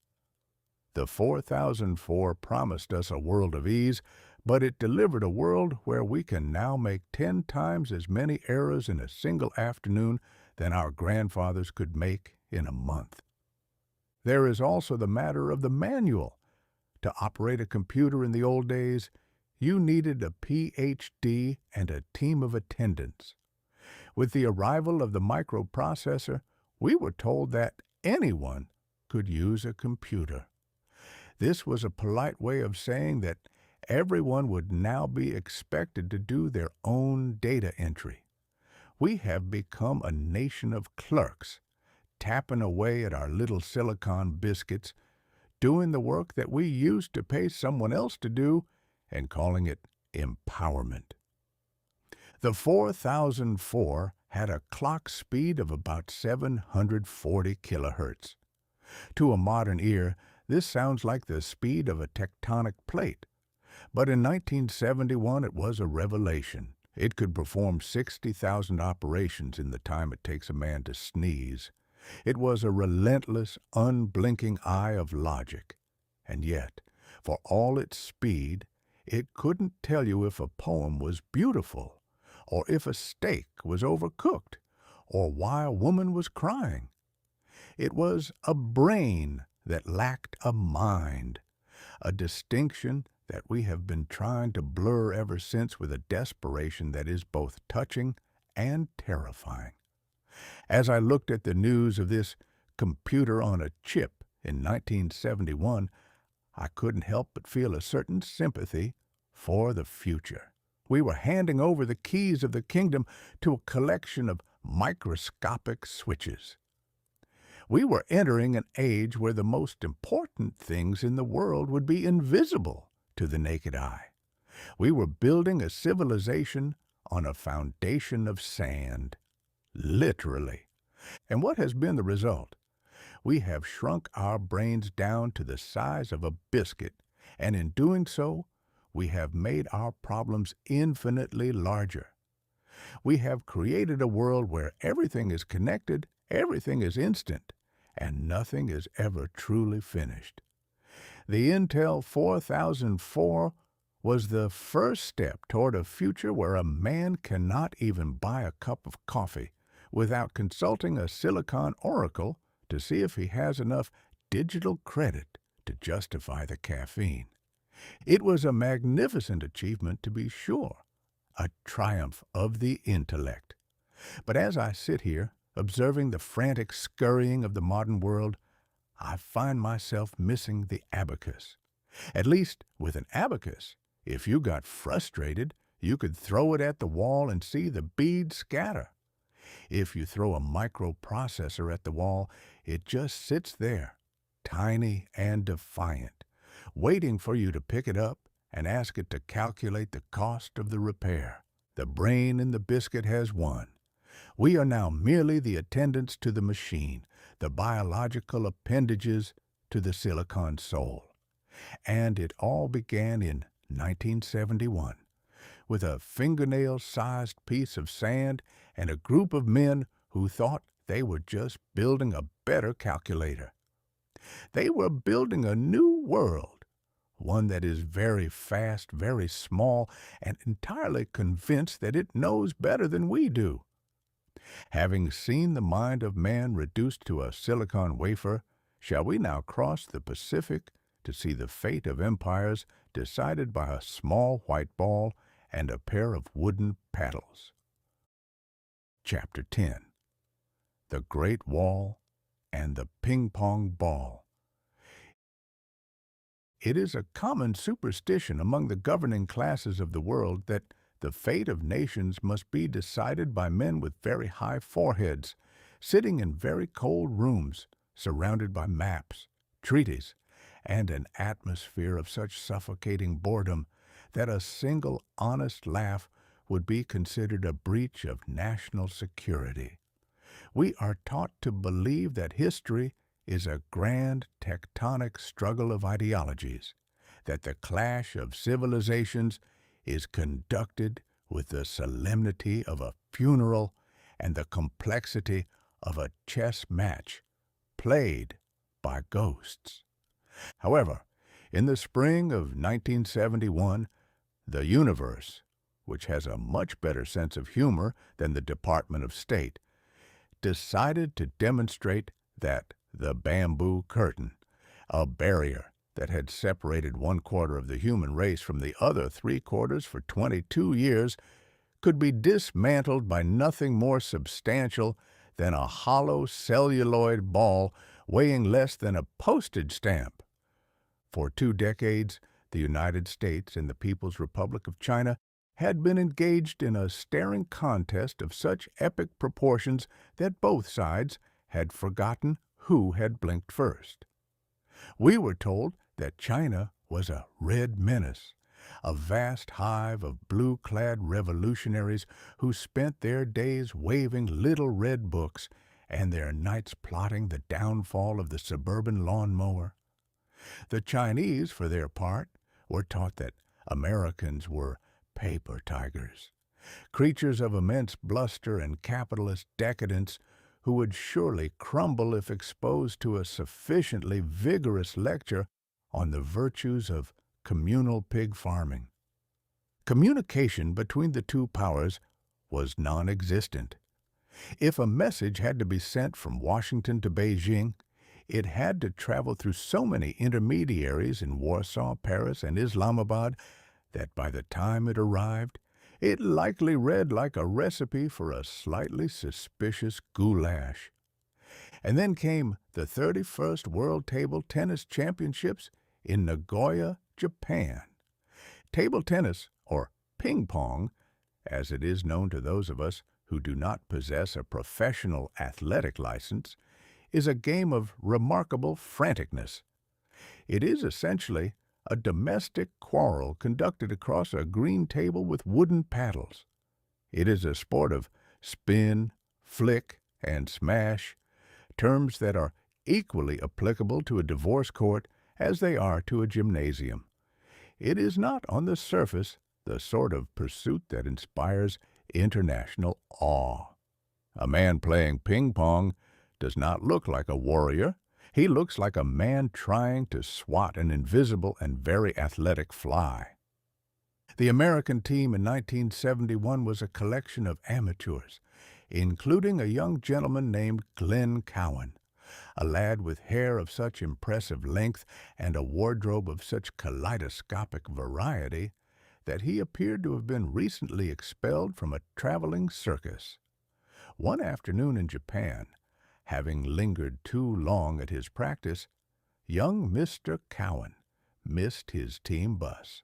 The 4004 promised us a world of ease, but it delivered a world where we can now make 10 times as many errors in a single afternoon than our grandfathers could make in a month. There is also the matter of the manual. To operate a computer in the old days, you needed a PhD and a team of attendants. With the arrival of the microprocessor, we were told that anyone could use a computer. This was a polite way of saying that everyone would now be expected to do their own data entry. We have become a nation of clerks, tapping away at our little silicon biscuits, doing the work that we used to pay someone else to do, and calling it empowerment. The 4004 had a clock speed of about 740 kilohertz. To a modern ear, this sounds like the speed of a tectonic plate. But in 1971, it was a revelation. It could perform 60,000 operations in the time it takes a man to sneeze. It was a relentless, unblinking eye of logic. And yet, for all its speed, it couldn't tell you if a poem was beautiful, or if a steak was overcooked, or why a woman was crying. It was a brain that lacked a mind, a distinction that we have been trying to blur ever since with a desperation that is both touching and terrifying. As I looked at the news of this computer on a chip in 1971, I couldn't help but feel a certain sympathy for the future. We were handing over the keys of the kingdom to a collection of microscopic switches. We were entering an age where the most important things in the world would be invisible to the naked eye. We were building a civilization on a foundation of sand, literally. And what has been the result? We have shrunk our brains down to the size of a biscuit, and in doing so, we have made our problems infinitely larger. We have created a world where everything is connected, everything is instant, and nothing is ever truly finished. The Intel 4004 was the first step toward a future where a man cannot even buy a cup of coffee without consulting a silicon oracle to see if he has enough digital credit to justify the caffeine. It was a magnificent achievement, to be sure, a triumph of the intellect. But as I sit here, observing the frantic scurrying of the modern world, I find myself missing the abacus. At least, with an abacus, if you got frustrated, you could throw it at the wall and see the beads scatter. If you throw a microprocessor at the wall, it just sits there, tiny and defiant, waiting for you to pick it up and ask it to calculate the cost of the repair. The brain in the biscuit has won. We are now merely the attendants to the machine, the biological appendages to the silicon soul. And it all began in 1971, with a fingernail-sized piece of sand and a group of men who thought they were just building a better calculator. They were building a new world, one that is very fast, very small, and entirely convinced that it knows better than we do. Having seen the mind of man reduced to a silicon wafer, shall we now cross the Pacific to see the fate of empires decided by a small white ball and a pair of wooden paddles? Chapter 10. The Great Wall and the Ping-Pong Ball. It is a common superstition among the governing classes of the world that the fate of nations must be decided by men with very high foreheads, sitting in very cold rooms, surrounded by maps, treaties, and an atmosphere of such suffocating boredom that a single honest laugh would be considered a breach of national security. We are taught to believe that history is a grand tectonic struggle of ideologies, that the clash of civilizations is conducted with the solemnity of a funeral and the complexity of a chess match played by ghosts. However, in the spring of 1971, the universe, which has a much better sense of humor than the Department of State, decided to demonstrate that the bamboo curtain, a barrier that had separated 1/4 of the human race from the other 3/4 for 22 years, could be dismantled by nothing more substantial than a hollow celluloid ball weighing less than a postage stamp. For 2 decades, the United States and the People's Republic of China had been engaged in a staring contest of such epic proportions that both sides had forgotten who had blinked first. We were told that China was a red menace, a vast hive of blue-clad revolutionaries who spent their days waving little red books and their nights plotting the downfall of the suburban lawnmower. The Chinese, for their part, were taught that Americans were paper tigers, creatures of immense bluster and capitalist decadence who would surely crumble if exposed to a sufficiently vigorous lecture on the virtues of communal pig farming. Communication between the two powers was non-existent. If a message had to be sent from Washington to Beijing, it had to travel through so many intermediaries in Warsaw, Paris, and Islamabad that by the time it arrived, it likely read like a recipe for a slightly suspicious goulash. And then came the 31st World Table Tennis Championships in Nagoya, Japan. Table tennis, or ping pong, as it is known to those of us who do not possess a professional athletic license, is a game of remarkable franticness. It is essentially a domestic quarrel conducted across a green table with wooden paddles. It is a sport of spin, flick, and smash, terms that are equally applicable to a divorce court as they are to a gymnasium. It is not, on the surface, the sort of pursuit that inspires international awe. A man playing ping-pong does not look like a warrior. He looks like a man trying to swat an invisible and very athletic fly. The American team in 1971 was a collection of amateurs, including a young gentleman named Glenn Cowan, a lad with hair of such impressive length and a wardrobe of such kaleidoscopic variety that he appeared to have been recently expelled from a traveling circus. One afternoon in Japan, having lingered too long at his practice, young Mr. Cowan missed his team bus.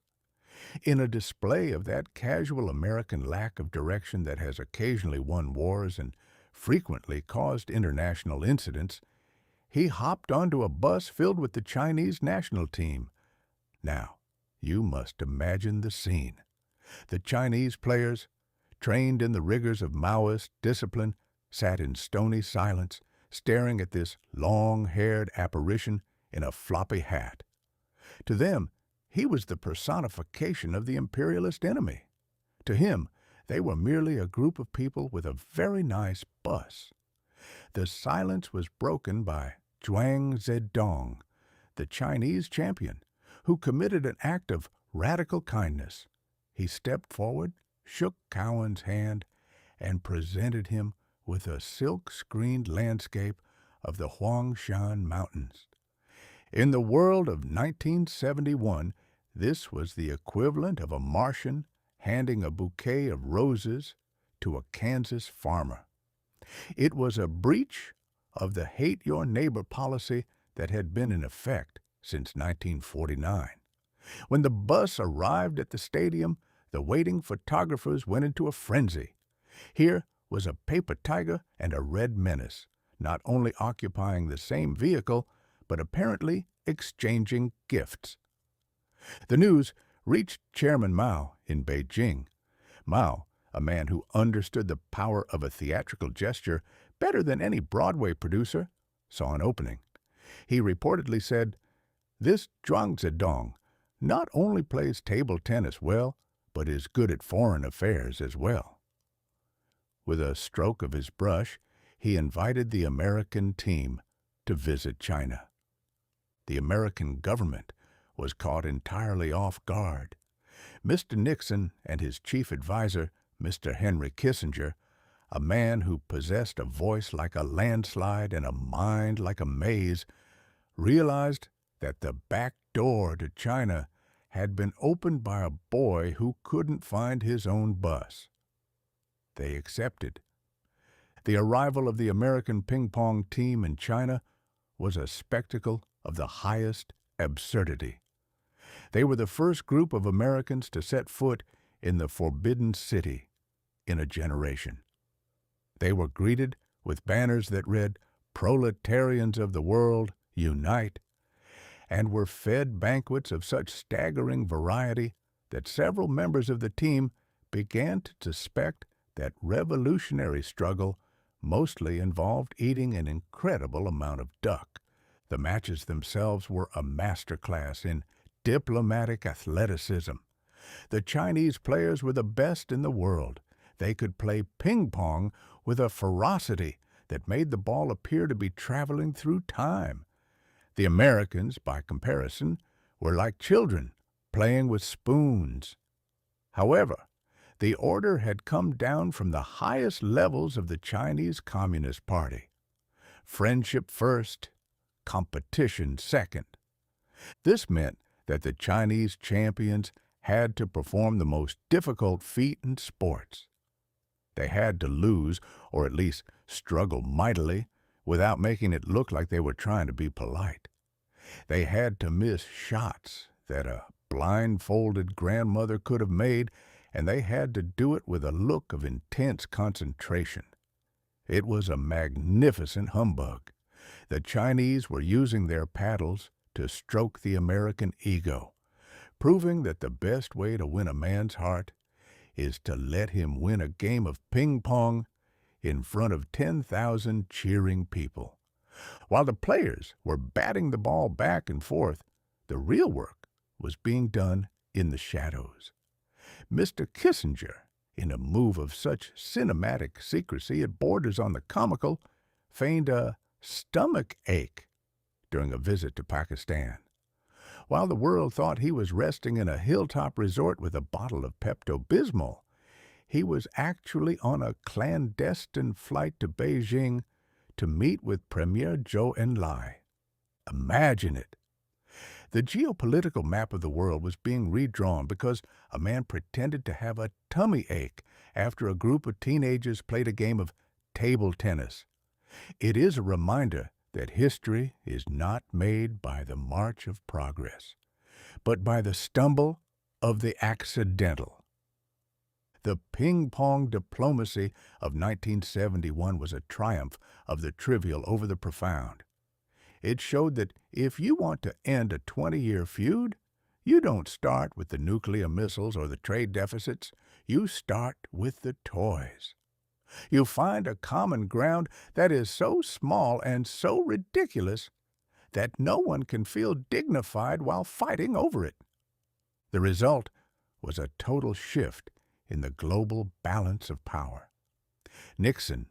In a display of that casual American lack of direction that has occasionally won wars and frequently caused international incidents, he hopped onto a bus filled with the Chinese national team. Now, you must imagine the scene. The Chinese players, trained in the rigors of Maoist discipline, sat in stony silence, staring at this long-haired apparition in a floppy hat. To them, he was the personification of the imperialist enemy. To him, they were merely a group of people with a very nice bus. The silence was broken by Zhuang Zedong, the Chinese champion, who committed an act of radical kindness. He stepped forward, shook Cowan's hand, and presented him with a silk-screened landscape of the Huangshan Mountains. In the world of 1971, this was the equivalent of a Martian handing a bouquet of roses to a Kansas farmer. It was a breach of the hate-your-neighbor policy that had been in effect since 1949. When the bus arrived at the stadium, the waiting photographers went into a frenzy. Here was a paper tiger and a red menace, not only occupying the same vehicle, but apparently exchanging gifts. The news reached Chairman Mao in Beijing. Mao, a man who understood the power of a theatrical gesture better than any Broadway producer, saw an opening. He reportedly said, "This Zhuang Zedong not only plays table tennis well, but is good at foreign affairs as well." With a stroke of his brush, he invited the American team to visit China. The American government was caught entirely off guard. Mr. Nixon and his chief advisor, Mr. Henry Kissinger, a man who possessed a voice like a landslide and a mind like a maze, realized that the back door to China had been opened by a boy who couldn't find his own bus. They accepted. The arrival of the American ping-pong team in China was a spectacle of the highest absurdity. They were the first group of Americans to set foot in the Forbidden City in a generation. They were greeted with banners that read, "Proletarians of the world, unite," and were fed banquets of such staggering variety that several members of the team began to suspect that revolutionary struggle mostly involved eating an incredible amount of duck. The matches themselves were a masterclass in diplomatic athleticism. The Chinese players were the best in the world. They could play ping pong with a ferocity that made the ball appear to be traveling through time. The Americans, by comparison, were like children playing with spoons. However, the order had come down from the highest levels of the Chinese Communist Party. Friendship first, competition second. This meant that the Chinese champions had to perform the most difficult feat in sports. They had to lose, or at least struggle mightily, without making it look like they were trying to be polite. They had to miss shots that a blindfolded grandmother could have made, and they had to do it with a look of intense concentration. It was a magnificent humbug. The Chinese were using their paddles to stroke the American ego, proving that the best way to win a man's heart is to let him win a game of ping pong in front of 10,000 cheering people. While the players were batting the ball back and forth, the real work was being done in the shadows. Mr. Kissinger, in a move of such cinematic secrecy it borders on the comical, feigned a stomach ache during a visit to Pakistan. While the world thought he was resting in a hilltop resort with a bottle of Pepto-Bismol, he was actually on a clandestine flight to Beijing to meet with Premier Zhou Enlai. Imagine it! The geopolitical map of the world was being redrawn because a man pretended to have a tummy ache after a group of teenagers played a game of table tennis. It is a reminder that history is not made by the march of progress, but by the stumble of the accidental. The ping-pong diplomacy of 1971 was a triumph of the trivial over the profound. It showed that if you want to end a 20-year feud, you don't start with the nuclear missiles or the trade deficits. You start with the toys. You find a common ground that is so small and so ridiculous that no one can feel dignified while fighting over it. The result was a total shift in the global balance of power. Nixon,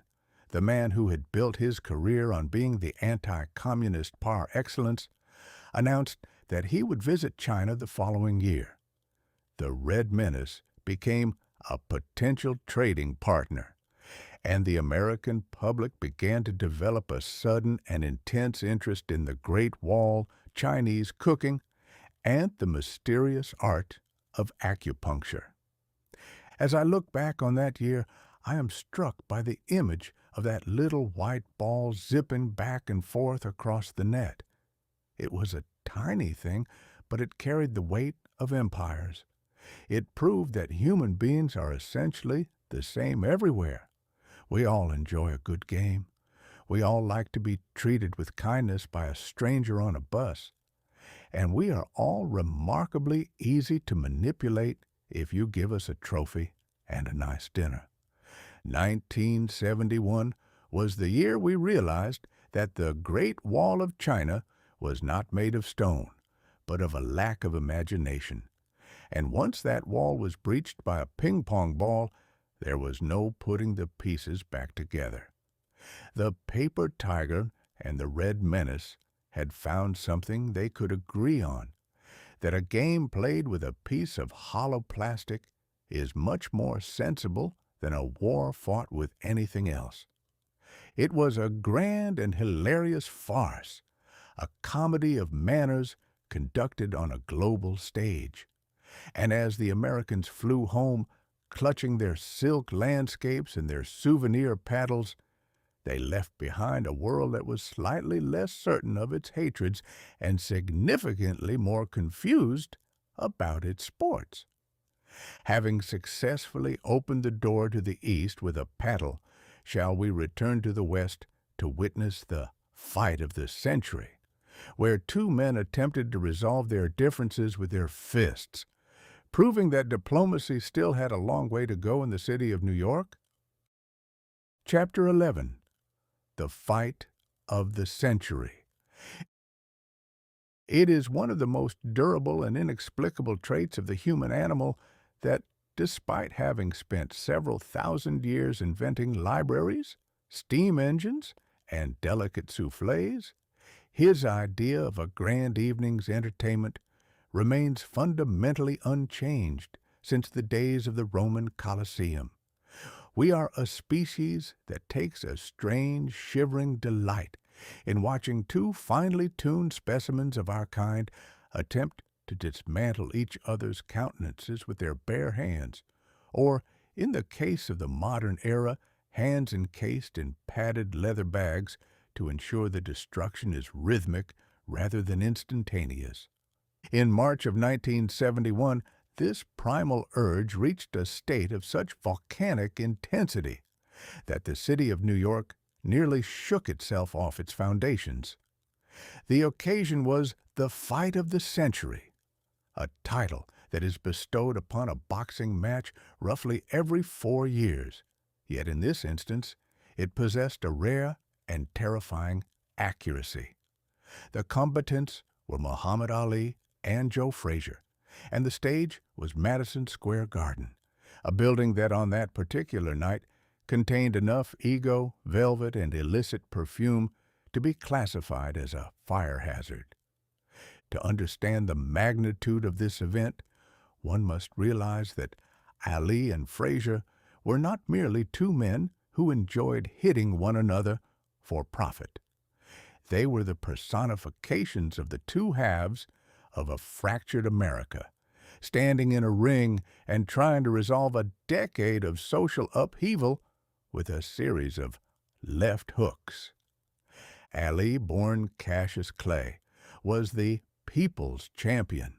the man who had built his career on being the anti-communist par excellence, announced that he would visit China the following year. The Red Menace became a potential trading partner, and the American public began to develop a sudden and intense interest in the Great Wall, Chinese cooking, and the mysterious art of acupuncture. As I look back on that year, I am struck by the image of that little white ball zipping back and forth across the net. It was a tiny thing, but it carried the weight of empires. It proved that human beings are essentially the same everywhere. We all enjoy a good game. We all like to be treated with kindness by a stranger on a bus. And we are all remarkably easy to manipulate if you give us a trophy and a nice dinner. 1971 was the year we realized that the Great Wall of China was not made of stone, but of a lack of imagination. And once that wall was breached by a ping-pong ball, there was no putting the pieces back together. The paper tiger and the Red Menace had found something they could agree on, that a game played with a piece of hollow plastic is much more sensible than a war fought with anything else. It was a grand and hilarious farce, a comedy of manners conducted on a global stage. And as the Americans flew home, clutching their silk landscapes and their souvenir paddles, they left behind a world that was slightly less certain of its hatreds and significantly more confused about its sports. Having successfully opened the door to the east with a paddle, shall we return to the west to witness the fight of the century, where two men attempted to resolve their differences with their fists, proving that diplomacy still had a long way to go in the city of New York? Chapter 11. The Fight of the Century. It is one of the most durable and inexplicable traits of the human animal that, despite having spent several thousand years inventing libraries, steam engines, and delicate soufflés, his idea of a grand evening's entertainment remains fundamentally unchanged since the days of the Roman Colosseum. We are a species that takes a strange, shivering delight in watching two finely tuned specimens of our kind attempt to dismantle each other's countenances with their bare hands, or, in the case of the modern era, hands encased in padded leather bags to ensure the destruction is rhythmic rather than instantaneous. In March of 1971, this primal urge reached a state of such volcanic intensity that the city of New York nearly shook itself off its foundations. The occasion was the Fight of the Century, a title that is bestowed upon a boxing match roughly every 4 years, yet in this instance it possessed a rare and terrifying accuracy. The combatants were Muhammad Ali and Joe Frazier, and the stage was Madison Square Garden, a building that on that particular night contained enough ego, velvet, and illicit perfume to be classified as a fire hazard. To understand the magnitude of this event, one must realize that Ali and Frazier were not merely two men who enjoyed hitting one another for profit. They were the personifications of the two halves of a fractured America, standing in a ring and trying to resolve a decade of social upheaval with a series of left hooks. Ali, born Cassius Clay, was the people's champion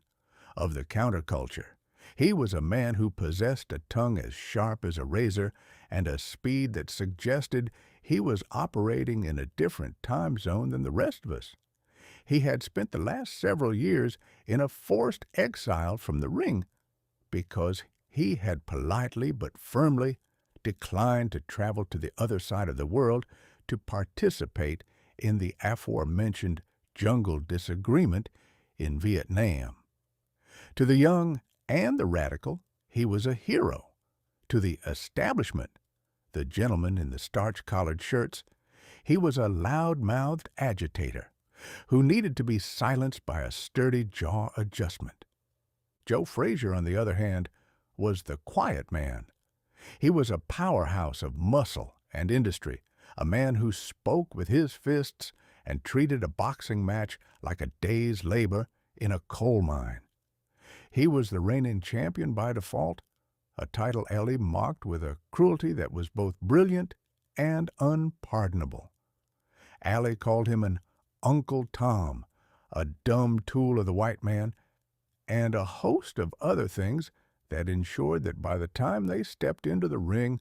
of the counterculture. He was a man who possessed a tongue as sharp as a razor and a speed that suggested he was operating in a different time zone than the rest of us. He had spent the last several years in a forced exile from the ring because he had politely but firmly declined to travel to the other side of the world to participate in the aforementioned jungle disagreement in Vietnam. To the young and the radical, he was a hero. To the establishment, the gentleman in the starch-collared shirts, he was a loud-mouthed agitator who needed to be silenced by a sturdy jaw adjustment. Joe Frazier, on the other hand, was the quiet man. He was a powerhouse of muscle and industry, a man who spoke with his fists and treated a boxing match like a day's labor in a coal mine. He was the reigning champion by default, a title Ali mocked with a cruelty that was both brilliant and unpardonable. Ali called him an Uncle Tom, a dumb tool of the white man, and a host of other things that ensured that by the time they stepped into the ring,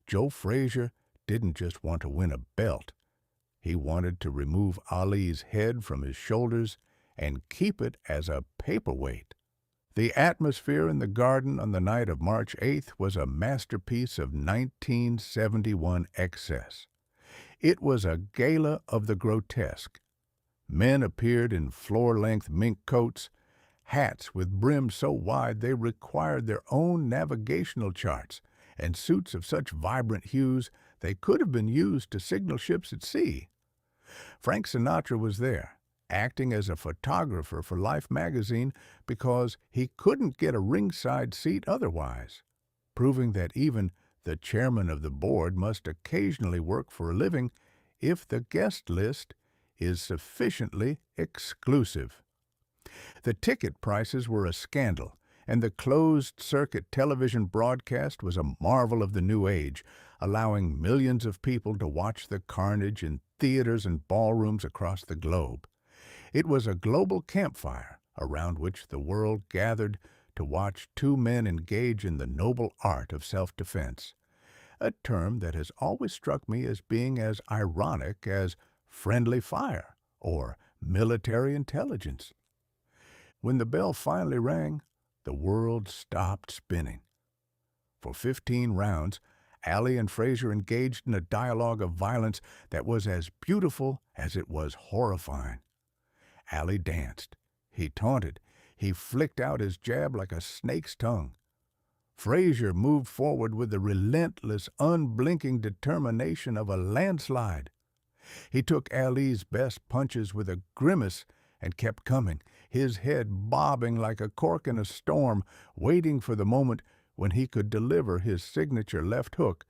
Joe Frazier didn't just want to win a belt. He wanted to remove Ali's head from his shoulders and keep it as a paperweight. The atmosphere in the garden on the night of March 8th was a masterpiece of 1971 excess. It was a gala of the grotesque. Men appeared in floor-length mink coats, hats with brims so wide they required their own navigational charts, and suits of such vibrant hues they could have been used to signal ships at sea. Frank Sinatra was there, acting as a photographer for Life magazine because he couldn't get a ringside seat otherwise, proving that even the chairman of the board must occasionally work for a living if the guest list is sufficiently exclusive. The ticket prices were a scandal, and the closed-circuit television broadcast was a marvel of the new age, allowing millions of people to watch the carnage in theaters and ballrooms across the globe. It was a global campfire around which the world gathered to watch two men engage in the noble art of self-defense, a term that has always struck me as being as ironic as friendly fire or military intelligence. When the bell finally rang, the world stopped spinning. For 15 rounds, Allie and Fraser engaged in a dialogue of violence that was as beautiful as it was horrifying. Allie danced. He taunted. He flicked out his jab like a snake's tongue. Fraser moved forward with the relentless, unblinking determination of a landslide. He took Allie's best punches with a grimace and kept coming, his head bobbing like a cork in a storm, waiting for the moment when he could deliver his signature left hook,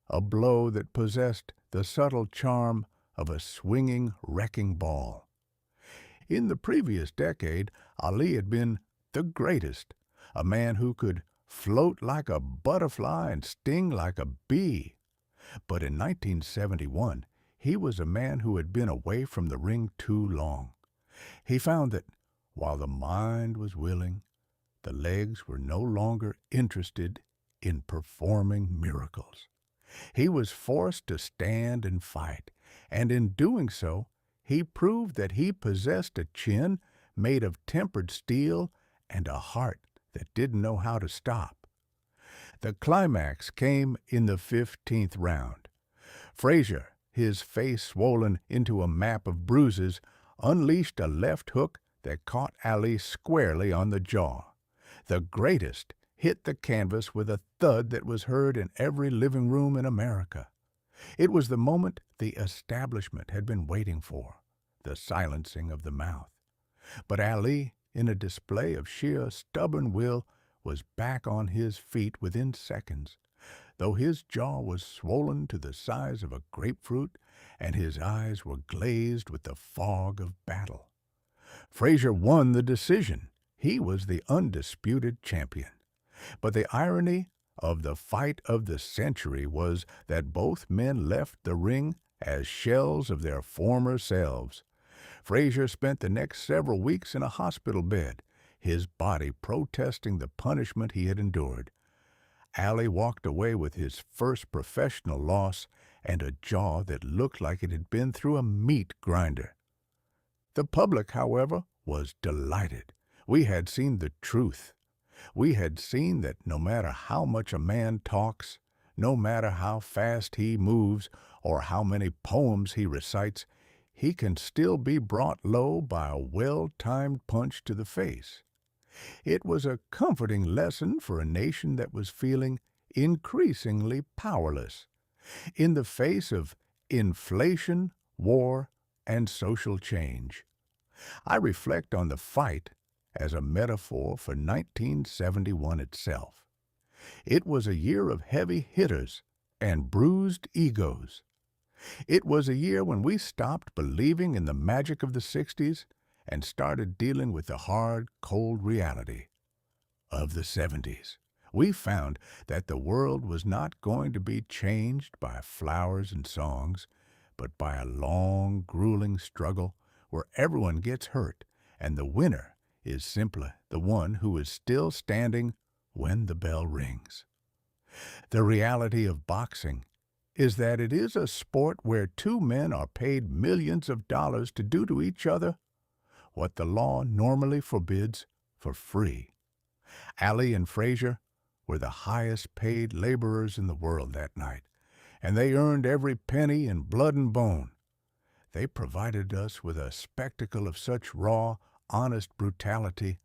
a blow that possessed the subtle charm of a swinging wrecking ball. In the previous decade, Ali had been the greatest, a man who could float like a butterfly and sting like a bee. But in 1971, he was a man who had been away from the ring too long. He found that, while the mind was willing, the legs were no longer interested in performing miracles. He was forced to stand and fight, and in doing so, he proved that he possessed a chin made of tempered steel and a heart that didn't know how to stop. The climax came in the 15th round. Fraser, his face swollen into a map of bruises, unleashed a left hook that caught Ali squarely on the jaw. The greatest hit the canvas with a thud that was heard in every living room in America. It was the moment the establishment had been waiting for, the silencing of the mouth. But Ali, in a display of sheer stubborn will, was back on his feet within seconds, though his jaw was swollen to the size of a grapefruit and his eyes were glazed with the fog of battle. Fraser won the decision. He was the undisputed champion. But the irony of the fight of the century was that both men left the ring as shells of their former selves. Fraser spent the next several weeks in a hospital bed, his body protesting the punishment he had endured. Ali walked away with his first professional loss and a jaw that looked like it had been through a meat grinder. The public, however, was delighted. We had seen the truth. We had seen that no matter how much a man talks, no matter how fast he moves, or how many poems he recites, he can still be brought low by a well-timed punch to the face. It was a comforting lesson for a nation that was feeling increasingly powerless in the face of inflation, war, and social change. I reflect on the fight as a metaphor for 1971 itself. It was a year of heavy hitters and bruised egos. It was a year when we stopped believing in the magic of the 60s and started dealing with the hard, cold reality of the 70s. We found that the world was not going to be changed by flowers and songs, but by a long, grueling struggle where everyone gets hurt, and the winner is simply the one who is still standing when the bell rings. The reality of boxing is that it is a sport where two men are paid millions of dollars to do to each other what the law normally forbids for free. Ali and Fraser were the highest-paid laborers in the world that night, and they earned every penny in blood and bone. They provided us with a spectacle of such raw, honest brutality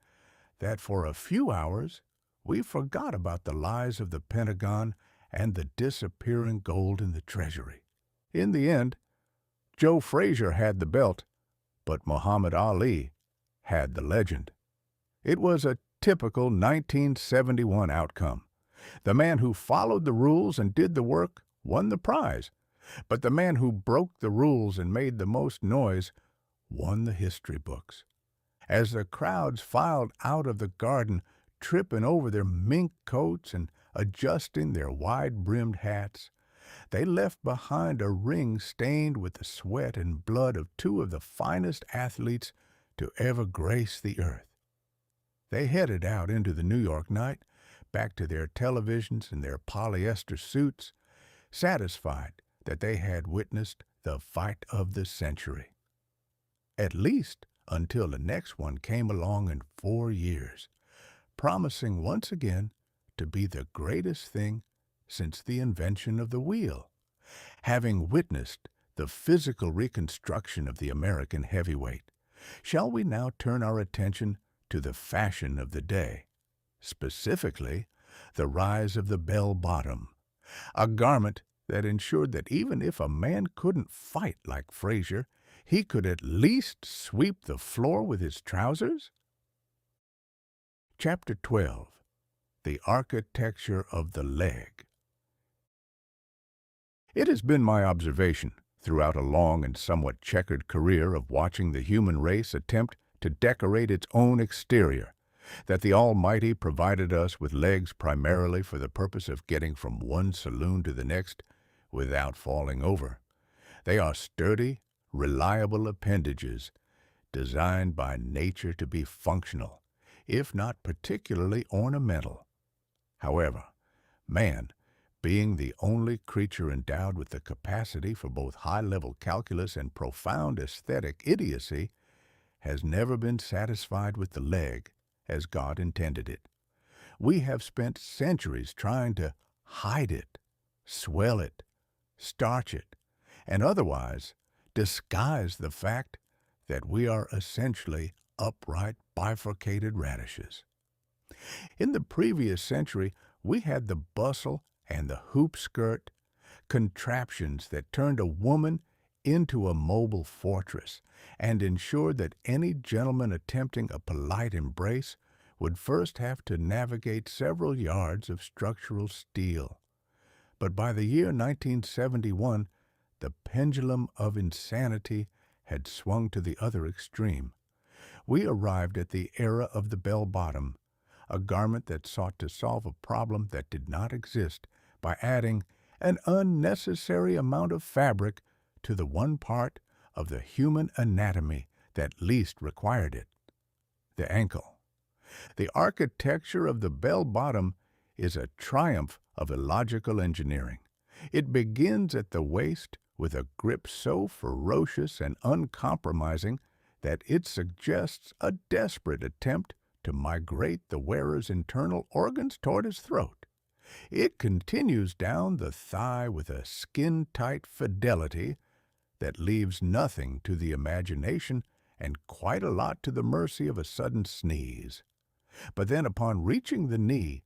that for a few hours we forgot about the lies of the Pentagon and the disappearing gold in the Treasury. In the end, Joe Frazier had the belt, but Muhammad Ali had the legend. It was a typical 1971 outcome. The man who followed the rules and did the work won the prize, but the man who broke the rules and made the most noise won the history books. As the crowds filed out of the garden, tripping over their mink coats and adjusting their wide-brimmed hats, they left behind a ring stained with the sweat and blood of two of the finest athletes to ever grace the earth. They headed out into the New York night, back to their televisions and their polyester suits, satisfied that they had witnessed the fight of the century. At least until the next one came along in 4 years, promising once again to be the greatest thing since the invention of the wheel. Having witnessed the physical reconstruction of the American heavyweight, shall we now turn our attention to the fashion of the day, specifically the rise of the bell-bottom, a garment that ensured that even if a man couldn't fight like Frazier, he could at least sweep the floor with his trousers? Chapter 12. The Architecture of the Leg. It has been my observation, throughout a long and somewhat checkered career of watching the human race attempt to decorate its own exterior, that the Almighty provided us with legs primarily for the purpose of getting from one saloon to the next without falling over. They are sturdy, reliable appendages designed by nature to be functional, if not particularly ornamental. However, man, being the only creature endowed with the capacity for both high-level calculus and profound aesthetic idiocy, has never been satisfied with the leg as God intended it. We have spent centuries trying to hide it, swell it, starch it, and otherwise disguise the fact that we are essentially upright, bifurcated radishes. In the previous century, we had the bustle and the hoop skirt, contraptions that turned a woman into a mobile fortress and ensured that any gentleman attempting a polite embrace would first have to navigate several yards of structural steel. But by the year 1971, the pendulum of insanity had swung to the other extreme. We arrived at the era of the bell-bottom, a garment that sought to solve a problem that did not exist by adding an unnecessary amount of fabric to the one part of the human anatomy that least required it, the ankle. The architecture of the bell-bottom is a triumph of illogical engineering. It begins at the waist with a grip so ferocious and uncompromising that it suggests a desperate attempt to migrate the wearer's internal organs toward his throat. It continues down the thigh with a skin-tight fidelity that leaves nothing to the imagination and quite a lot to the mercy of a sudden sneeze. But then upon reaching the knee,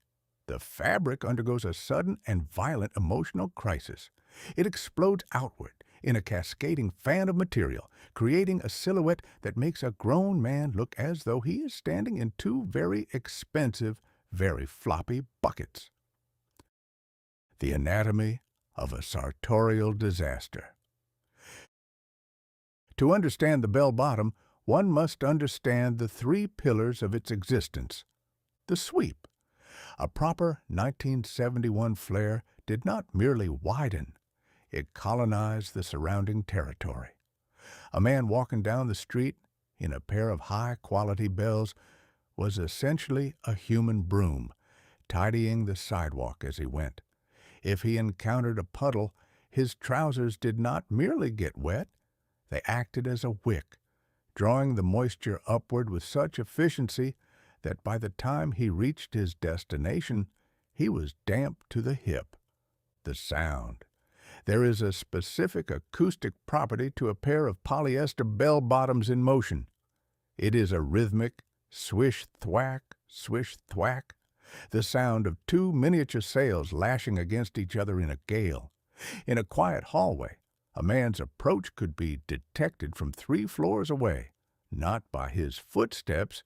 the fabric undergoes a sudden and violent emotional crisis. It explodes outward in a cascading fan of material, creating a silhouette that makes a grown man look as though he is standing in two very expensive, very floppy buckets. The anatomy of a sartorial disaster. To understand the bell-bottom, one must understand the three pillars of its existence. The sweep. A proper 1971 flare did not merely widen, it colonized the surrounding territory. A man walking down the street in a pair of high-quality bells was essentially a human broom, tidying the sidewalk as he went. If he encountered a puddle, his trousers did not merely get wet, they acted as a wick, drawing the moisture upward with such efficiency that by the time he reached his destination, he was damp to the hip. The sound. There is a specific acoustic property to a pair of polyester bell-bottoms in motion. It is a rhythmic swish-thwack, swish-thwack, the sound of two miniature sails lashing against each other in a gale. In a quiet hallway, a man's approach could be detected from 3 floors away, not by his footsteps,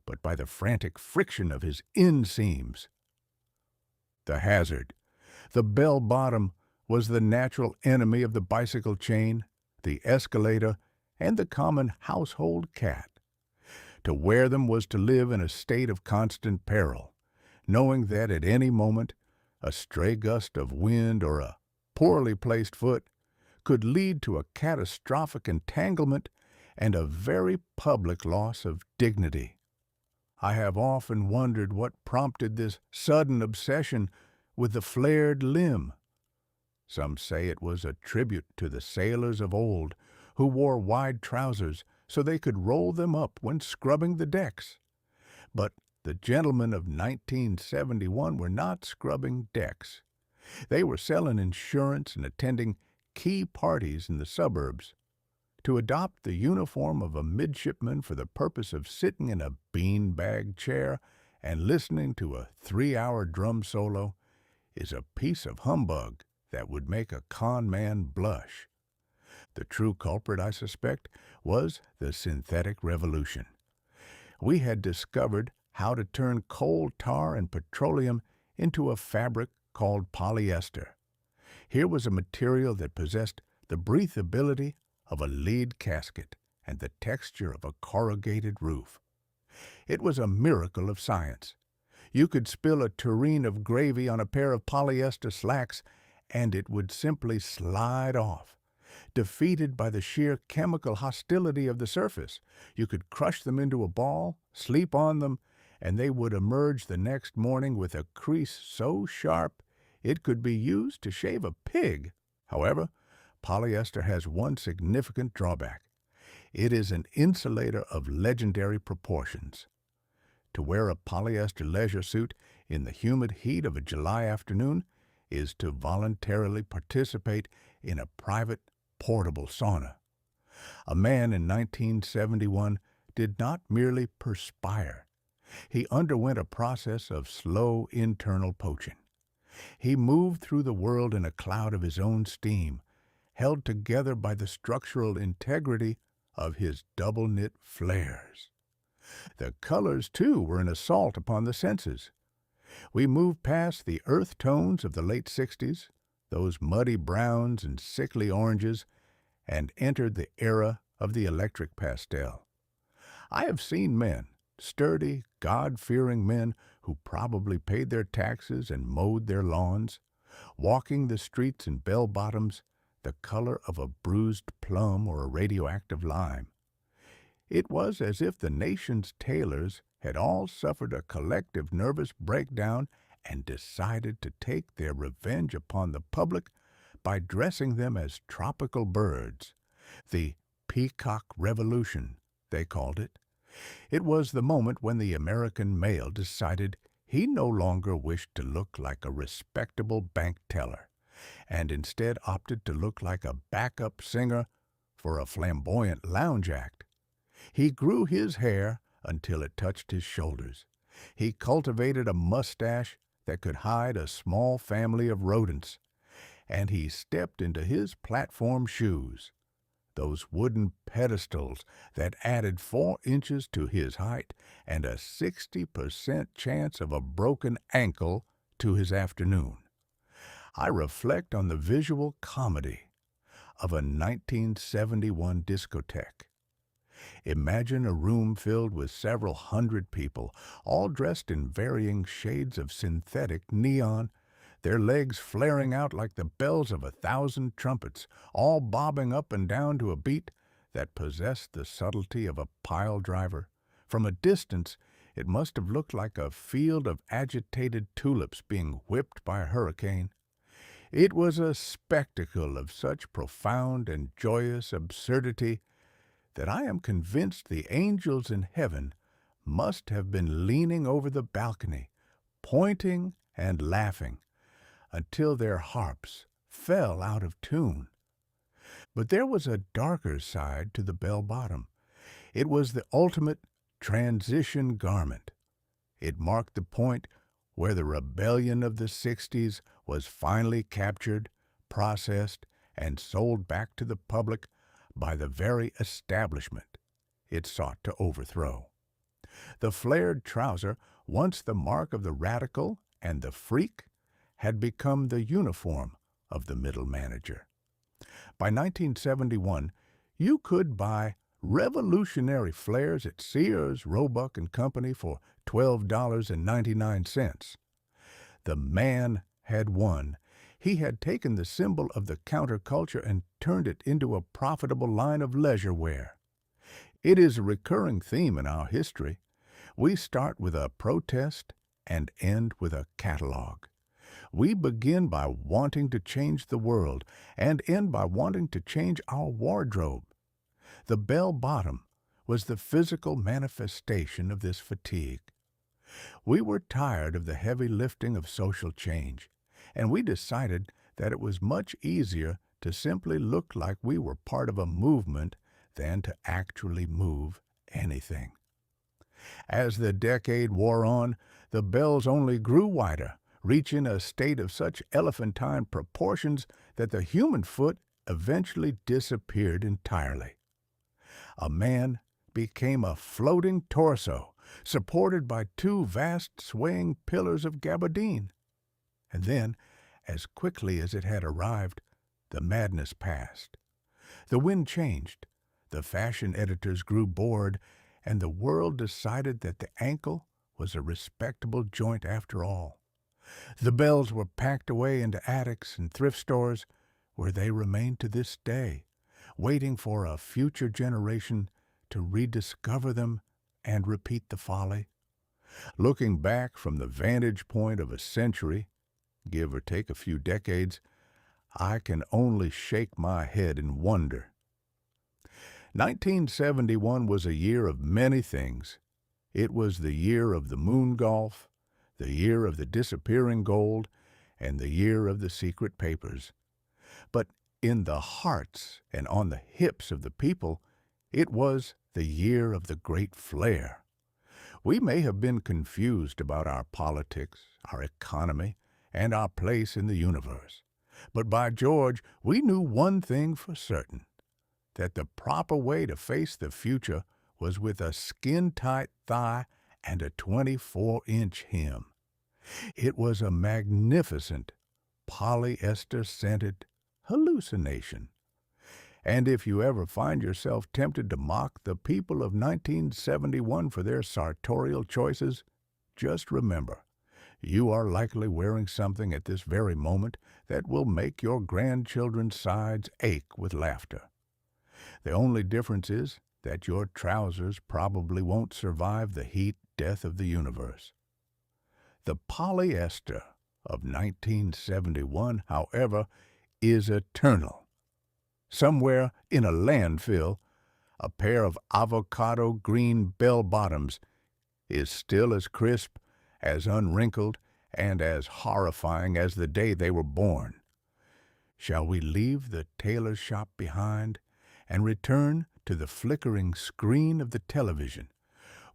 but by the frantic friction of his inseams. The hazard. The bell-bottom was the natural enemy of the bicycle chain, the escalator, and the common household cat. To wear them was to live in a state of constant peril, knowing that at any moment a stray gust of wind or a poorly placed foot could lead to a catastrophic entanglement and a very public loss of dignity. I have often wondered what prompted this sudden obsession with the flared limb. Some say it was a tribute to the sailors of old who wore wide trousers so they could roll them up when scrubbing the decks. But the gentlemen of 1971 were not scrubbing decks. They were selling insurance and attending key parties in the suburbs. To adopt the uniform of a midshipman for the purpose of sitting in a beanbag chair and listening to a 3-hour drum solo is a piece of humbug that would make a con man blush. The true culprit, I suspect, was the synthetic revolution. We had discovered how to turn coal tar and petroleum into a fabric called polyester. Here was a material that possessed the breathability of a lead casket and the texture of a corrugated roof. It was a miracle of science. You could spill a tureen of gravy on a pair of polyester slacks, and it would simply slide off. Defeated by the sheer chemical hostility of the surface, you could crush them into a ball, sleep on them, and they would emerge the next morning with a crease so sharp it could be used to shave a pig. However, polyester has one significant drawback. It is an insulator of legendary proportions. To wear a polyester leisure suit in the humid heat of a July afternoon is to voluntarily participate in a private, portable sauna. A man in 1971 did not merely perspire. He underwent a process of slow internal poaching. He moved through the world in a cloud of his own steam, held together by the structural integrity of his double-knit flares. The colors, too, were an assault upon the senses. We moved past the earth tones of the late 60s, those muddy browns and sickly oranges, and entered the era of the electric pastel. I have seen men, sturdy, God-fearing men who probably paid their taxes and mowed their lawns, walking the streets in bell-bottoms the color of a bruised plum or a radioactive lime. It was as if the nation's tailors had all suffered a collective nervous breakdown and decided to take their revenge upon the public by dressing them as tropical birds. The Peacock Revolution, they called it. It was the moment when the American male decided he no longer wished to look like a respectable bank teller, and instead opted to look like a backup singer for a flamboyant lounge act. He grew his hair until it touched his shoulders. He cultivated a mustache that could hide a small family of rodents, and he stepped into his platform shoes, those wooden pedestals that added 4 inches to his height and a 60% chance of a broken ankle to his afternoon. I reflect on the visual comedy of a 1971 discotheque. Imagine a room filled with several hundred people, all dressed in varying shades of synthetic neon, their legs flaring out like the bells of 1,000 trumpets, all bobbing up and down to a beat that possessed the subtlety of a pile driver. From a distance, it must have looked like a field of agitated tulips being whipped by a hurricane. It was a spectacle of such profound and joyous absurdity that I am convinced the angels in heaven must have been leaning over the balcony, pointing and laughing, until their harps fell out of tune. But there was a darker side to the bell-bottom. It was the ultimate transition garment. It marked the point where the rebellion of the 60s was finally captured, processed, and sold back to the public by the very establishment it sought to overthrow. The flared trouser, once the mark of the radical and the freak, had become the uniform of the middle manager. By 1971, you could buy revolutionary flares at Sears, Roebuck and Company for $12.99. The man had won. He had taken the symbol of the counterculture and turned it into a profitable line of leisure wear. It is a recurring theme in our history. We start with a protest and end with a catalog. We begin by wanting to change the world and end by wanting to change our wardrobe. The bell bottom was the physical manifestation of this fatigue. We were tired of the heavy lifting of social change, and we decided that it was much easier to simply look like we were part of a movement than to actually move anything. As the decade wore on, the bells only grew wider, reaching a state of such elephantine proportions that the human foot eventually disappeared entirely. A man became a floating torso, supported by two vast swaying pillars of gabardine. And then, as quickly as it had arrived, the madness passed. The wind changed, the fashion editors grew bored, and the world decided that the ankle was a respectable joint after all. The bells were packed away into attics and thrift stores, where they remain to this day, waiting for a future generation to rediscover them and repeat the folly. Looking back from the vantage point of a century, give or take a few decades, I can only shake my head in wonder. 1971 was a year of many things. It was the year of the moon golf, the year of the disappearing gold, and the year of the secret papers. But in the hearts and on the hips of the people, it was the year of the great flare. We may have been confused about our politics, our economy, and our place in the universe. But by George, we knew one thing for certain, that the proper way to face the future was with a skin-tight thigh and a 24-inch hem. It was a magnificent, polyester-scented hallucination. And if you ever find yourself tempted to mock the people of 1971 for their sartorial choices, just remember, you are likely wearing something at this very moment that will make your grandchildren's sides ache with laughter. The only difference is that your trousers probably won't survive the heat death of the universe. The polyester of 1971, however, is eternal. Somewhere in a landfill, a pair of avocado green bell-bottoms is still as crisp, as unwrinkled, and as horrifying as the day they were born. Shall we leave the tailor shop behind and return to the flickering screen of the television,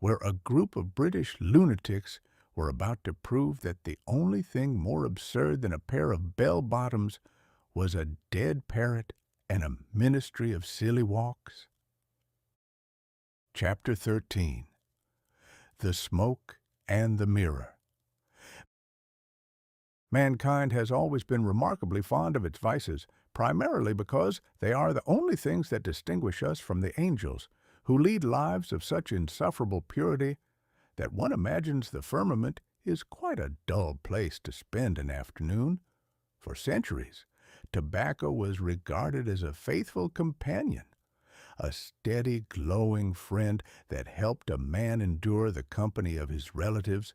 where a group of British lunatics were about to prove that the only thing more absurd than a pair of bell-bottoms was a dead parrot and a ministry of silly walks? Chapter 13. The Smoke and the Mirror. Mankind has always been remarkably fond of its vices, primarily because they are the only things that distinguish us from the angels, who lead lives of such insufferable purity that one imagines the firmament is quite a dull place to spend an afternoon. For centuries, tobacco was regarded as a faithful companion, a steady, glowing friend that helped a man endure the company of his relatives,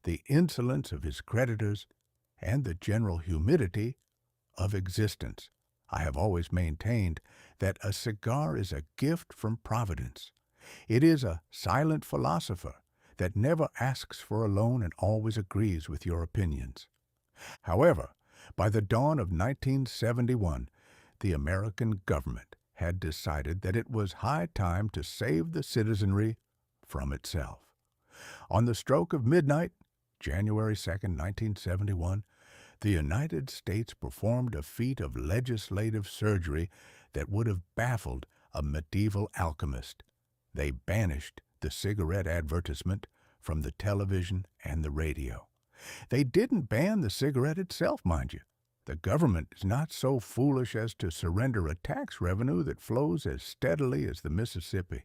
the insolence of his creditors, and the general humidity of existence. I have always maintained that a cigar is a gift from Providence. It is a silent philosopher that never asks for a loan and always agrees with your opinions. However, by the dawn of 1971, the American government had decided that it was high time to save the citizenry from itself. On the stroke of midnight, January 2nd, 1971, the United States performed a feat of legislative surgery that would have baffled a medieval alchemist. They banished the cigarette advertisement from the television and the radio. They didn't ban the cigarette itself, mind you. The government is not so foolish as to surrender a tax revenue that flows as steadily as the Mississippi.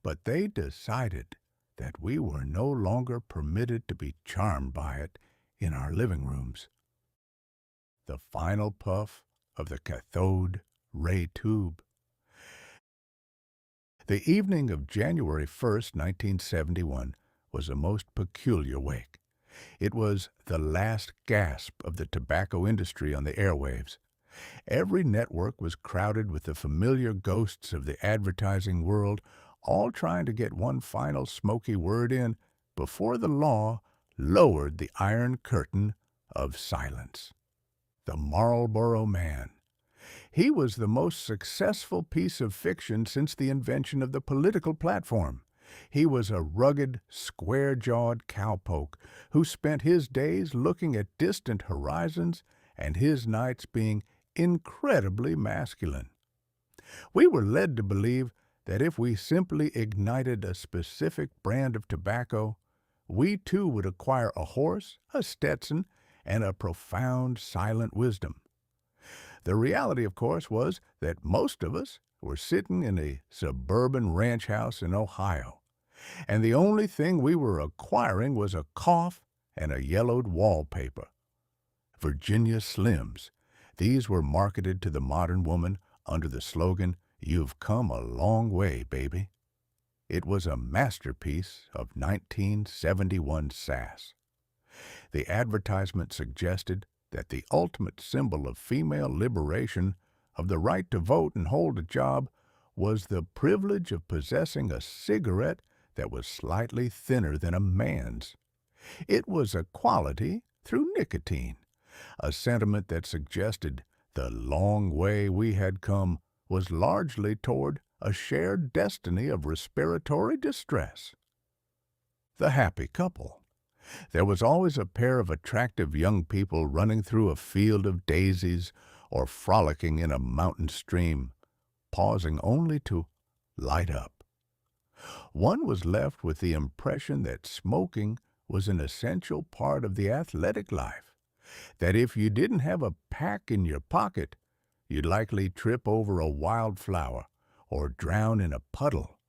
But they decided that we were no longer permitted to be charmed by it in our living rooms. The final puff of the cathode ray tube. The evening of January 1st, 1971, was a most peculiar wake. It was the last gasp of the tobacco industry on the airwaves. Every network was crowded with the familiar ghosts of the advertising world, all trying to get one final smoky word in before the law lowered the iron curtain of silence. The Marlboro Man. He was the most successful piece of fiction since the invention of the political platform. He was a rugged, square-jawed cowpoke who spent his days looking at distant horizons and his nights being incredibly masculine. We were led to believe that if we simply ignited a specific brand of tobacco, we too would acquire a horse, a Stetson, and a profound silent wisdom. The reality, of course, was that most of us were sitting in a suburban ranch house in Ohio, and the only thing we were acquiring was a cough and a yellowed wallpaper. Virginia Slims. These were marketed to the modern woman under the slogan, "You've come a long way, baby." It was a masterpiece of 1971 sass. The advertisement suggested that the ultimate symbol of female liberation, of the right to vote and hold a job, was the privilege of possessing a cigarette that was slightly thinner than a man's. It was equality through nicotine, a sentiment that suggested the long way we had come was largely toward a shared destiny of respiratory distress. The happy couple. There was always a pair of attractive young people running through a field of daisies or frolicking in a mountain stream, pausing only to light up. One was left with the impression that smoking was an essential part of the athletic life, that if you didn't have a pack in your pocket, you'd likely trip over a wildflower or drown in a puddle.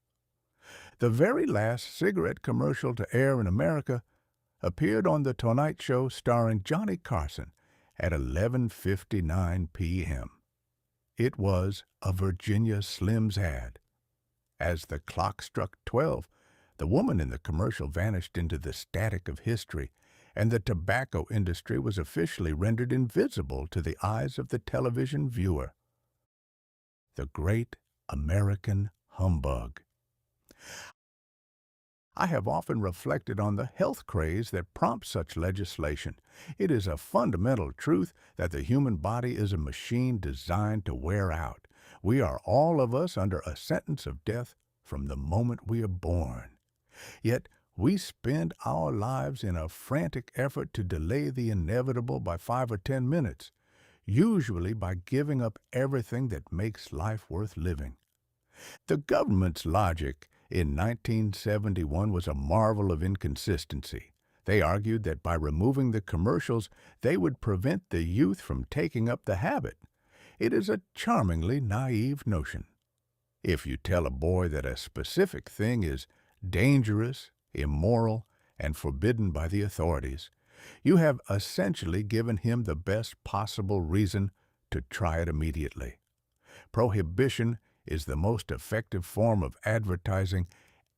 The very last cigarette commercial to air in America appeared on The Tonight Show starring Johnny Carson at 11:59 p.m. It was a Virginia Slims ad. As the clock struck 12, the woman in the commercial vanished into the static of history, and the tobacco industry was officially rendered invisible to the eyes of the television viewer. The Great American Humbug. I have often reflected on the health craze that prompts such legislation. It is a fundamental truth that the human body is a machine designed to wear out. We are all of us under a sentence of death from the moment we are born. Yet we spend our lives in a frantic effort to delay the inevitable by 5 or 10 minutes, usually by giving up everything that makes life worth living. The government's logic in 1971 was a marvel of inconsistency. They argued that by removing the commercials, they would prevent the youth from taking up the habit. It is a charmingly naive notion. If you tell a boy that a specific thing is dangerous, immoral, and forbidden by the authorities, you have essentially given him the best possible reason to try it immediately. Prohibition is the most effective form of advertising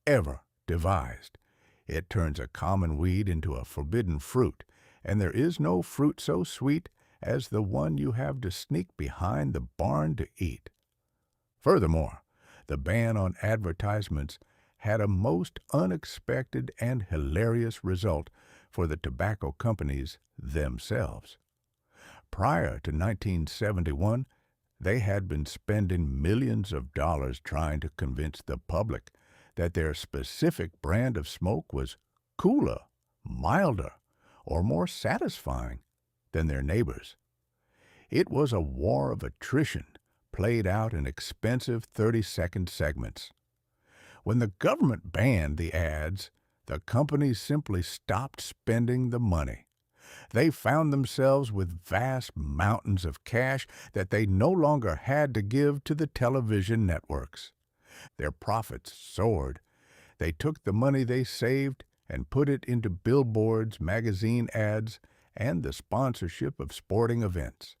ever devised. It turns a common weed into a forbidden fruit, and there is no fruit so sweet as the one you have to sneak behind the barn to eat. Furthermore, the ban on advertisements had a most unexpected and hilarious result for the tobacco companies themselves. Prior to 1971, they had been spending millions of dollars trying to convince the public that their specific brand of smoke was cooler, milder, or more satisfying than their neighbors. It was a war of attrition played out in expensive 30-second segments. When the government banned the ads, the companies simply stopped spending the money. They found themselves with vast mountains of cash that they no longer had to give to the television networks. Their profits soared. They took the money they saved and put it into billboards, magazine ads, and the sponsorship of sporting events.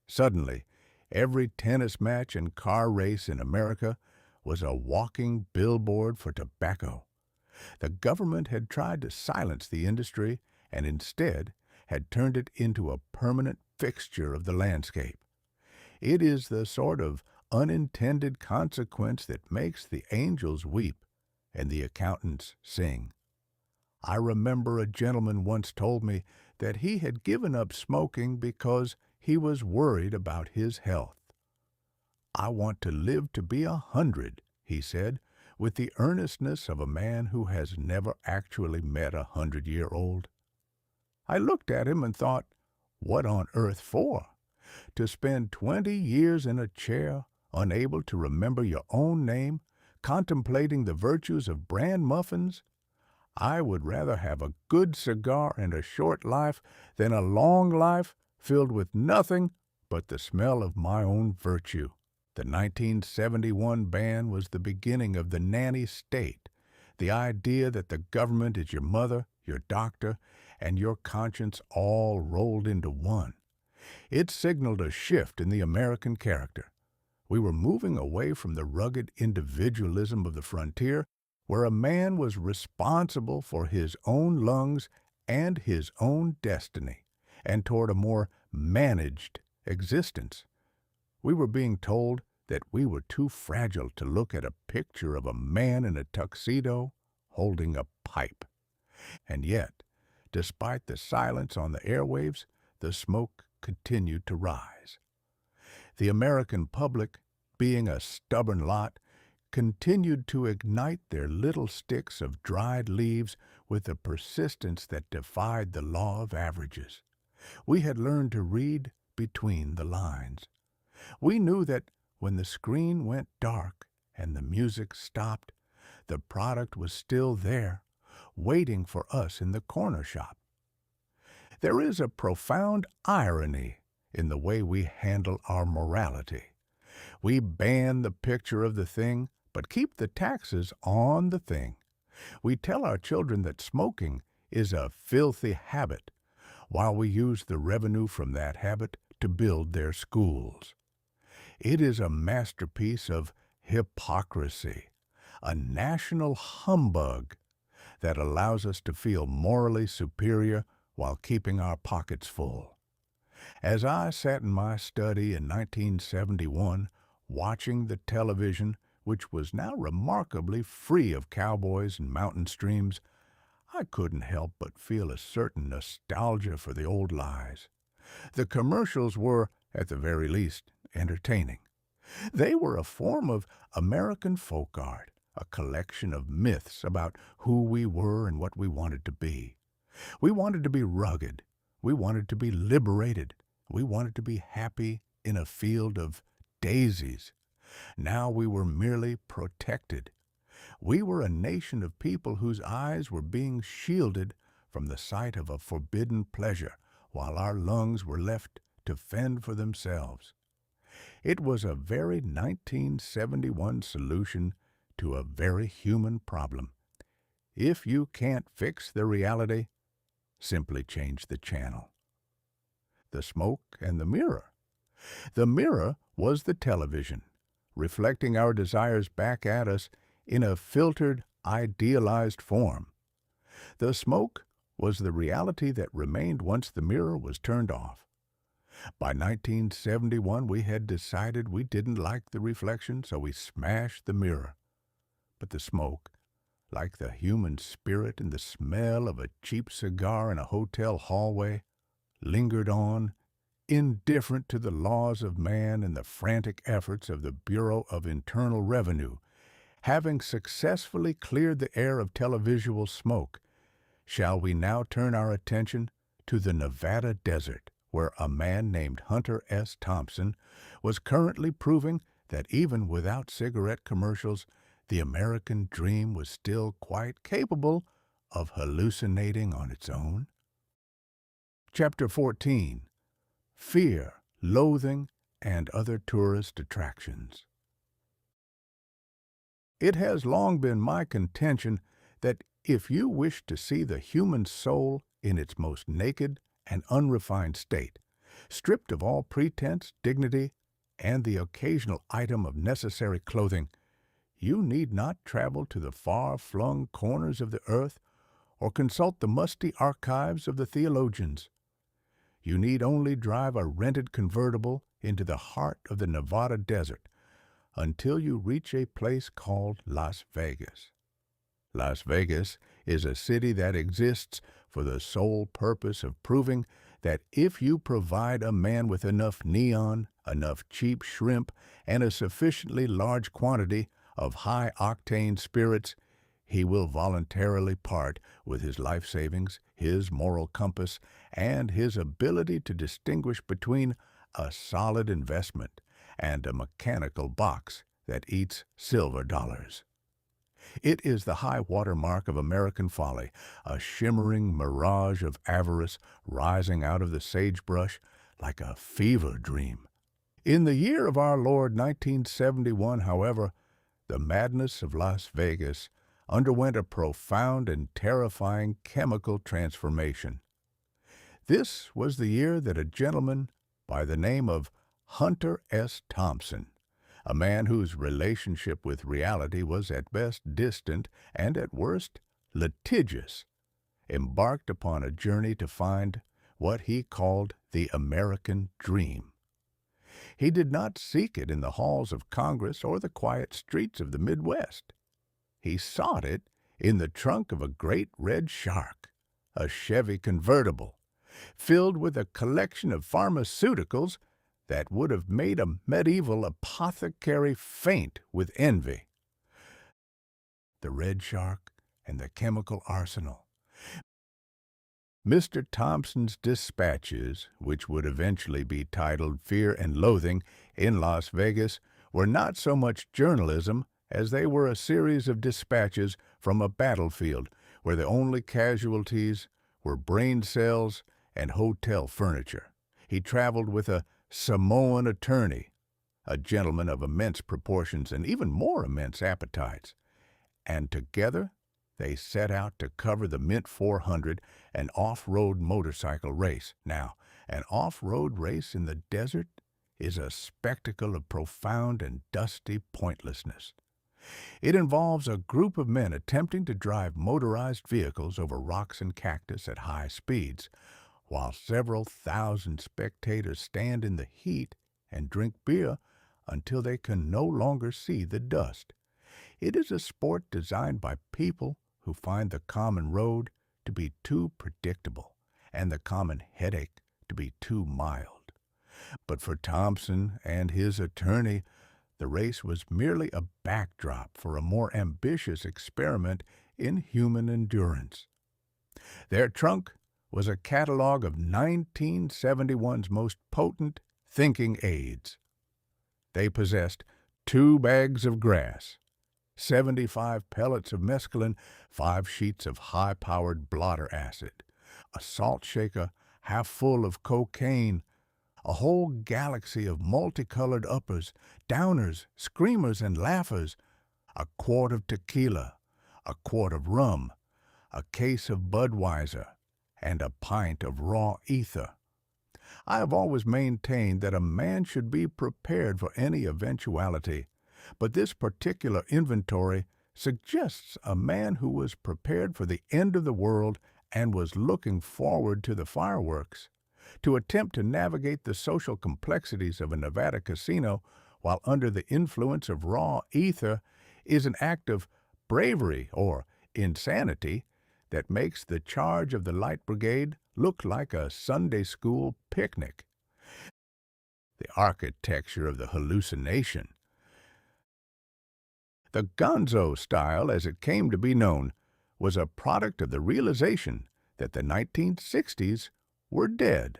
Suddenly, every tennis match and car race in America was a walking billboard for tobacco. The government had tried to silence the industry and instead had turned it into a permanent fixture of the landscape. It is the sort of unintended consequence that makes the angels weep and the accountants sing. I remember a gentleman once told me that he had given up smoking because he was worried about his health. "I want to live to be 100, he said, with the earnestness of a man who has never actually met 100-year-old. I looked at him and thought, what on earth for? To spend 20 years in a chair, unable to remember your own name, contemplating the virtues of bran muffins? I would rather have a good cigar and a short life than a long life filled with nothing but the smell of my own virtue." The 1971 ban was the beginning of the nanny state, the idea that the government is your mother, your doctor, and your conscience all rolled into one. It signaled a shift in the American character. We were moving away from the rugged individualism of the frontier, where a man was responsible for his own lungs and his own destiny, and toward a more managed existence. We were being told that we were too fragile to look at a picture of a man in a tuxedo holding a pipe. And yet, despite the silence on the airwaves, the smoke continued to rise. The American public, being a stubborn lot, continued to ignite their little sticks of dried leaves with a persistence that defied the law of averages. We had learned to read between the lines. We knew that when the screen went dark and the music stopped, the product was still there, waiting for us in the corner shop. There is a profound irony in the way we handle our morality. We ban the picture of the thing, but keep the taxes on the thing. We tell our children that smoking is a filthy habit, while we use the revenue from that habit to build their schools. It is a masterpiece of hypocrisy, a national humbug that allows us to feel morally superior while keeping our pockets full. As I sat in my study in 1971, watching the television, which was now remarkably free of cowboys and mountain streams, I couldn't help but feel a certain nostalgia for the old lies. The commercials were, at the very least, entertaining. They were a form of American folk art, a collection of myths about who we were and what we wanted to be. We wanted to be rugged. We wanted to be liberated. We wanted to be happy in a field of daisies. Now we were merely protected. We were a nation of people whose eyes were being shielded from the sight of a forbidden pleasure, while our lungs were left to fend for themselves. It was a very 1971 solution to a very human problem. If you can't fix the reality, simply change the channel. The smoke and the mirror. The mirror was the television, reflecting our desires back at us in a filtered, idealized form. The smoke was the reality that remained once the mirror was turned off. By 1971, we had decided we didn't like the reflection, so we smashed the mirror. But the smoke, like the human spirit and the smell of a cheap cigar in a hotel hallway, lingered on, indifferent to the laws of man and the frantic efforts of the Bureau of Internal Revenue. Having successfully cleared the air of televisual smoke, shall we now turn our attention to the Nevada desert, where a man named Hunter S. Thompson was currently proving that even without cigarette commercials, the American dream was still quite capable of hallucinating on its own? Chapter 14. Fear, Loathing, and Other Tourist Attractions. It has long been my contention that if you wish to see the human soul in its most naked and unrefined state, stripped of all pretense, dignity, and the occasional item of necessary clothing, you need not travel to the far-flung corners of the earth or consult the musty archives of the theologians. You need only drive a rented convertible into the heart of the Nevada desert until you reach a place called Las Vegas. Las Vegas is a city that exists for the sole purpose of proving that if you provide a man with enough neon, enough cheap shrimp, and a sufficiently large quantity of high-octane spirits, he will voluntarily part with his life savings, his moral compass, and his ability to distinguish between a solid investment and a mechanical box that eats silver dollars. It is the high water mark of American folly, a shimmering mirage of avarice rising out of the sagebrush like a fever dream. In the year of our Lord 1971, however, the madness of Las Vegas underwent a profound and terrifying chemical transformation. This was the year that a gentleman by the name of Hunter S. Thompson, a man whose relationship with reality was at best distant and at worst litigious, embarked upon a journey to find what he called the American dream. He did not seek it in the halls of Congress or the quiet streets of the Midwest. He sought it in the trunk of a great red shark, a Chevy convertible, filled with a collection of pharmaceuticals that would have made a medieval apothecary faint with envy. The red shark and the chemical arsenal. Mr. Thompson's dispatches, which would eventually be titled Fear and Loathing in Las Vegas, were not so much journalism as they were a series of dispatches from a battlefield where the only casualties were brain cells and hotel furniture. He traveled with a Samoan attorney, a gentleman of immense proportions and even more immense appetites, and together they set out to cover the Mint 400, an off-road motorcycle race. Now, an off-road race in the desert is a spectacle of profound and dusty pointlessness. It involves a group of men attempting to drive motorized vehicles over rocks and cactus at high speeds, while several thousand spectators stand in the heat and drink beer until they can no longer see the dust. It is a sport designed by people who find the common road to be too predictable and the common headache to be too mild. But for Thompson and his attorney, the race was merely a backdrop for a more ambitious experiment in human endurance. Their trunk was a catalog of 1971's most potent thinking aids. They possessed 2 bags of grass, 75 pellets of mescaline, 5 sheets of high-powered blotter acid, a salt shaker half full of cocaine, a whole galaxy of multicolored uppers, downers, screamers, and laughers, a quart of tequila, a quart of rum, a case of Budweiser, and a pint of raw ether. I have always maintained that a man should be prepared for any eventuality, but this particular inventory suggests a man who was prepared for the end of the world and was looking forward to the fireworks. To attempt to navigate the social complexities of a Nevada casino while under the influence of raw ether is an act of bravery or insanity that makes the charge of the Light Brigade look like a Sunday school picnic. The architecture of the hallucination. The gonzo style, as it came to be known, was a product of the realization that the 1960s were dead.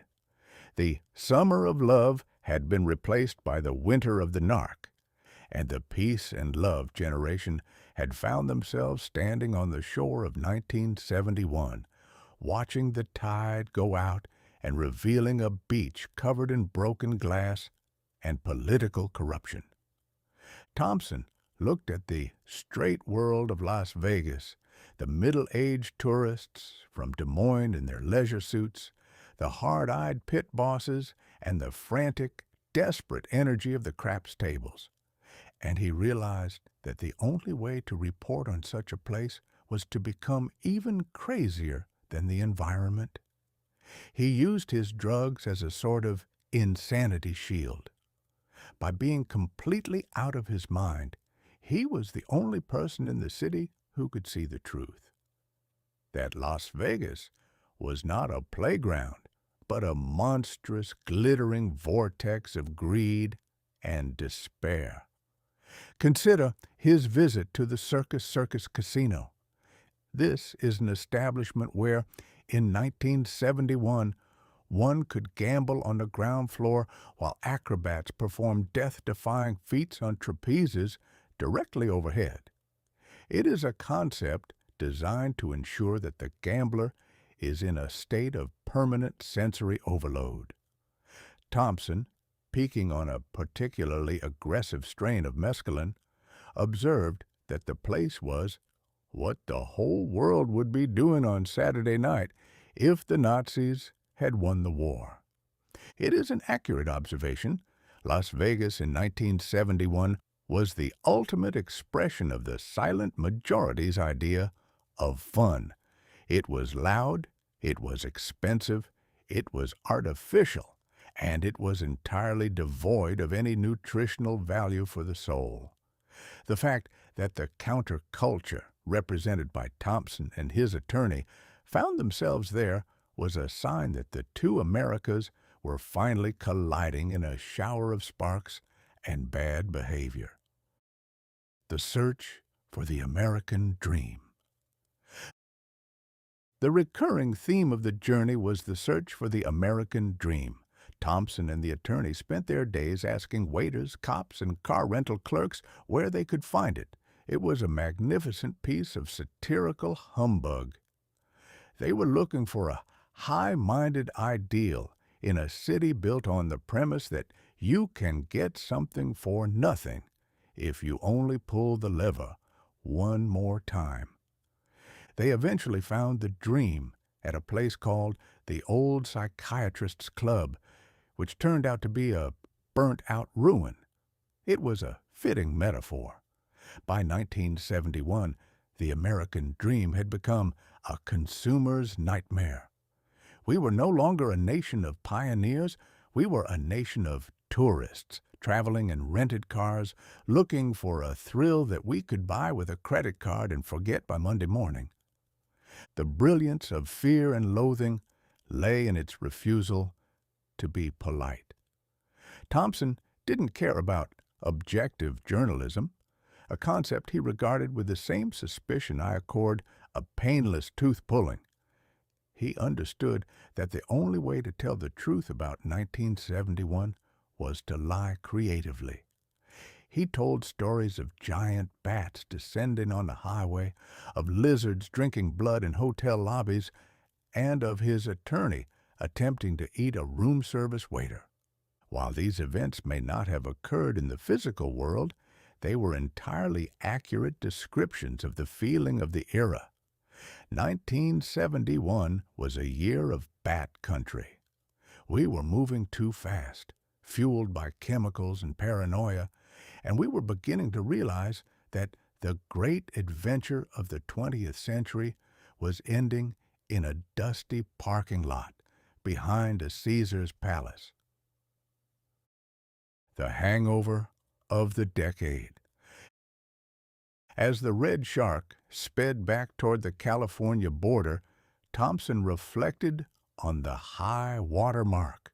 The summer of love had been replaced by the winter of the narc, and the peace and love generation had found themselves standing on the shore of 1971, watching the tide go out and revealing a beach covered in broken glass and political corruption. Thompson looked at the straight world of Las Vegas, the middle-aged tourists from Des Moines in their leisure suits, the hard-eyed pit bosses, and the frantic, desperate energy of the craps tables. and he realized that the only way to report on such a place was to become even crazier than the environment. He used his drugs as a sort of insanity shield. By being completely out of his mind, he was the only person in the city who could see the truth. That Las Vegas was not a playground, but a monstrous, glittering vortex of greed and despair. Consider his visit to the Circus Casino. This is an establishment where, in 1971, one could gamble on the ground floor while acrobats performed death-defying feats on trapezes directly overhead. It is a concept designed to ensure that the gambler is in a state of permanent sensory overload. Thompson, peaking on a particularly aggressive strain of mescaline, observed that the place was what the whole world would be doing on Saturday night if the Nazis had won the war. It is an accurate observation. Las Vegas in 1971 was the ultimate expression of the silent majority's idea of fun. It was loud, it was expensive, it was artificial, and it was entirely devoid of any nutritional value for the soul. The fact that the counterculture, represented by Thompson and his attorney, found themselves there was a sign that the two Americas were finally colliding in a shower of sparks and bad behavior. The search for the American dream. The recurring theme of the journey was the search for the American dream. Thompson and the attorney spent their days asking waiters, cops, and car rental clerks where they could find it. It was a magnificent piece of satirical humbug. They were looking for a high-minded ideal in a city built on the premise that you can get something for nothing if you only pull the lever one more time. They eventually found the dream at a place called the Old Psychiatrists' Club, which turned out to be a burnt-out ruin. It was a fitting metaphor. By 1971, the American dream had become a consumer's nightmare. We were no longer a nation of pioneers, we were a nation of tourists, traveling in rented cars, looking for a thrill that we could buy with a credit card and forget by Monday morning. The brilliance of Fear and Loathing lay in its refusal to be polite. Thompson didn't care about objective journalism, a concept he regarded with the same suspicion I accord a painless tooth-pulling. He understood that the only way to tell the truth about 1971 was to lie creatively. He told stories of giant bats descending on the highway, of lizards drinking blood in hotel lobbies, and of his attorney attempting to eat a room service waiter. While these events may not have occurred in the physical world, they were entirely accurate descriptions of the feeling of the era. 1971 was a year of bat country. We were moving too fast, fueled by chemicals and paranoia, and we were beginning to realize that the great adventure of the 20th century was ending in a dusty parking lot behind a Caesar's palace. The hangover of the decade. As the Red Shark sped back toward the California border, Thompson reflected on the high water mark,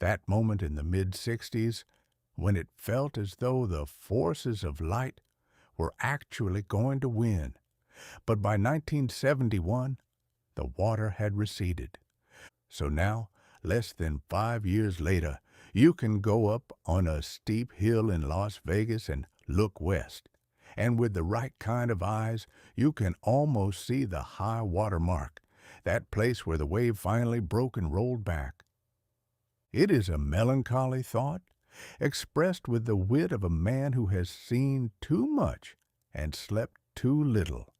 that moment in the mid-60s when it felt as though the forces of light were actually going to win. But by 1971, the water had receded. So now, less than 5 years later, you can go up on a steep hill in Las Vegas and look west. And with the right kind of eyes, you can almost see the high water mark, that place where the wave finally broke and rolled back. It is a melancholy thought, expressed with the wit of a man who has seen too much and slept too little.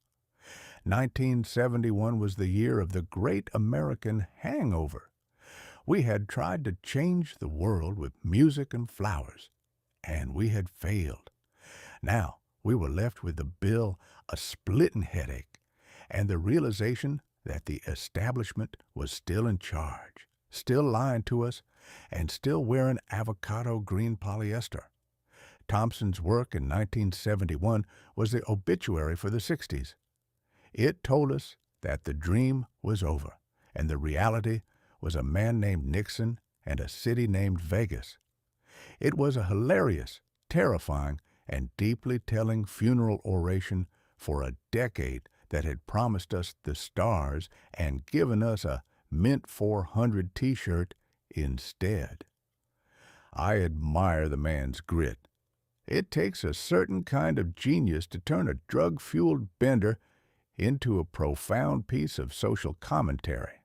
1971 was the year of the Great American Hangover. We had tried to change the world with music and flowers, and we had failed. Now we were left with the bill, a splitting headache, and the realization that the establishment was still in charge, still lying to us, and still wearing avocado green polyester. Thompson's work in 1971 was the obituary for the 60s. It told us that the dream was over, and the reality was a man named Nixon and a city named Vegas. It was a hilarious, terrifying, and deeply telling funeral oration for a decade that had promised us the stars and given us a Mint 400 t-shirt instead. I admire the man's grit. It takes a certain kind of genius to turn a drug-fueled bender into a profound piece of social commentary.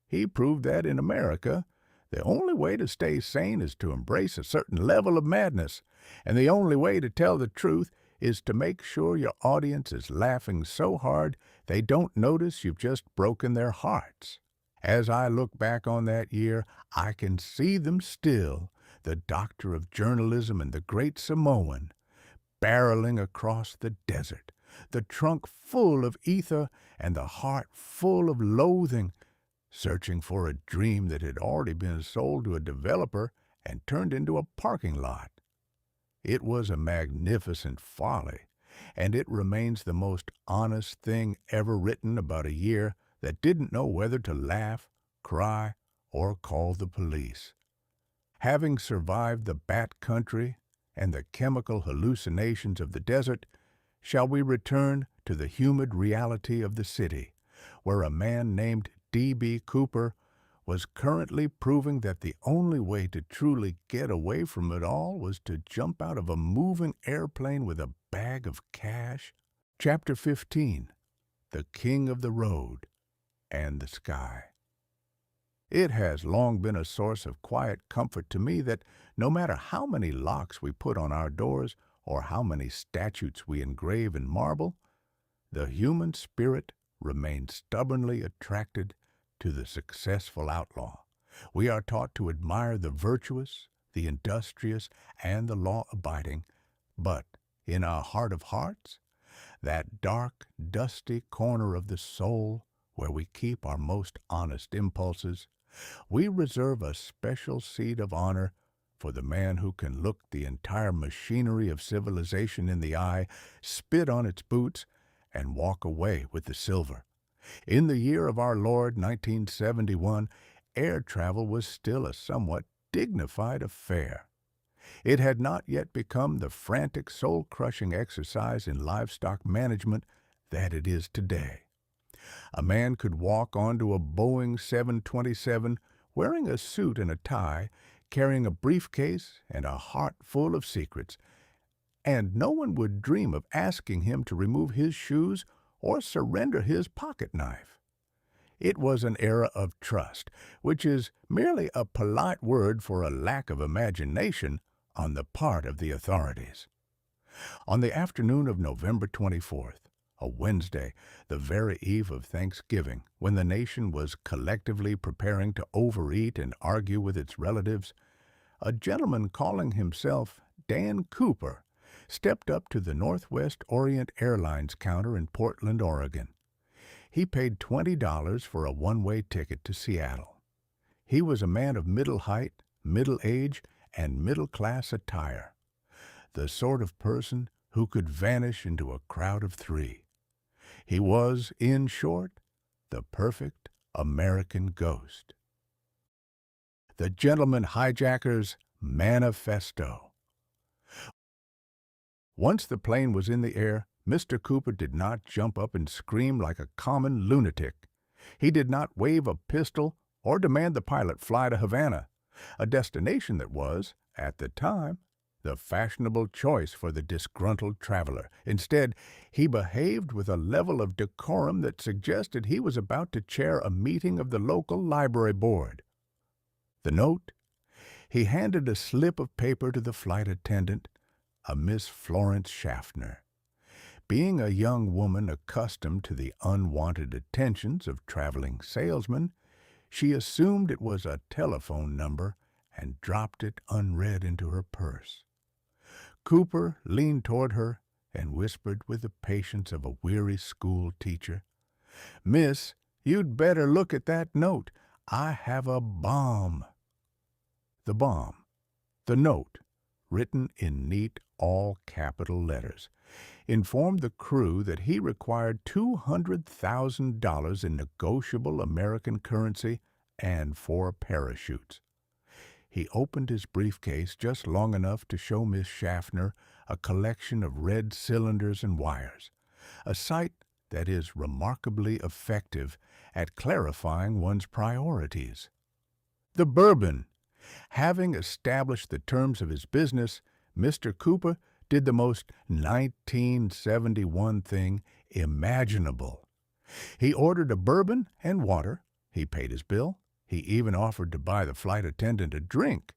He proved that in America, the only way to stay sane is to embrace a certain level of madness, and the only way to tell the truth is to make sure your audience is laughing so hard they don't notice you've just broken their hearts. As I look back on that year, I can see them still, the doctor of journalism and the great Samoan, barreling across the desert, the trunk full of ether and the heart full of loathing, searching for a dream that had already been sold to a developer and turned into a parking lot. It was a magnificent folly, and it remains the most honest thing ever written about a year that didn't know whether to laugh, cry, or call the police. Having survived the bat country and the chemical hallucinations of the desert, shall we return to the humid reality of the city, where a man named D.B. Cooper was currently proving that the only way to truly get away from it all was to jump out of a moving airplane with a bag of cash? Chapter 15, The King of the Road and the Sky. It has long been a source of quiet comfort to me that no matter how many locks we put on our doors or how many statutes we engrave in marble, the human spirit remains stubbornly attracted to the successful outlaw. We are taught to admire the virtuous, the industrious, and the law-abiding, but in our heart of hearts, that dark, dusty corner of the soul where we keep our most honest impulses, we reserve a special seat of honor for the man who can look the entire machinery of civilization in the eye, spit on its boots, and walk away with the silver. In the year of our Lord 1971, air travel was still a somewhat dignified affair. It had not yet become the frantic, soul-crushing exercise in livestock management that it is today. A man could walk onto a Boeing 727 wearing a suit and a tie, carrying a briefcase and a heart full of secrets, and no one would dream of asking him to remove his shoes or surrender his pocket knife. It was an era of trust, which is merely a polite word for a lack of imagination on the part of the authorities. On the afternoon of November 24th, a Wednesday, the very eve of Thanksgiving, when the nation was collectively preparing to overeat and argue with its relatives, a gentleman calling himself Dan Cooper stepped up to the Northwest Orient Airlines counter in Portland, Oregon. He paid $20 for a one-way ticket to Seattle. He was a man of middle height, middle age, and middle-class attire, the sort of person who could vanish into a crowd of three. He was, in short, the perfect American ghost. The Gentleman Hijacker's Manifesto. Once the plane was in the air, Mr. Cooper did not jump up and scream like a common lunatic. He did not wave a pistol or demand the pilot fly to Havana, a destination that was, at the time, the fashionable choice for the disgruntled traveler. Instead, he behaved with a level of decorum that suggested he was about to chair a meeting of the local library board. The note? He handed a slip of paper to the flight attendant, a Miss Florence Schaffner. Being a young woman accustomed to the unwanted attentions of traveling salesmen, she assumed it was a telephone number and dropped it unread into her purse. Cooper leaned toward her and whispered with the patience of a weary school teacher, "Miss, you'd better look at that note. I have a bomb." The bomb, the note, written in neat all-capital letters, informed the crew that he required $200,000 in negotiable American currency and 4 parachutes. He opened his briefcase just long enough to show Miss Schaffner a collection of red cylinders and wires, a sight that is remarkably effective at clarifying one's priorities. The bourbon. Having established the terms of his business, Mr. Cooper did the most 1971 thing imaginable. He ordered a bourbon and water. He paid his bill. He even offered to buy the flight attendant a drink.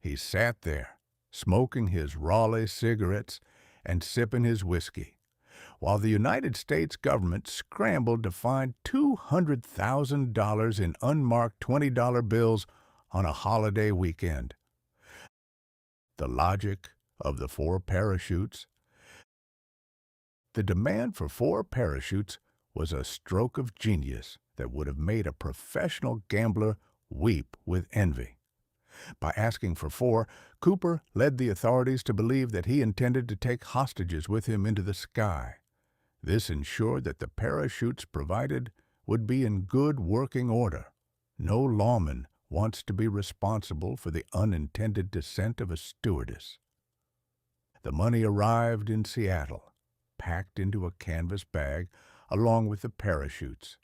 He sat there, smoking his Raleigh cigarettes and sipping his whiskey, while the United States government scrambled to find $200,000 in unmarked $20 bills on a holiday weekend. The logic of the 4 parachutes. The demand for 4 parachutes was a stroke of genius that would have made a professional gambler weep with envy. By asking for 4, Cooper led the authorities to believe that he intended to take hostages with him into the sky. This ensured that the parachutes provided would be in good working order. No lawman wants to be responsible for the unintended descent of a stewardess. The money arrived in Seattle, packed into a canvas bag along with the parachutes.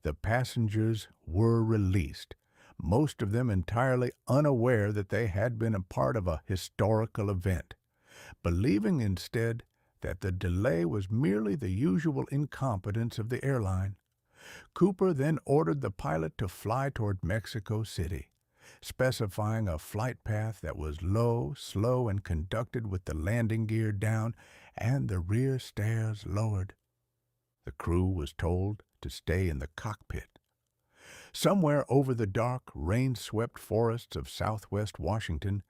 The passengers were released, most of them entirely unaware that they had been a part of a historical event, believing instead that the delay was merely the usual incompetence of the airline. Cooper then ordered the pilot to fly toward Mexico City, specifying a flight path that was low, slow, and conducted with the landing gear down and the rear stairs lowered. The crew was told to stay in the cockpit. Somewhere over the dark, rain-swept forests of southwest Washington,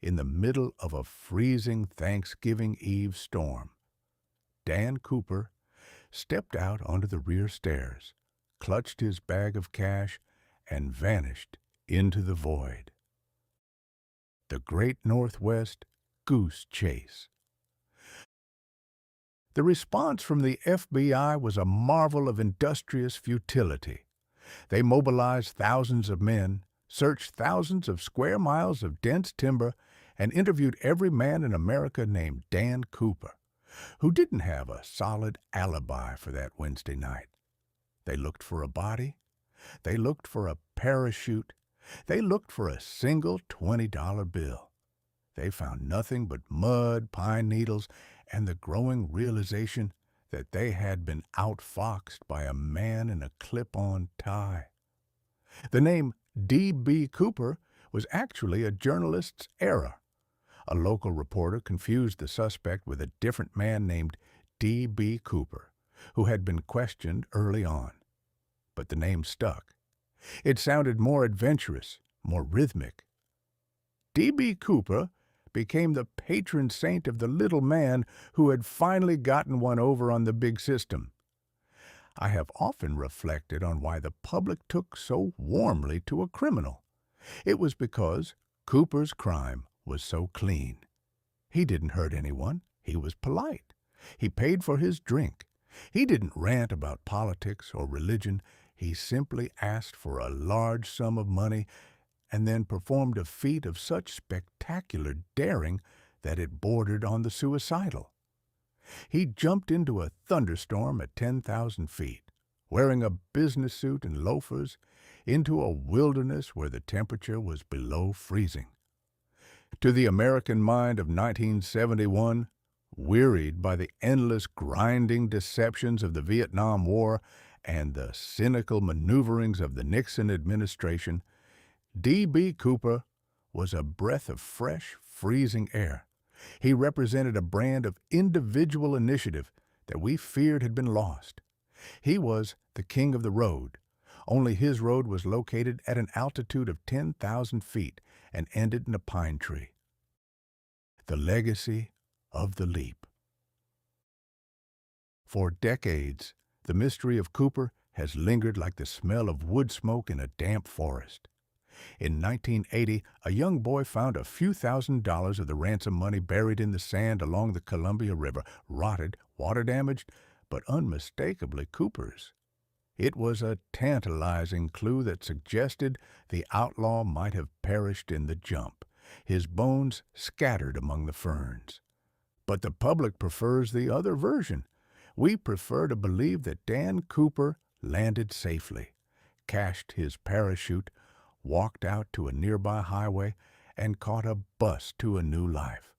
in the middle of a freezing Thanksgiving Eve storm, Dan Cooper stepped out onto the rear stairs, clutched his bag of cash, and vanished into the void. The Great Northwest Goose Chase. The response from the FBI was a marvel of industrious futility. They mobilized thousands of men, searched thousands of square miles of dense timber, and interviewed every man in America named Dan Cooper, who didn't have a solid alibi for that Wednesday night. They looked for a body. They looked for a parachute. They looked for a single $20 bill. They found nothing but mud, pine needles, and the growing realization that they had been outfoxed by a man in a clip-on tie. The name D.B. Cooper was actually a journalist's error. A local reporter confused the suspect with a different man named D.B. Cooper, who had been questioned early on. But the name stuck. It sounded more adventurous, more rhythmic. D.B. Cooper became the patron saint of the little man who had finally gotten one over on the big system. I have often reflected on why the public took so warmly to a criminal. It was because Cooper's crime was so clean. He didn't hurt anyone. He was polite. He paid for his drink. He didn't rant about politics or religion. He simply asked for a large sum of money and then performed a feat of such spectacular daring that it bordered on the suicidal. He jumped into a thunderstorm at 10,000 feet, wearing a business suit and loafers, into a wilderness where the temperature was below freezing. To the American mind of 1971, wearied by the endless grinding deceptions of the Vietnam War and the cynical maneuverings of the Nixon administration, D.B. Cooper was a breath of fresh, freezing air. He represented a brand of individual initiative that we feared had been lost. He was the king of the road, only his road was located at an altitude of 10,000 feet and ended in a pine tree. The legacy of the leap. For decades, the mystery of Cooper has lingered like the smell of wood smoke in a damp forest. In 1980, a young boy found a few $1,000s of the ransom money buried in the sand along the Columbia River, rotted, water-damaged, but unmistakably Cooper's. It was a tantalizing clue that suggested the outlaw might have perished in the jump, his bones scattered among the ferns. But the public prefers the other version. We prefer to believe that Dan Cooper landed safely, cached his parachute, walked out to a nearby highway, and caught a bus to a new life.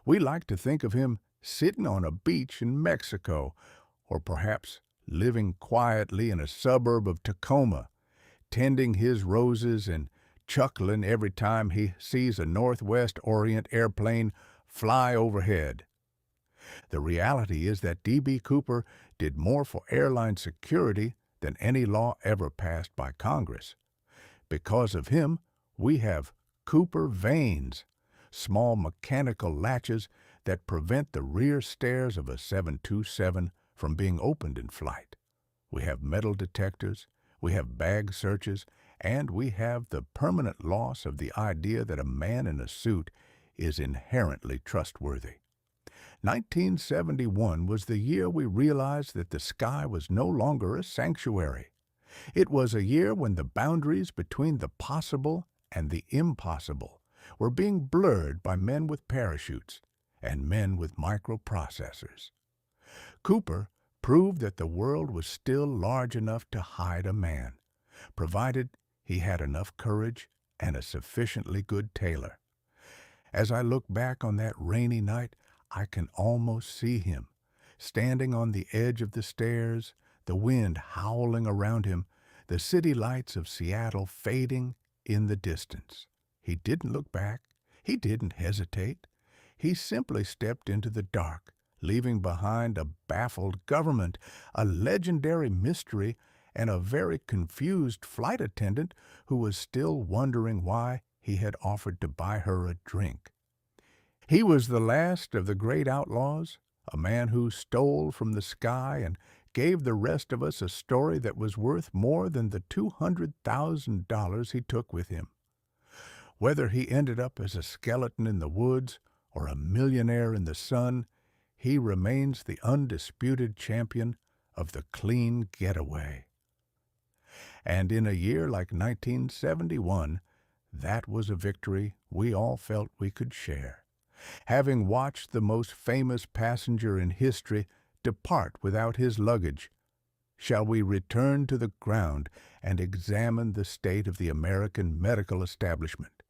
We like to think of him sitting on a beach in Mexico, or perhaps living quietly in a suburb of Tacoma, tending his roses and chuckling every time he sees a Northwest Orient airplane fly overhead. The reality is that D.B. Cooper did more for airline security than any law ever passed by Congress. Because of him, we have Cooper vanes, small mechanical latches that prevent the rear stairs of a 727 from being opened in flight. We have metal detectors, we have bag searches, and we have the permanent loss of the idea that a man in a suit is inherently trustworthy. 1971 was the year we realized that the sky was no longer a sanctuary. It was a year when the boundaries between the possible and the impossible were being blurred by men with parachutes and men with microprocessors. Cooper proved that the world was still large enough to hide a man, provided he had enough courage and a sufficiently good tailor. As I look back on that rainy night, I can almost see him, standing on the edge of the stairs, the wind howling around him, the city lights of Seattle fading in the distance. He didn't look back. He didn't hesitate. He simply stepped into the dark, leaving behind a baffled government, a legendary mystery, and a very confused flight attendant who was still wondering why he had offered to buy her a drink. He was the last of the great outlaws, a man who stole from the sky and gave the rest of us a story that was worth more than the $200,000 he took with him. Whether he ended up as a skeleton in the woods or a millionaire in the sun, he remains the undisputed champion of the clean getaway. And in a year like 1971, that was a victory we all felt we could share. Having watched the most famous passenger in history depart without his luggage, shall we return to the ground and examine the state of the American medical establishment,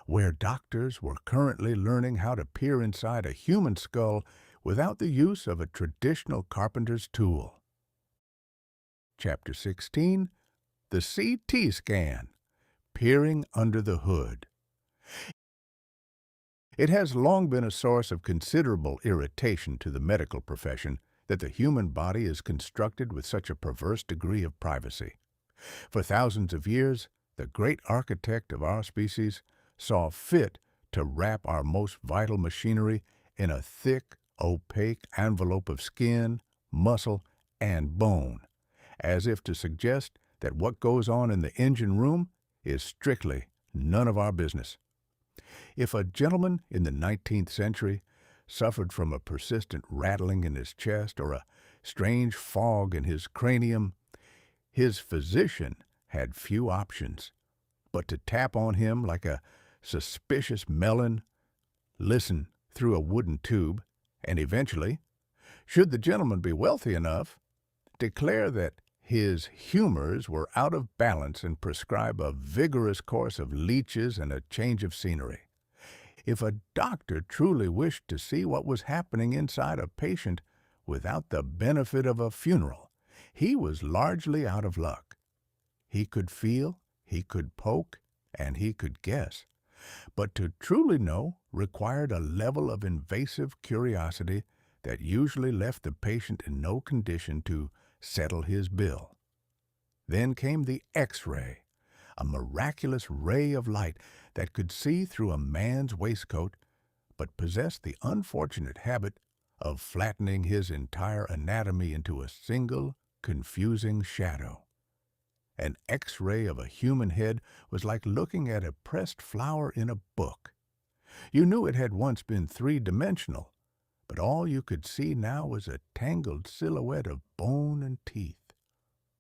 where doctors were currently learning how to peer inside a human skull without the use of a traditional carpenter's tool. Chapter 16, The CT Scan, Peering Under the Hood. It has long been a source of considerable irritation to the medical profession that the human body is constructed with such a perverse degree of privacy. For thousands of years, the great architect of our species saw fit to wrap our most vital machinery in a thick, opaque envelope of skin, muscle, and bone, as if to suggest that what goes on in the engine room is strictly none of our business. If a gentleman in the 19th century suffered from a persistent rattling in his chest or a strange fog in his cranium, his physician had few options but to tap on him like a suspicious melon, listen through a wooden tube, and eventually, should the gentleman be wealthy enough, declare that his humors were out of balance and prescribe a vigorous course of leeches and a change of scenery. If a doctor truly wished to see what was happening inside a patient without the benefit of a funeral, he was largely out of luck. He could feel, he could poke, and he could guess. But to truly know required a level of invasive curiosity that usually left the patient in no condition to settle his bill. Then came the X-ray, a miraculous ray of light that could see through a man's waistcoat, but possessed the unfortunate habit of flattening his entire anatomy into a single, confusing shadow. An X-ray of a human head was like looking at a pressed flower in a book. You knew it had once been three-dimensional, but all you could see now was a tangled silhouette of bone and teeth.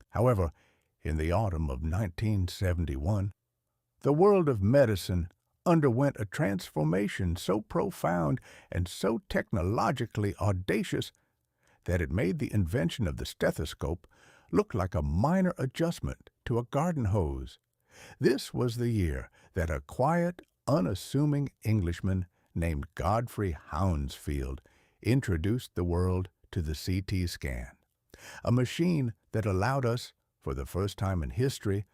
However, in the autumn of 1971, the world of medicine underwent a transformation so profound and so technologically audacious that it made the invention of the stethoscope look like a minor adjustment to a garden hose. This was the year that a quiet, unassuming Englishman named Godfrey Hounsfield introduced the world to the CT scan, a machine that allowed us, for the first time in history,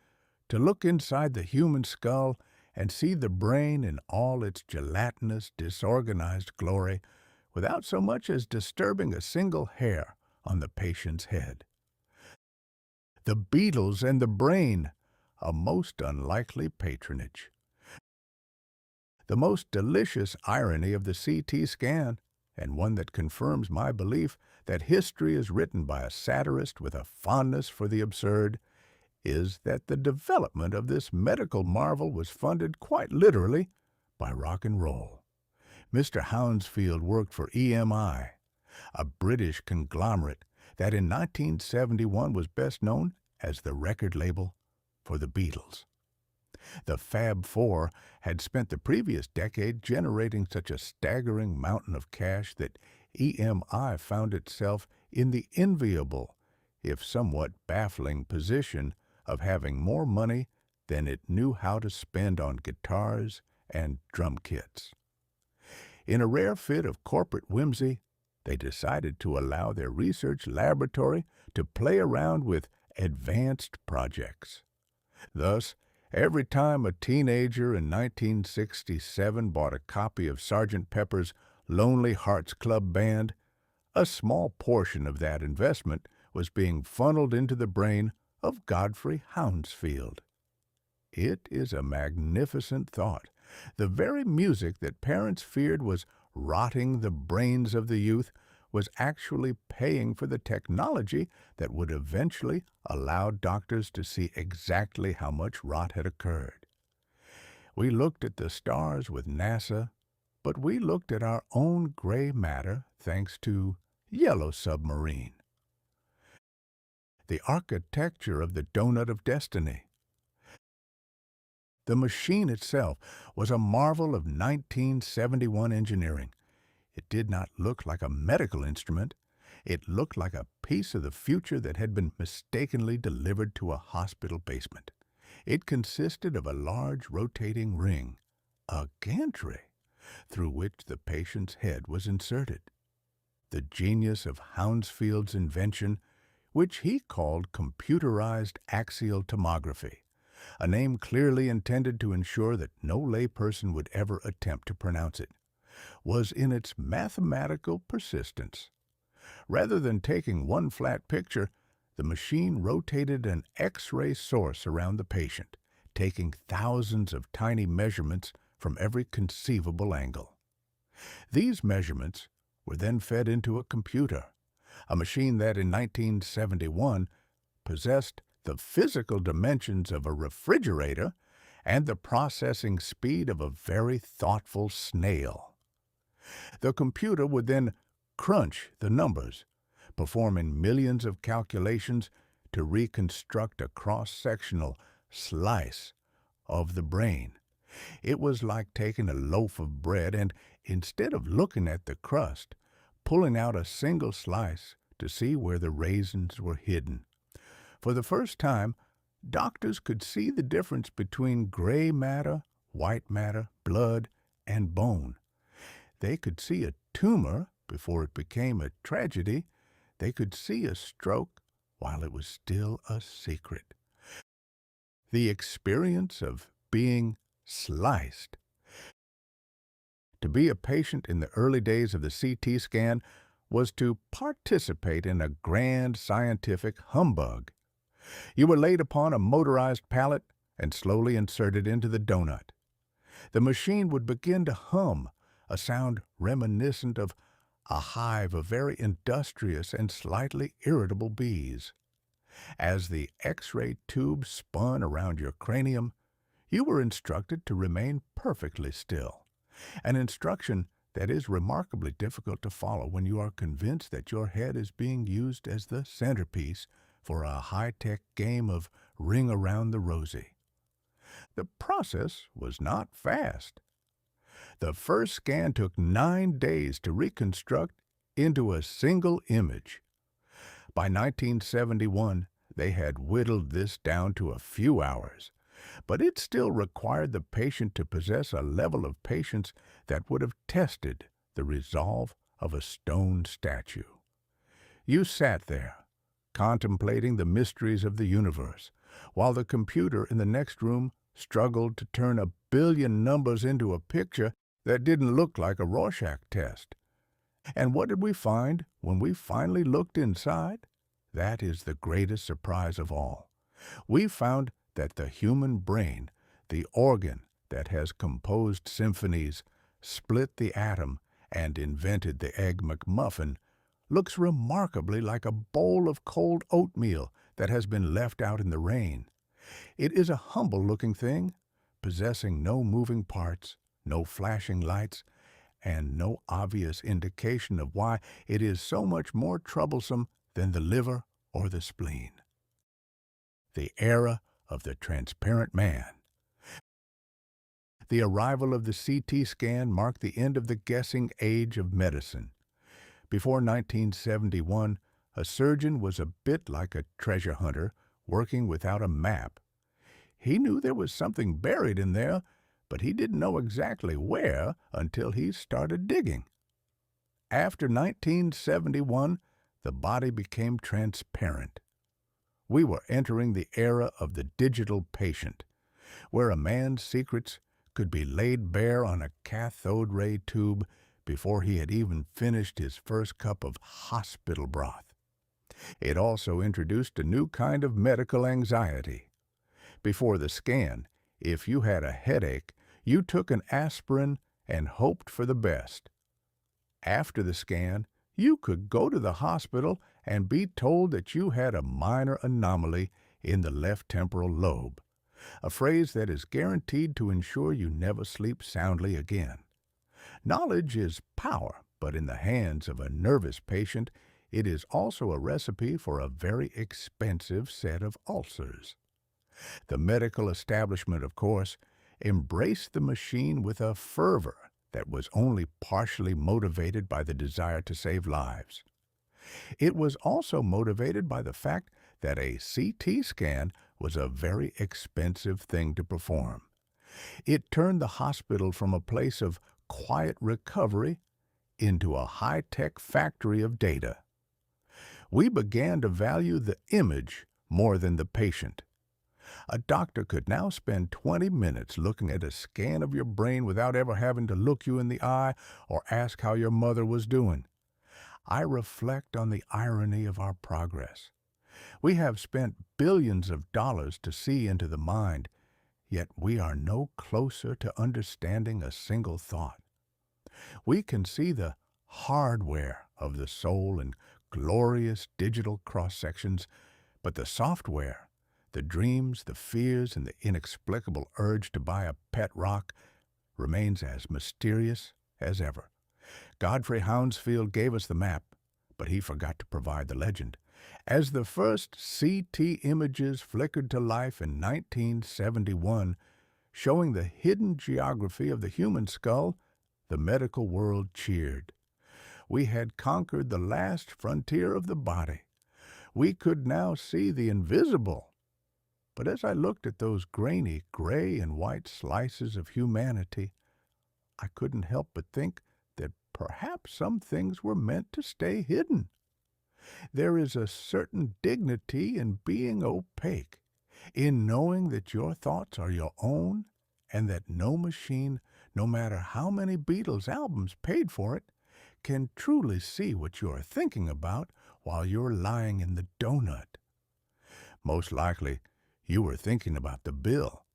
to look inside the human skull and see the brain in all its gelatinous, disorganized glory without so much as disturbing a single hair on the patient's head. The Beatles and the brain, a most unlikely patronage. The most delicious irony of the CT scan, and one that confirms my belief that history is written by a satirist with a fondness for the absurd, is that the development of this medical marvel was funded quite literally by rock and roll. Mr. Hounsfield worked for EMI, a British conglomerate that in 1971 was best known as the record label for the Beatles. The Fab Four had spent the previous decade generating such a staggering mountain of cash that EMI found itself in the enviable, if somewhat baffling, position of having more money than it knew how to spend on guitars and drum kits. In a rare fit of corporate whimsy, they decided to allow their research laboratory to play around with advanced projects. Thus, every time a teenager in 1967 bought a copy of Sgt. Pepper's Lonely Hearts Club Band, a small portion of that investment was being funneled into the brain of Godfrey Hounsfield. It is a magnificent thought. The very music that parents feared was rotting the brains of the youth was actually paying for the technology that would eventually allow doctors to see exactly how much rot had occurred. We looked at the stars with NASA, but we looked at our own gray matter thanks to Yellow Submarine. The architecture of the Donut of Destiny. The machine itself was a marvel of 1971 engineering. It did not look like a medical instrument. It looked like a piece of the future that had been mistakenly delivered to a hospital basement. It consisted of a large rotating ring, a gantry, through which the patient's head was inserted. The genius of Hounsfield's invention, which he called computerized axial tomography, a name clearly intended to ensure that no layperson would ever attempt to pronounce it, was in its mathematical persistence. Rather than taking one flat picture, the machine rotated an X-ray source around the patient, taking thousands of tiny measurements from every conceivable angle. These measurements were then fed into a computer, a machine that in 1971 possessed the physical dimensions of a refrigerator and the processing speed of a very thoughtful snail. The computer would then crunch the numbers, performing millions of calculations to reconstruct a cross-sectional slice of the brain. It was like taking a loaf of bread and, instead of looking at the crust, pulling out a single slice to see where the raisins were hidden. For the first time, doctors could see the difference between gray matter, white matter, blood, and bone. They could see a tumor before it became a tragedy. They could see a stroke while it was still a secret. The experience of being sliced. To be a patient in the early days of the CT scan was to participate in a grand scientific humbug. You were laid upon a motorized pallet and slowly inserted into the donut. The machine would begin to hum, a sound reminiscent of a hive of very industrious and slightly irritable bees. As the X-ray tube spun around your cranium, you were instructed to remain perfectly still, an instruction that is remarkably difficult to follow when you are convinced that your head is being used as the centerpiece for a high-tech game of Ring Around the Rosie. The process was not fast. The first scan took 9 days to reconstruct into a single image. By 1971, they had whittled this down to a few hours, but it still required the patient to possess a level of patience that would have tested the resolve of a stone statue. You sat there, contemplating the mysteries of the universe, while the computer in the next room struggled to turn 1,000,000,000 numbers into a picture that didn't look like a Rorschach test. And what did we find when we finally looked inside? That is the greatest surprise of all. We found that the human brain, the organ that has composed symphonies, split the atom, and invented the Egg McMuffin, looks remarkably like a bowl of cold oatmeal that has been left out in the rain. It is a humble-looking thing, possessing no moving parts, no flashing lights, and no obvious indication of why it is so much more troublesome than the liver or the spleen. The era of the transparent man. The arrival of the CT scan marked the end of the guessing age of medicine. Before 1971, a surgeon was a bit like a treasure hunter working without a map. He knew there was something buried in there, but he didn't know exactly where until he started digging. After 1971, the body became transparent. We were entering the era of the digital patient, where a man's secrets could be laid bare on a cathode ray tube before he had even finished his first cup of hospital broth. It also introduced a new kind of medical anxiety. Before the scan, if you had a headache, you took an aspirin and hoped for the best. After the scan, you could go to the hospital and be told that you had a minor anomaly in the left temporal lobe, a phrase that is guaranteed to ensure you never sleep soundly again. Knowledge is power, but in the hands of a nervous patient, it is also a recipe for a very expensive set of ulcers. The medical establishment, of course, embraced the machine with a fervor that was only partially motivated by the desire to save lives. It was also motivated by the fact that a CT scan was a very expensive thing to perform. It turned the hospital from a place of quiet recovery into a high-tech factory of data. We began to value the image more than the patient. A doctor could now spend 20 minutes looking at a scan of your brain without ever having to look you in the eye or ask how your mother was doing. I reflect on the irony of our progress. We have spent billions of dollars to see into the mind, yet we are no closer to understanding a single thought. We can see the hardware of the soul in glorious digital cross-sections, but the software, the dreams, the fears, and the inexplicable urge to buy a pet rock remains as mysterious as ever. Godfrey Hounsfield gave us the map, but he forgot to provide the legend. As the first CT images flickered to life in 1971, showing the hidden geography of the human skull, the medical world cheered. We had conquered the last frontier of the body. We could now see the invisible. But as I looked at those grainy gray and white slices of humanity, I couldn't help but think that perhaps some things were meant to stay hidden. There is a certain dignity in being opaque, in knowing that your thoughts are your own, and that no machine, no matter how many Beatles albums paid for it, can truly see what you are thinking about while you're lying in the donut. Most likely, you were thinking about the bill,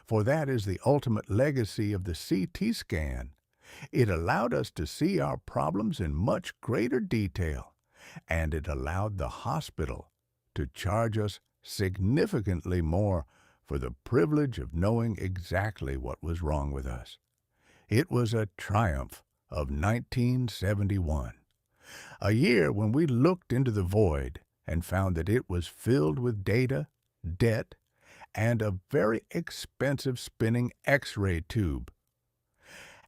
for that is the ultimate legacy of the CT scan. It allowed us to see our problems in much greater detail, and it allowed the hospital to charge us significantly more for the privilege of knowing exactly what was wrong with us. It was a triumph of 1971, a year when we looked into the void and found that it was filled with data, debt, and a very expensive spinning X-ray tube.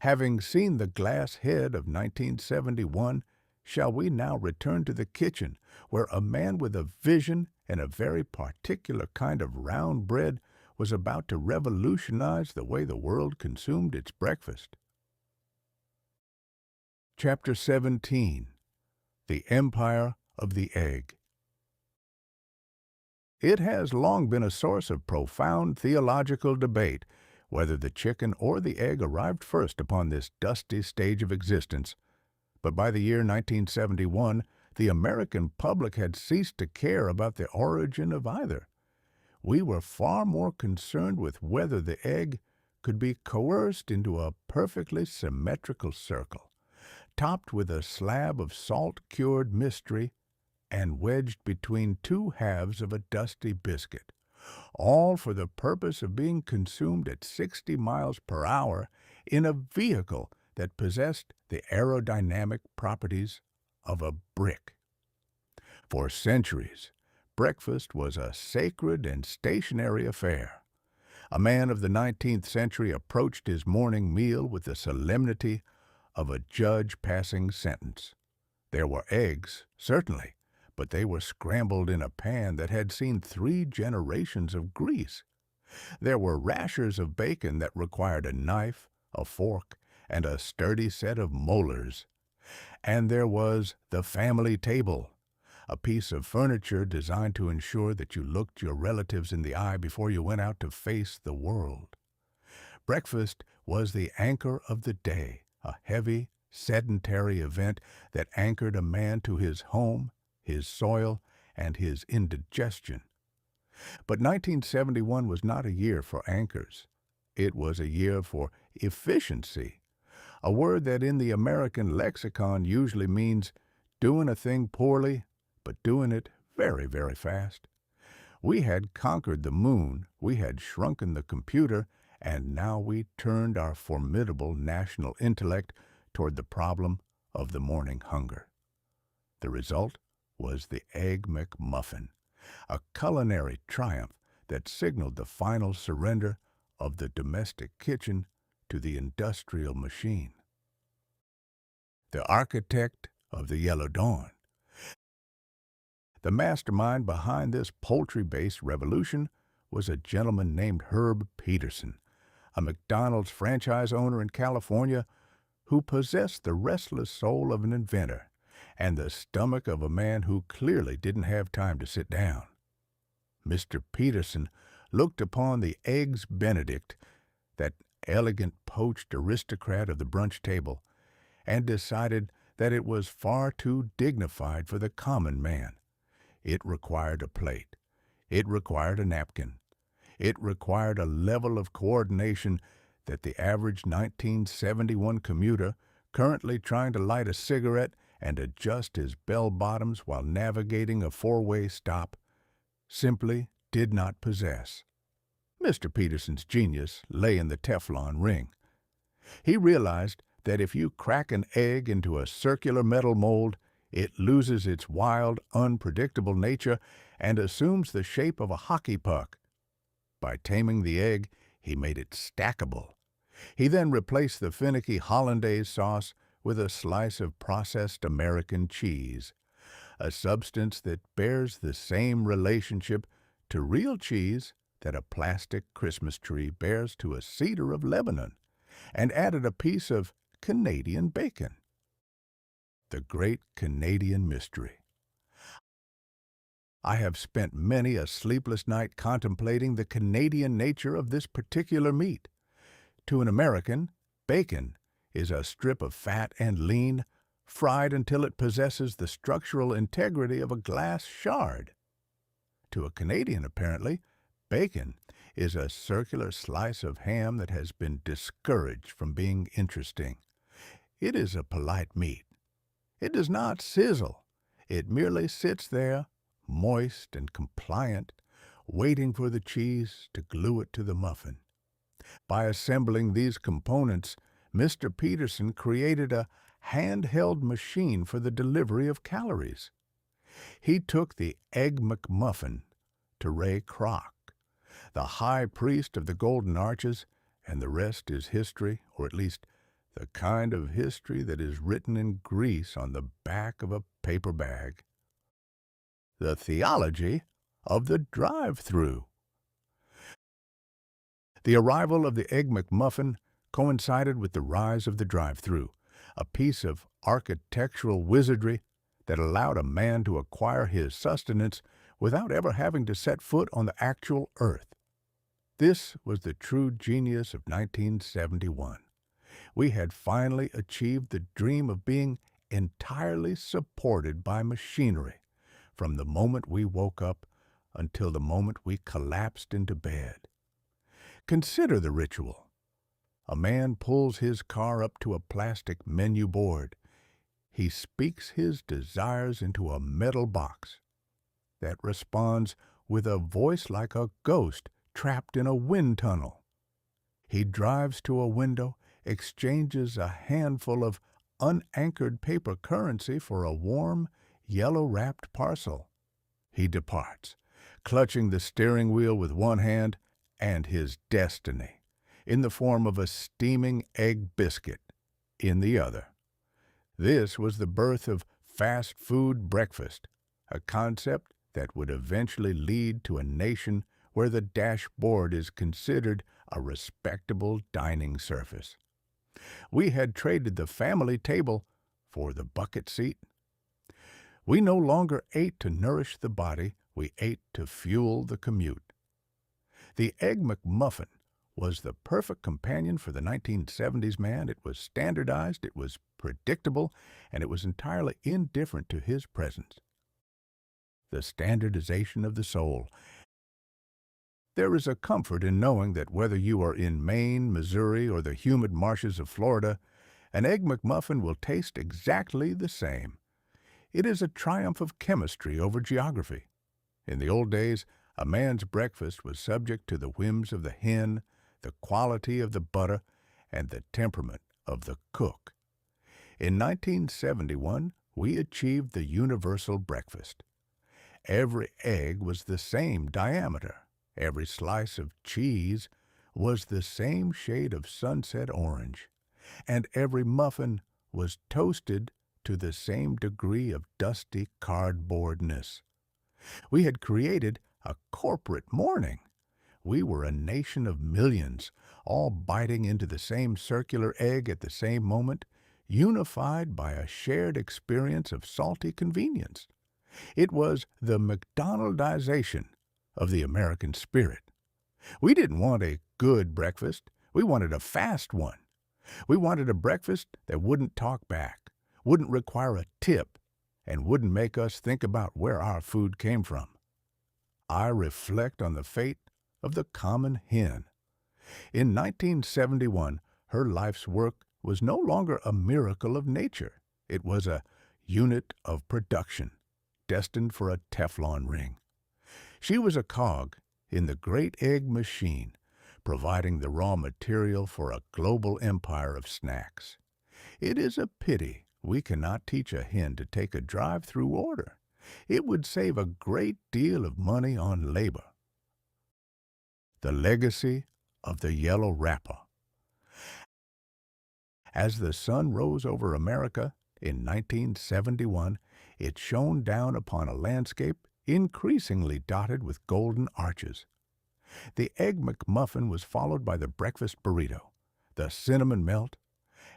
Having seen the glass head of 1971, shall we now return to the kitchen, where a man with a vision and a very particular kind of round bread was about to revolutionize the way the world consumed its breakfast? Chapter 17. The Empire of the Egg. It has long been a source of profound theological debate whether the chicken or the egg arrived first upon this dusty stage of existence, but by the year 1971, the American public had ceased to care about the origin of either. We were far more concerned with whether the egg could be coerced into a perfectly symmetrical circle, topped with a slab of salt-cured mystery and wedged between two halves of a dusty biscuit, all for the purpose of being consumed at 60 miles per hour in a vehicle that possessed the aerodynamic properties of a brick. For centuries, breakfast was a sacred and stationary affair. A man of the 19th century approached his morning meal with the solemnity of a judge passing sentence. There were eggs, certainly, but they were scrambled in a pan that had seen 3 generations of grease. There were rashers of bacon that required a knife, a fork, and a sturdy set of molars. And there was the family table, a piece of furniture designed to ensure that you looked your relatives in the eye before you went out to face the world. Breakfast was the anchor of the day, a heavy, sedentary event that anchored a man to his home, his soil, and his indigestion. But 1971 was not a year for anchors. It was a year for efficiency, a word that in the American lexicon usually means doing a thing poorly, but doing it very, very fast. We had conquered the moon, we had shrunken the computer, and now we turned our formidable national intellect toward the problem of the morning hunger. The result was the Egg McMuffin, a culinary triumph that signaled the final surrender of the domestic kitchen to the industrial machine. The architect of the Yellow Dawn, the mastermind behind this poultry-based revolution, was a gentleman named Herb Peterson, a McDonald's franchise owner in California who possessed the restless soul of an inventor and the stomach of a man who clearly didn't have time to sit down. Mr. Peterson looked upon the Eggs Benedict, that elegant poached aristocrat of the brunch table, and decided that it was far too dignified for the common man. It required a plate. It required a napkin. It required a level of coordination that the average 1971 commuter, currently trying to light a cigarette and adjust his bell-bottoms while navigating a 4-way stop, simply did not possess. Mr. Peterson's genius lay in the Teflon ring. He realized that if you crack an egg into a circular metal mold, it loses its wild, unpredictable nature and assumes the shape of a hockey puck. By taming the egg, he made it stackable. He then replaced the finicky hollandaise sauce with a slice of processed American cheese, a substance that bears the same relationship to real cheese that a plastic Christmas tree bears to a cedar of Lebanon, and added a piece of Canadian bacon. The Great Canadian Mystery. I have spent many a sleepless night contemplating the Canadian nature of this particular meat. To an American, bacon is a strip of fat and lean, fried until it possesses the structural integrity of a glass shard. To a Canadian, apparently, bacon is a circular slice of ham that has been discouraged from being interesting, It is a polite meat. It does not sizzle. It merely sits there, moist and compliant, waiting for the cheese to glue it to the muffin. By assembling these components, Mr. Peterson created a handheld machine for the delivery of calories. He took the Egg McMuffin to Ray Kroc, the high priest of the Golden Arches, and the rest is history, or at least the kind of history that is written in grease on the back of a paper bag. The theology of the drive-through. The arrival of the Egg McMuffin coincided with the rise of the drive-through, a piece of architectural wizardry that allowed a man to acquire his sustenance without ever having to set foot on the actual earth. This was the true genius of 1971. We had finally achieved the dream of being entirely supported by machinery from the moment we woke up until the moment we collapsed into bed. Consider the ritual. A man pulls his car up to a plastic menu board. He speaks his desires into a metal box that responds with a voice like a ghost trapped in a wind tunnel. He drives to a window, exchanges a handful of unanchored paper currency for a warm, yellow-wrapped parcel. He departs, clutching the steering wheel with one hand and his destiny, in the form of a steaming egg biscuit, in the other. This was the birth of fast food breakfast, a concept that would eventually lead to a nation where the dashboard is considered a respectable dining surface. We had traded the family table for the bucket seat. We no longer ate to nourish the body, we ate to fuel the commute. The Egg McMuffin was the perfect companion for the 1970s man. It was standardized, it was predictable, and it was entirely indifferent to his presence. The standardization of the soul. There is a comfort in knowing that whether you are in Maine, Missouri, or the humid marshes of Florida, an Egg McMuffin will taste exactly the same. It is a triumph of chemistry over geography. In the old days, a man's breakfast was subject to the whims of the hen, the quality of the butter, and the temperament of the cook. In 1971, we achieved the universal breakfast. Every egg was the same diameter. Every slice of cheese was the same shade of sunset orange, and every muffin was toasted to the same degree of dusty cardboardness. We had created a corporate morning. We were a nation of millions, all biting into the same circular egg at the same moment, unified by a shared experience of salty convenience. It was the McDonaldization of the American spirit. We didn't want a good breakfast. We wanted a fast one. We wanted a breakfast that wouldn't talk back, wouldn't require a tip, and wouldn't make us think about where our food came from. I reflect on the fate of the common hen. In 1971, her life's work was no longer a miracle of nature. It was a unit of production, destined for a Teflon ring. She was a cog in the great egg machine, providing the raw material for a global empire of snacks. It is a pity we cannot teach a hen to take a drive-through order. It would save a great deal of money on labor. The legacy of the yellow wrapper. As the sun rose over America in 1971, it shone down upon a landscape increasingly dotted with golden arches. The Egg McMuffin was followed by the breakfast burrito, the cinnamon melt,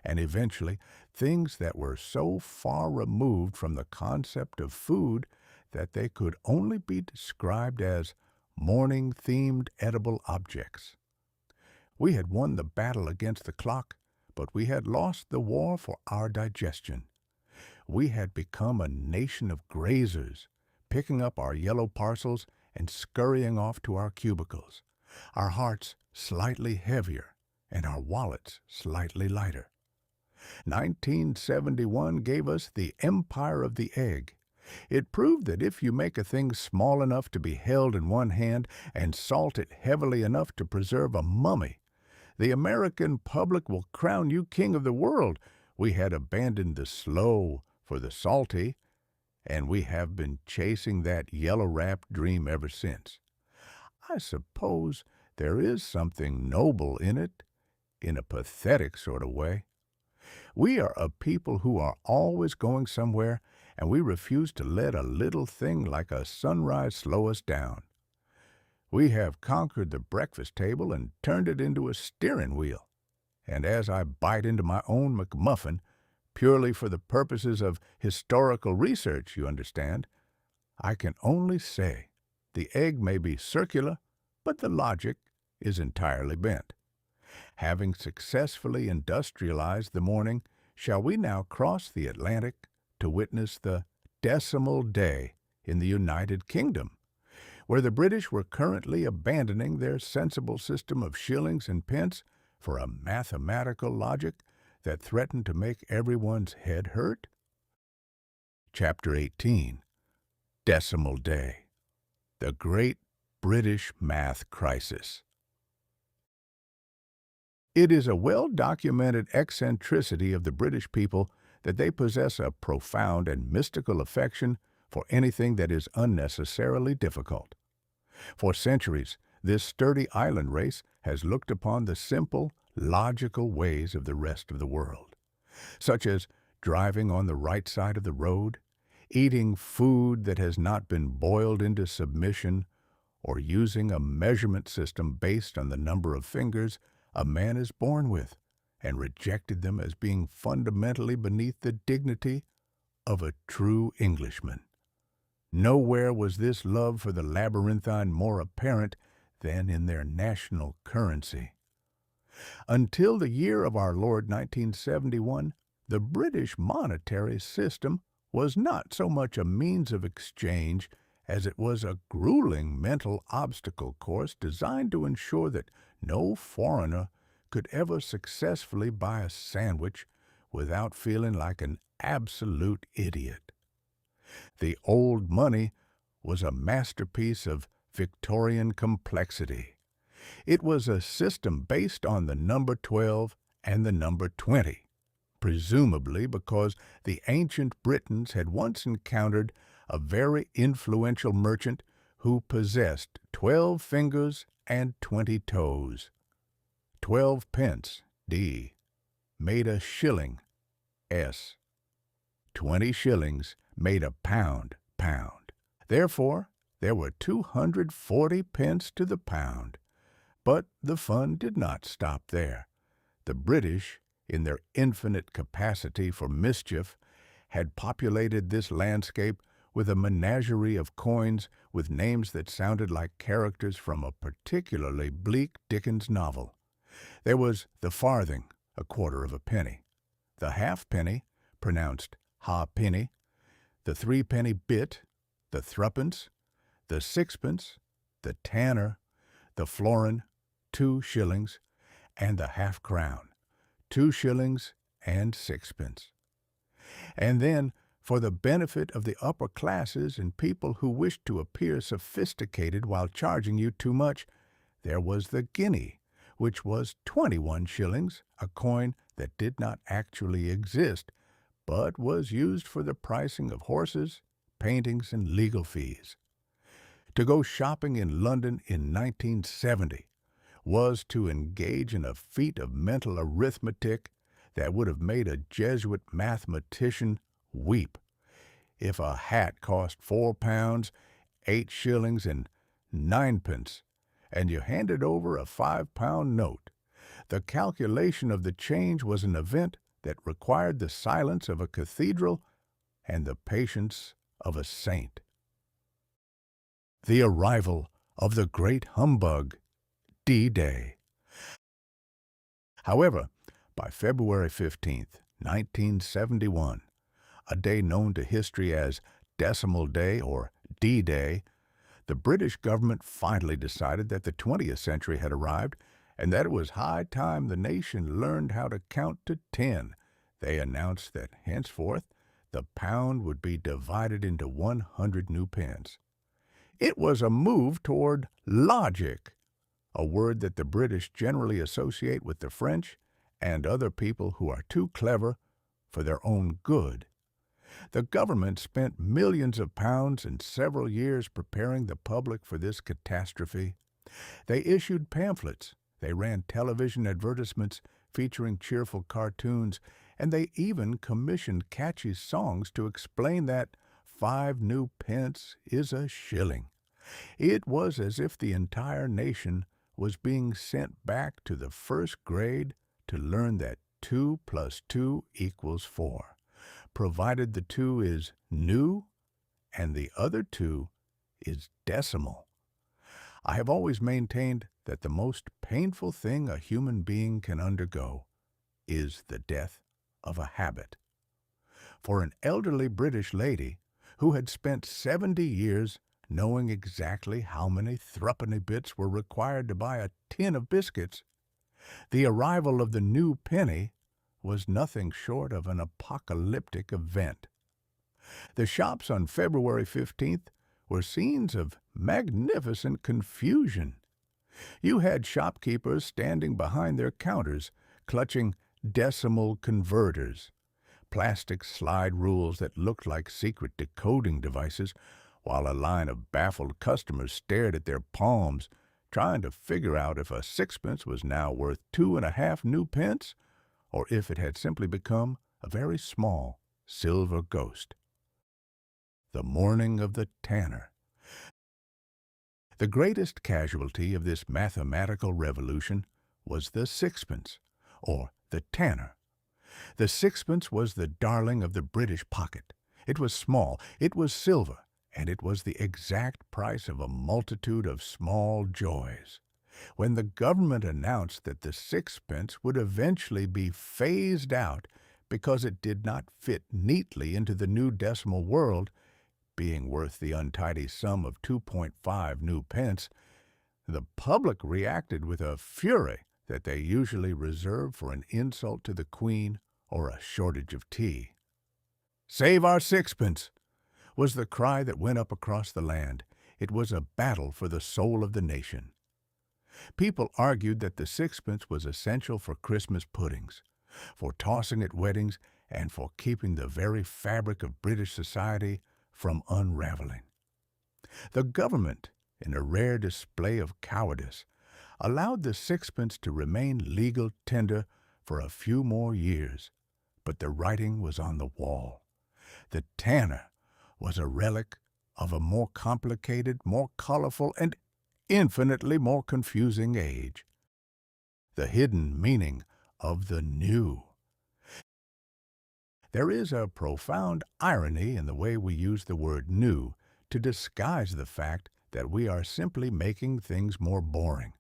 and eventually things that were so far removed from the concept of food that they could only be described as morning-themed edible objects. We had won the battle against the clock, but we had lost the war for our digestion. We had become a nation of grazers, picking up our yellow parcels and scurrying off to our cubicles, our hearts slightly heavier and our wallets slightly lighter. 1971 gave us the empire of the egg. It proved that if you make a thing small enough to be held in one hand and salt it heavily enough to preserve a mummy, the American public will crown you king of the world. We had abandoned the slow for the salty, and we have been chasing that yellow-wrapped dream ever since. I suppose there is something noble in it, in a pathetic sort of way. We are a people who are always going somewhere, and we refuse to let a little thing like a sunrise slow us down. We have conquered the breakfast table and turned it into a steering wheel. And as I bite into my own McMuffin, purely for the purposes of historical research, you understand, I can only say the egg may be circular, but the logic is entirely bent. Having successfully industrialized the morning, shall we now cross the Atlantic to witness the decimal day in the United Kingdom, where the British were currently abandoning their sensible system of shillings and pence for a mathematical logic that threatened to make everyone's head hurt? Chapter 18. Decimal Day. The Great British Math Crisis. It is a well-documented eccentricity of the British people that they possess a profound and mystical affection for anything that is unnecessarily difficult. For centuries, this sturdy island race has looked upon the simple, logical ways of the rest of the world, such as driving on the right side of the road, eating food that has not been boiled into submission, or using a measurement system based on the number of fingers a man is born with, and rejected them as being fundamentally beneath the dignity of a true Englishman. Nowhere was this love for the labyrinthine more apparent than in their national currency. Until the year of our Lord 1971, the British monetary system was not so much a means of exchange as it was a grueling mental obstacle course designed to ensure that no foreigner could ever successfully buy a sandwich without feeling like an absolute idiot. The old money was a masterpiece of Victorian complexity. It was a system based on the number 12 and the number 20, presumably because the ancient Britons had once encountered a very influential merchant who possessed 12 fingers and 20 toes. 12 pence, D, made a shilling, S. 20 shillings made a pound, pound. Therefore, there were 240 pence to the pound. But the fun did not stop there. The British, in their infinite capacity for mischief, had populated this landscape with a menagerie of coins with names that sounded like characters from a particularly bleak Dickens novel. There was the farthing, a quarter of a penny; the halfpenny, pronounced ha-penny; the threepenny bit; the threepence; the sixpence; the tanner; the florin, 2 shillings; and the half-crown, 2 shillings and 6pence. And then, for the benefit of the upper classes and people who wished to appear sophisticated while charging you too much, there was the guinea, which was 21 shillings, a coin that did not actually exist, but was used for the pricing of horses, paintings, and legal fees. To go shopping in London in 1970 was to engage in a feat of mental arithmetic that would have made a Jesuit mathematician weep. If a hat cost £4, 8 shillings, and 9pence, and you handed over a £5 note, the calculation of the change was an event that required the silence of a cathedral and the patience of a saint. The arrival of the great humbug, D-Day. However, by February 15th, 1971, a day known to history as Decimal Day or D-Day, the British government finally decided that the 20th century had arrived and that it was high time the nation learned how to count to 10, They announced that henceforth the pound would be divided into 100 new pence. It was a move toward logic, a word that the British generally associate with the French and other people who are too clever for their own good. The government spent millions of pounds and several years preparing the public for this catastrophe. They issued pamphlets, they ran television advertisements featuring cheerful cartoons, and they even commissioned catchy songs to explain that 5 new pence is a shilling. It was as if the entire nation was being sent back to the first grade to learn that 2 plus 2 equals 4, provided the 2 is new and the other 2 is decimal. I have always maintained that the most painful thing a human being can undergo is the death of a habit. For an elderly British lady who had spent 70 years knowing exactly how many threepenny bits were required to buy a tin of biscuits, the arrival of the new penny was nothing short of an apocalyptic event. The shops on February 15th were scenes of magnificent confusion. You had shopkeepers standing behind their counters, clutching decimal converters, plastic slide rules that looked like secret decoding devices, while a line of baffled customers stared at their palms, trying to figure out if a sixpence was now worth 2.5 new pence, or if it had simply become a very small silver ghost. The morning of the tanner. The greatest casualty of this mathematical revolution was the sixpence, or the tanner. The sixpence was the darling of the British pocket. It was small, it was silver, and it was the exact price of a multitude of small joys. When the government announced that the sixpence would eventually be phased out because it did not fit neatly into the new decimal world, being worth the untidy sum of 2.5 new pence, the public reacted with a fury that they usually reserve for an insult to the Queen or a shortage of tea. "Save our sixpence!" was the cry that went up across the land. It was a battle for the soul of the nation. People argued that the sixpence was essential for Christmas puddings, for tossing at weddings, and for keeping the very fabric of British society from unraveling. The government, in a rare display of cowardice, allowed the sixpence to remain legal tender for a few more years, but the writing was on the wall. The tanner was a relic of a more complicated, more colorful, and infinitely more confusing age. The hidden meaning of the new. There is a profound irony in the way we use the word new to disguise the fact that we are simply making things more boring.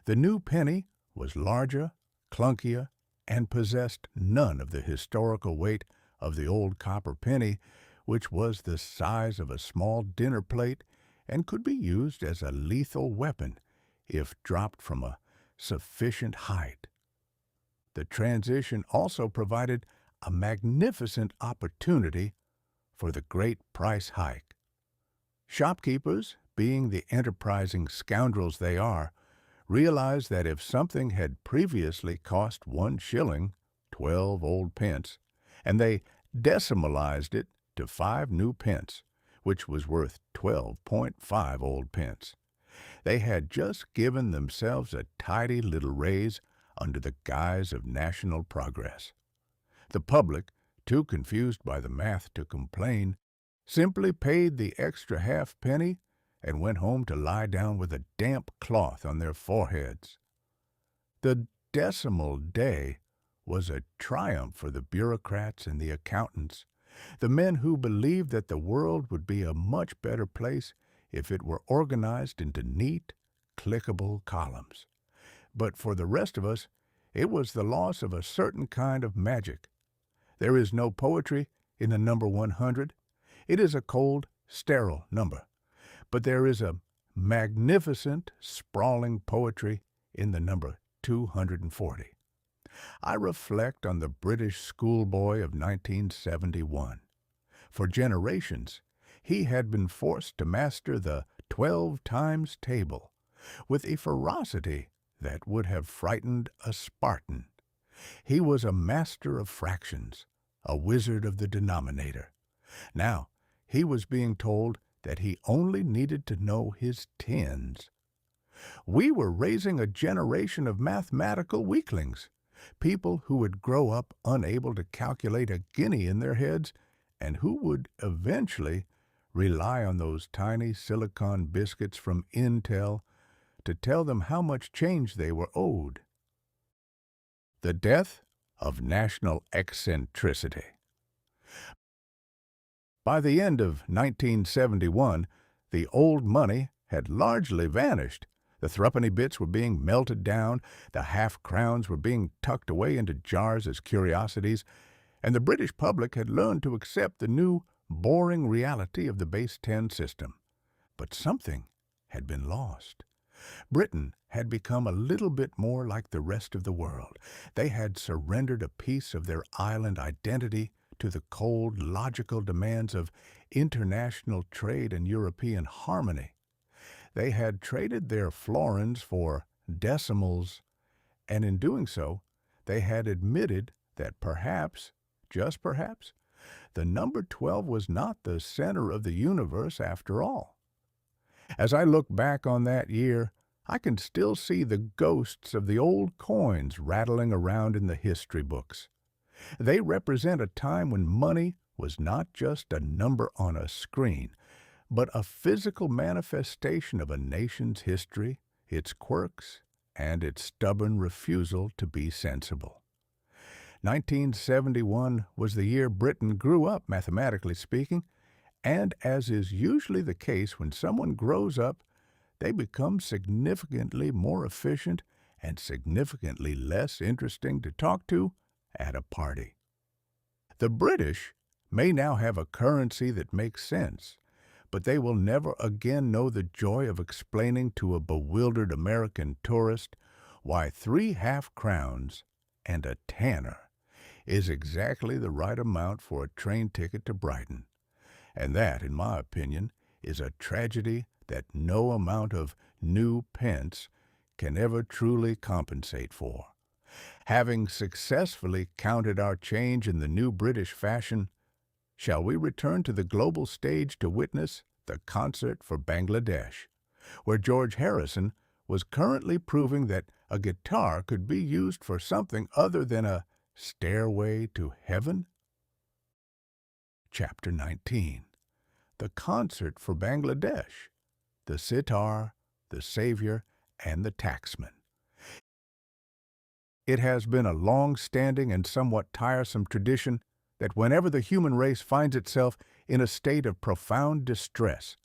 The new penny was larger, clunkier, and possessed none of the historical weight of the old copper penny, which was the size of a small dinner plate and could be used as a lethal weapon if dropped from a sufficient height. The transition also provided a magnificent opportunity for the great price hike. Shopkeepers, being the enterprising scoundrels they are, realized that if something had previously cost 1 shilling, 12 old pence, and they decimalized it to 5 new pence, which was worth 12.5 old pence, they had just given themselves a tidy little raise under the guise of national progress. The public, too confused by the math to complain, simply paid the extra halfpenny and went home to lie down with a damp cloth on their foreheads. The decimal day was a triumph for the bureaucrats and the accountants, the men who believed that the world would be a much better place if it were organized into neat, clickable columns. But for the rest of us, it was the loss of a certain kind of magic. There is no poetry in the number 100. It is a cold, sterile number. But there is a magnificent, sprawling poetry in the number 240. I reflect on the British schoolboy of 1971. For generations, he had been forced to master the 12 times table with a ferocity that would have frightened a Spartan. He was a master of fractions, a wizard of the denominator. Now, he was being told that he only needed to know his tens. We were raising a generation of mathematical weaklings, people who would grow up unable to calculate a guinea in their heads and who would eventually rely on those tiny silicon biscuits from Intel to tell them how much change they were owed. The death of national eccentricity. By the end of 1971, the old money had largely vanished. The threepenny bits were being melted down, the half-crowns were being tucked away into jars as curiosities, and the British public had learned to accept the new, boring reality of the base 10 system. But something had been lost. Britain had become a little bit more like the rest of the world. They had surrendered a piece of their island identity to the cold, logical demands of international trade and European harmony. They had traded their florins for decimals, and in doing so, they had admitted that perhaps, just perhaps, the number 12 was not the center of the universe after all. As I look back on that year, I can still see the ghosts of the old coins rattling around in the history books. They represent a time when money was not just a number on a screen, but a physical manifestation of a nation's history, its quirks, and its stubborn refusal to be sensible. 1971 was the year Britain grew up, mathematically speaking, and as is usually the case when someone grows up, they become significantly more efficient and significantly less interesting to talk to at a party. The British may now have a currency that makes sense, but they will never again know the joy of explaining to a bewildered American tourist why 3 half-crowns and a tanner is exactly the right amount for a train ticket to Brighton. And that, in my opinion, is a tragedy that no amount of new pence can ever truly compensate for. Having successfully counted our change in the new British fashion, shall we return to the global stage to witness the Concert for Bangladesh, where George Harrison was currently proving that a guitar could be used for something other than a stairway to heaven? Chapter 19. The Concert for Bangladesh, the Sitar, the Savior, and the Taxman. It has been a long-standing and somewhat tiresome tradition that whenever the human race finds itself in a state of profound distress,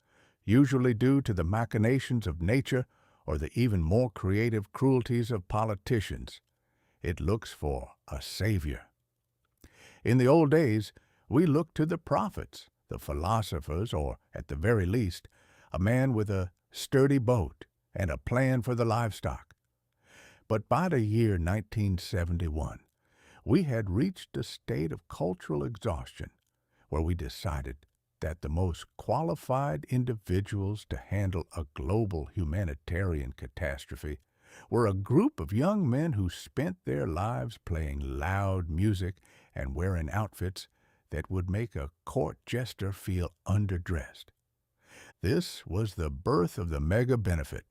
usually due to the machinations of nature or the even more creative cruelties of politicians, it looks for a savior. In the old days, we looked to the prophets, the philosophers, or, at the very least, a man with a sturdy boat and a plan for the livestock. But by the year 1971, we had reached a state of cultural exhaustion where we decided that the most qualified individuals to handle a global humanitarian catastrophe were a group of young men who spent their lives playing loud music and wearing outfits that would make a court jester feel underdressed. This was the birth of the mega benefit,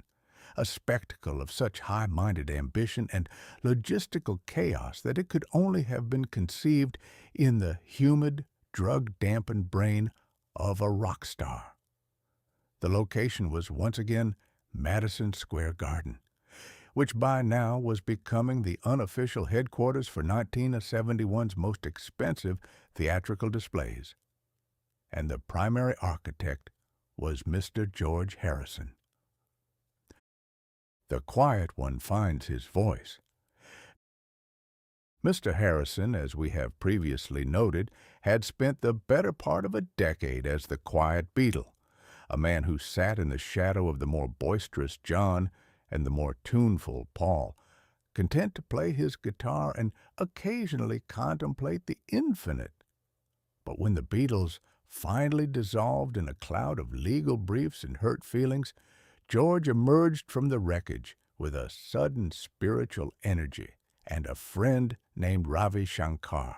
a spectacle of such high-minded ambition and logistical chaos that it could only have been conceived in the humid, drug-dampened brain of a rock star. The location was once again Madison Square Garden, which by now was becoming the unofficial headquarters for 1971's most expensive theatrical displays. And the primary architect was Mr. George Harrison. The quiet one finds his voice. Mr. Harrison, as we have previously noted, had spent the better part of a decade as the quiet Beatle, a man who sat in the shadow of the more boisterous John and the more tuneful Paul, content to play his guitar and occasionally contemplate the infinite. But when the Beatles finally dissolved in a cloud of legal briefs and hurt feelings, George emerged from the wreckage with a sudden spiritual energy and a friend named Ravi Shankar.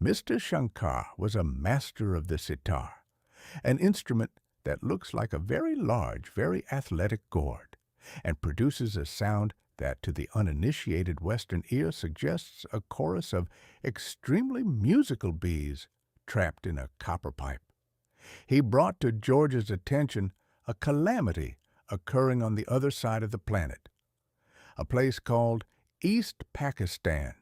Mr. Shankar was a master of the sitar, an instrument that looks like a very large, very athletic gourd, and produces a sound that to the uninitiated Western ear suggests a chorus of extremely musical bees trapped in a copper pipe. He brought to George's attention a calamity occurring on the other side of the planet, a place called East Pakistan,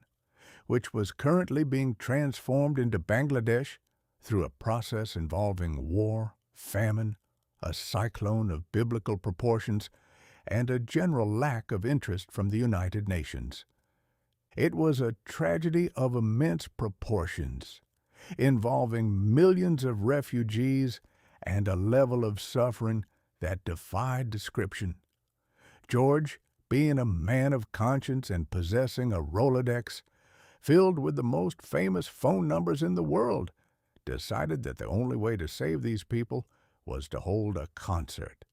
which was currently being transformed into Bangladesh through a process involving war, famine, a cyclone of biblical proportions, and a general lack of interest from the United Nations. It was a tragedy of immense proportions, involving millions of refugees and a level of suffering that defied description. George, being a man of conscience and possessing a Rolodex filled with the most famous phone numbers in the world, decided that the only way to save these people was to hold a concert.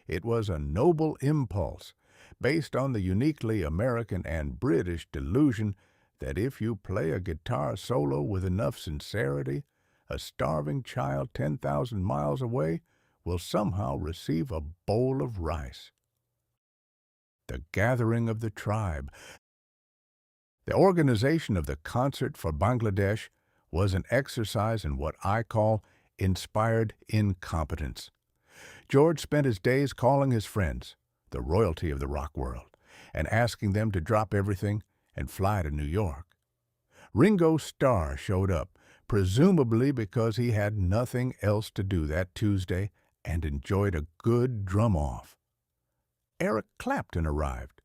It was a noble impulse, based on the uniquely American and British delusion that if you play a guitar solo with enough sincerity, a starving child 10,000 miles away will somehow receive a bowl of rice. The gathering of the tribe. The organization of the Concert for Bangladesh was an exercise in what I call inspired incompetence. George spent his days calling his friends, the royalty of the rock world, and asking them to drop everything and fly to New York. Ringo Starr showed up, presumably because he had nothing else to do that Tuesday and enjoyed a good drum-off. Eric Clapton arrived,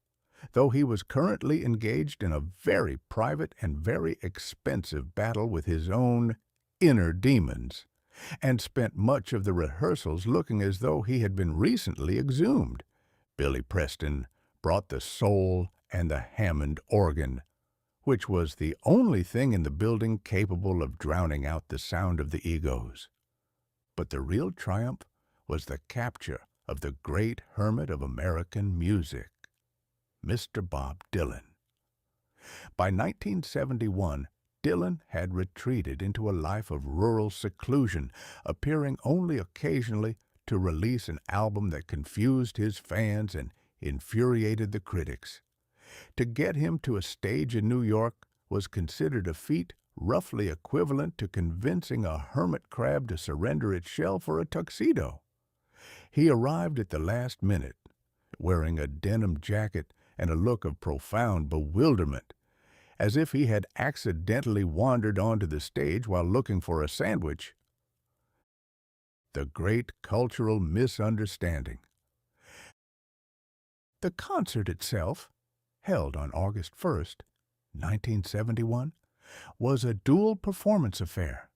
though he was currently engaged in a very private and very expensive battle with his own inner demons, and spent much of the rehearsals looking as though he had been recently exhumed. Billy Preston brought the soul and the Hammond organ, which was the only thing in the building capable of drowning out the sound of the egos. But the real triumph was the capture of the great hermit of American music, Mr. Bob Dylan. By 1971, Dylan had retreated into a life of rural seclusion, appearing only occasionally to release an album that confused his fans and infuriated the critics. To get him to a stage in New York was considered a feat roughly equivalent to convincing a hermit crab to surrender its shell for a tuxedo. He arrived at the last minute, wearing a denim jacket and a look of profound bewilderment, as if he had accidentally wandered onto the stage while looking for a sandwich. The great cultural misunderstanding. The concert itself, held on August 1st, 1971, was a dual performance affair.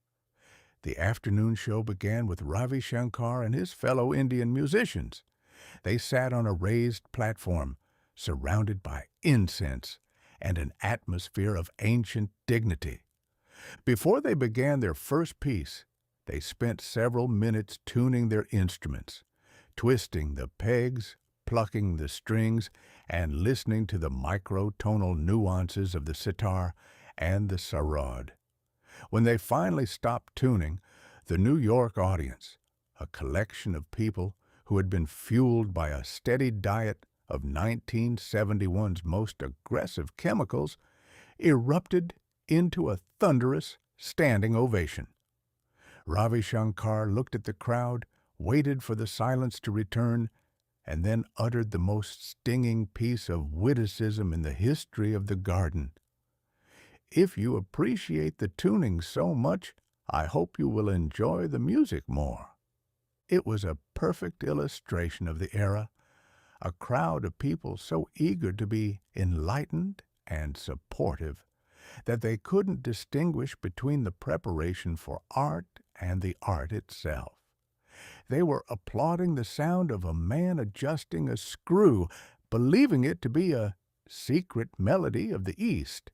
The afternoon show began with Ravi Shankar and his fellow Indian musicians. They sat on a raised platform, surrounded by incense and an atmosphere of ancient dignity. Before they began their first piece, they spent several minutes tuning their instruments, twisting the pegs, plucking the strings, and listening to the microtonal nuances of the sitar and the sarod. When they finally stopped tuning, the New York audience, a collection of people who had been fueled by a steady diet of 1971's most aggressive chemicals, erupted into a thunderous standing ovation. Ravi Shankar looked at the crowd, waited for the silence to return, and then uttered the most stinging piece of witticism in the history of the garden. If you appreciate the tuning so much, I hope you will enjoy the music more. It was a perfect illustration of the era, a crowd of people so eager to be enlightened and supportive that they couldn't distinguish between the preparation for art and the art itself. They were applauding the sound of a man adjusting a screw, believing it to be a secret melody of the East.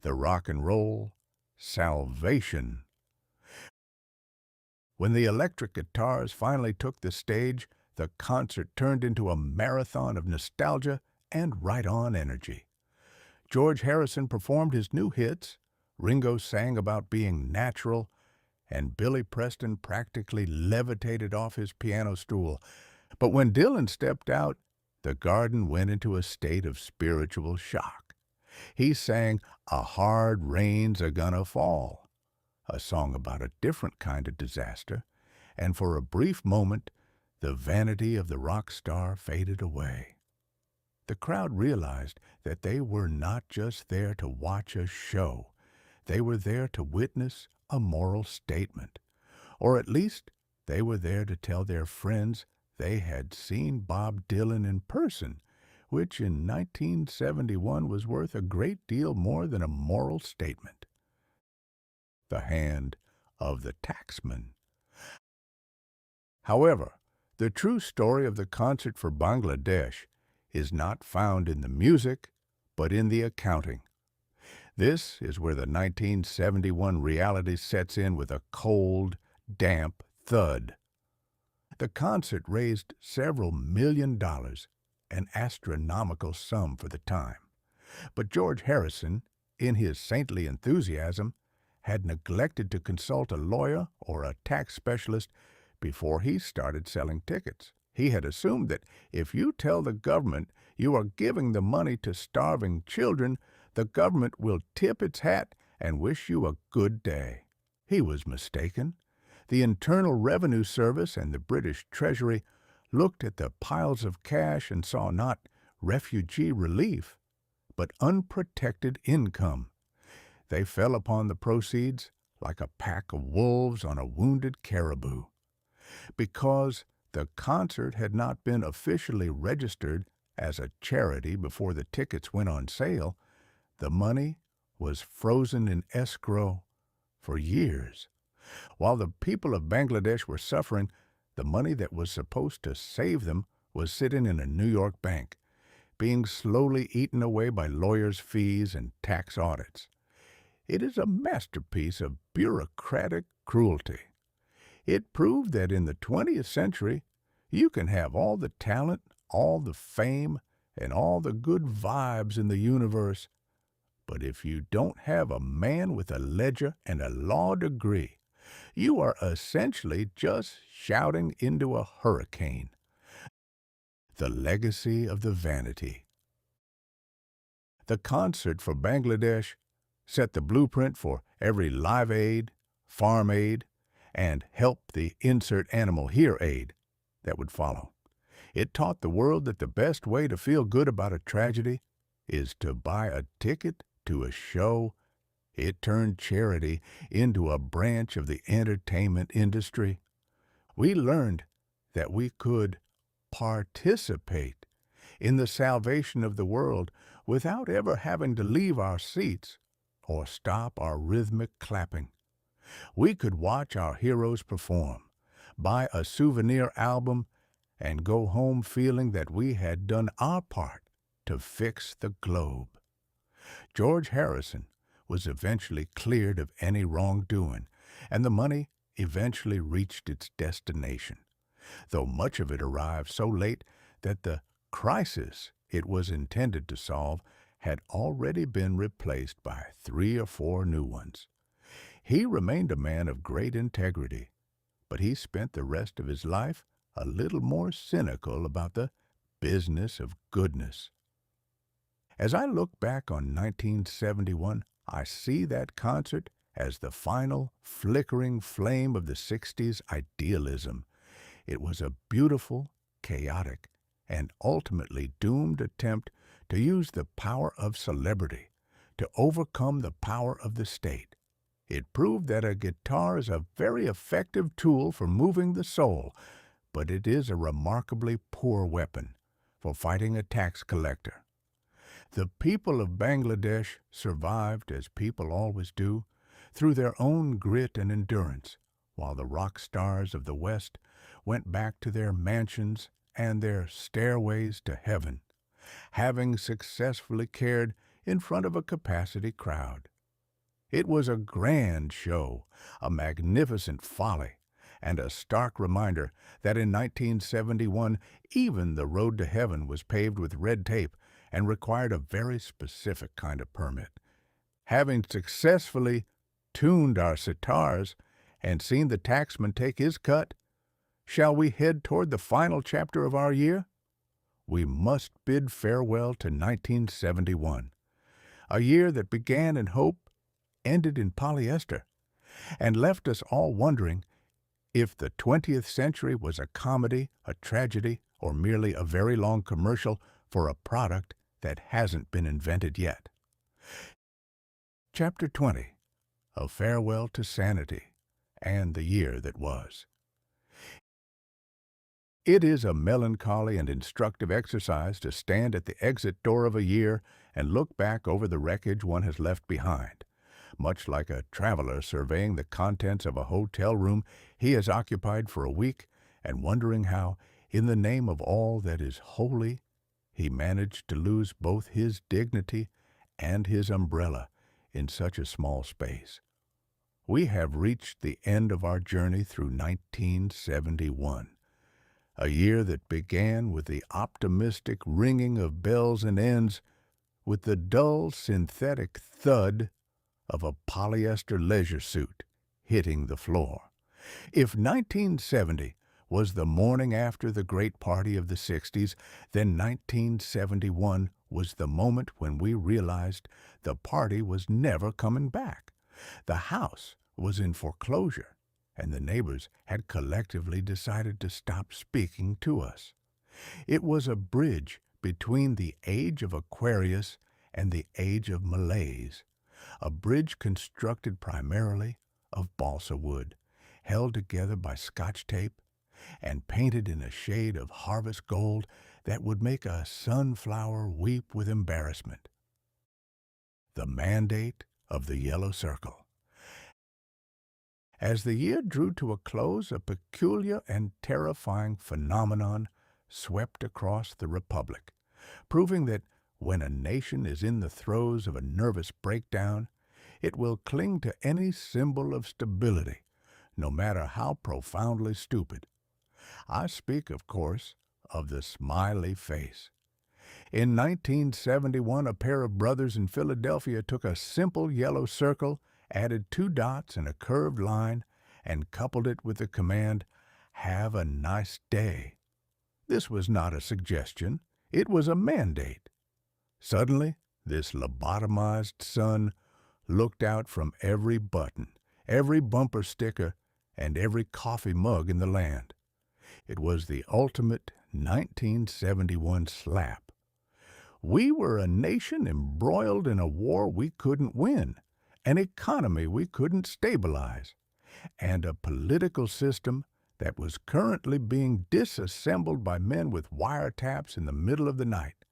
The rock and roll salvation. When the electric guitars finally took the stage, the concert turned into a marathon of nostalgia and right-on energy. George Harrison performed his new hits, Ringo sang about being natural, and Billy Preston practically levitated off his piano stool. But when Dylan stepped out, the garden went into a state of spiritual shock. He sang "A Hard Rain's A-Gonna Fall," a song about a different kind of disaster, and for a brief moment, the vanity of the rock star faded away. The crowd realized that they were not just there to watch a show. They were there to witness a moral statement, or at least they were there to tell their friends they had seen Bob Dylan in person, which in 1971 was worth a great deal more than a moral statement. The hand of the taxman. However, the true story of the concert for Bangladesh is not found in the music, but in the accounting. This is where the 1971 reality sets in with a cold, damp thud. The concert raised several $1 million, an astronomical sum for the time. But George Harrison, in his saintly enthusiasm, had neglected to consult a lawyer or a tax specialist before he started selling tickets. He had assumed that if you tell the government you are giving the money to starving children, the government will tip its hat and wish you a good day. He was mistaken. The Internal Revenue Service and the British Treasury looked at the piles of cash and saw not refugee relief, but unprotected income. They fell upon the proceeds like a pack of wolves on a wounded caribou. Because the concert had not been officially registered as a charity before the tickets went on sale, the money was frozen in escrow for years. While the people of Bangladesh were suffering, the money that was supposed to save them was sitting in a New York bank, being slowly eaten away by lawyers' fees and tax audits. It is a masterpiece of bureaucratic cruelty. It proved that in the 20th century, you can have all the talent, all the fame, and all the good vibes in the universe, but if you don't have a man with a ledger and a law degree, you are essentially just shouting into a hurricane. The legacy of the vanity. The concert for Bangladesh set the blueprint for every Live Aid, Farm Aid, and Help the Insert Animal Here aid that would follow. It taught the world that the best way to feel good about a tragedy is to buy a ticket to a show. It turned charity into a branch of the entertainment industry. We learned that we could participate in the salvation of the world without ever having to leave our seats or stop our rhythmic clapping. We could watch our heroes perform, buy a souvenir album, and go home feeling that we had done our part to fix the globe. George Harrison was eventually cleared of any wrongdoing, and the money eventually reached its destination, though much of it arrived so late that the crisis it was intended to solve had already been replaced by 3 or 4 new ones. He remained a man of great integrity, but he spent the rest of his life a little more cynical about the business of goodness. As I look back on 1971, I see that concert as the final flickering flame of the 60s idealism. It was a beautiful, chaotic, and ultimately doomed attempt to use the power of celebrity to overcome the power of the state. It proved that a guitar is a very effective tool for moving the soul, but it is a remarkably poor weapon for fighting a tax collector. The people of Bangladesh survived, as people always do, through their own grit and endurance, while the rock stars of the West went back to their mansions and their stairways to heaven. having successfully cared in front of a capacity crowd. It was a grand show, a magnificent folly, and a stark reminder that in 1971 even the road to heaven was paved with red tape and required a very specific kind of permit. Having successfully tuned our sitars and seen the taxman take his cut, shall we head toward the final chapter of our year? We must bid farewell to 1971, a year that began in hope, ended in polyester, and left us all wondering if the 20th century was a comedy, a tragedy, or merely a very long commercial for a product that hasn't been invented yet. Chapter 20, A Farewell to Sanity and the Year That Was. It is a melancholy and instructive exercise to stand at the exit door of a year and look back over the wreckage one has left behind. Much like a traveler surveying the contents of a hotel room he has occupied for a week and wondering how, in the name of all that is holy, he managed to lose both his dignity and his umbrella in such a small space. We have reached the end of our journey through 1971, a year that began with the optimistic ringing of bells and ends with the dull synthetic thud of a polyester leisure suit hitting the floor. If 1970 was the morning after the great party of the 60s, then 1971 was the moment when we realized the party was never coming back. The house was in foreclosure, and the neighbors had collectively decided to stop speaking to us. It was a bridge between the age of Aquarius and the age of malaise, a bridge constructed primarily of balsa wood, held together by Scotch tape, and painted in a shade of harvest gold that would make a sunflower weep with embarrassment. The mandate of the yellow circle. As the year drew to a close, a peculiar and terrifying phenomenon swept across the Republic, proving that when a nation is in the throes of a nervous breakdown, it will cling to any symbol of stability, no matter how profoundly stupid. I speak, of course, of the smiley face. In 1971, a pair of brothers in Philadelphia took a simple yellow circle, added 2 dots and a curved line, and coupled it with the command, "Have a nice day." This was not a suggestion. It was a mandate. Suddenly, this lobotomized sun looked out from every button, every bumper sticker, and every coffee mug in the land. It was the ultimate 1971 slap. We were a nation embroiled in a war we couldn't win, an economy we couldn't stabilize, and a political system that was currently being disassembled by men with wiretaps in the middle of the night.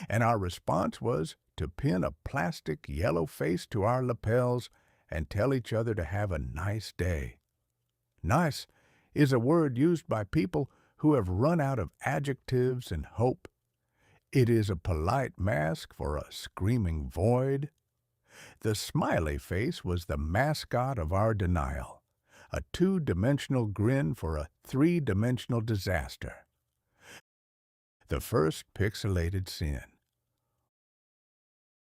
And our response was to pin a plastic yellow face to our lapels and tell each other to have a nice day. Nice is a word used by people who have run out of adjectives and hope. It is a polite mask for a screaming void. The smiley face was the mascot of our denial, a 2-dimensional grin for a 3-dimensional disaster. The first pixelated sin.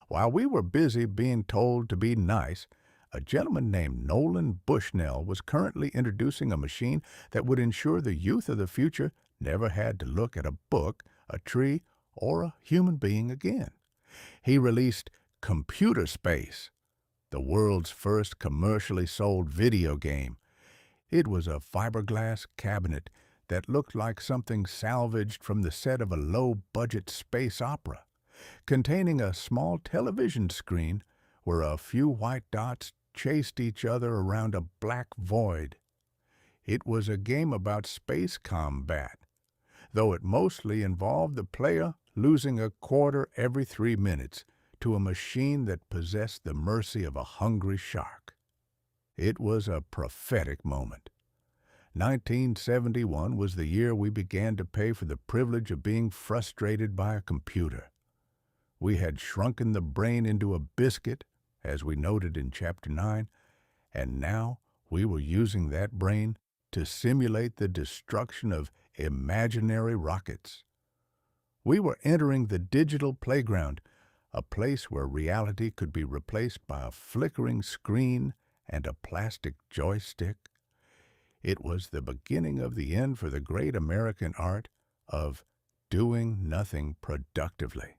While we were busy being told to be nice, a gentleman named Nolan Bushnell was currently introducing a machine that would ensure the youth of the future never had to look at a book, a tree, or a human being again. He released Computer Space, the world's first commercially sold video game. It was a fiberglass cabinet that looked like something salvaged from the set of a low-budget space opera, containing a small television screen where a few white dots chased each other around a black void. It was a game about space combat, though it mostly involved the player losing a quarter every 3 minutes to a machine that possessed the mercy of a hungry shark. It was a prophetic moment. 1971 was the year we began to pay for the privilege of being frustrated by a computer. We had shrunken the brain into a biscuit, as we noted in Chapter 9, and now we were using that brain to simulate the destruction of imaginary rockets. We were entering the digital playground, a place where reality could be replaced by a flickering screen and a plastic joystick. It was the beginning of the end for the great American art of doing nothing productively.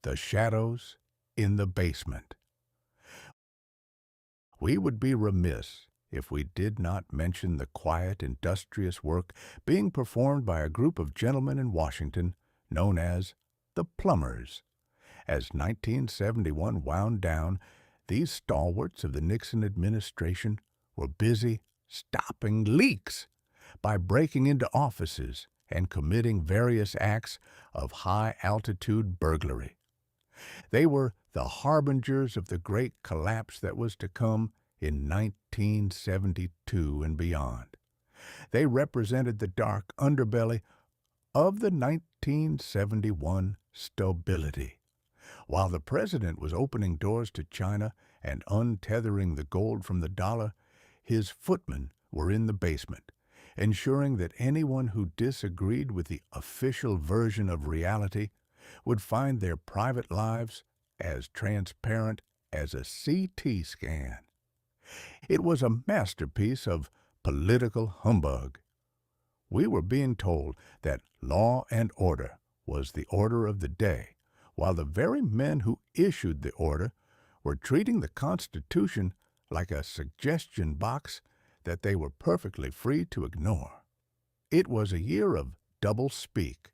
The shadows in the basement. We would be remiss if we did not mention the quiet, industrious work being performed by a group of gentlemen in Washington known as the Plumbers. As 1971 wound down, these stalwarts of the Nixon administration were busy stopping leaks by breaking into offices and committing various acts of high-altitude burglary. They were the harbingers of the great collapse that was to come in 1972 and beyond. They represented the dark underbelly of the 1971 stability. While the president was opening doors to China and untethering the gold from the dollar, his footmen were in the basement, ensuring that anyone who disagreed with the official version of reality would find their private lives as transparent as a CT scan. It was a masterpiece of political humbug. We were being told that law and order was the order of the day, while the very men who issued the order were treating the Constitution like a suggestion box that they were perfectly free to ignore. It was a year of double speak,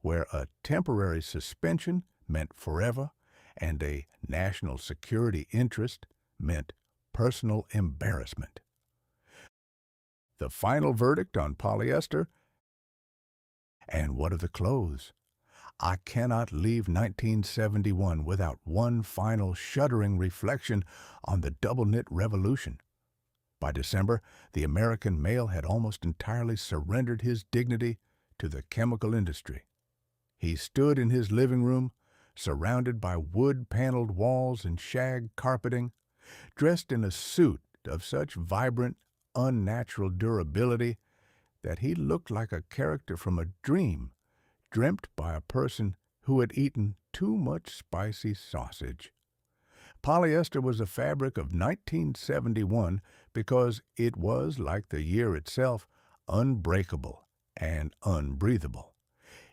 where a temporary suspension meant forever and a national security interest meant personal embarrassment. The final verdict on polyester, and what of the clothes? I cannot leave 1971 without one final shuddering reflection on the double-knit revolution. By December, the American male had almost entirely surrendered his dignity to the chemical industry. He stood in his living room, surrounded by wood-paneled walls and shag carpeting, dressed in a suit of such vibrant, unnatural durability that he looked like a character from a dream dreamt by a person who had eaten too much spicy sausage. Polyester was a fabric of 1971 because it was, like the year itself, unbreakable and unbreathable.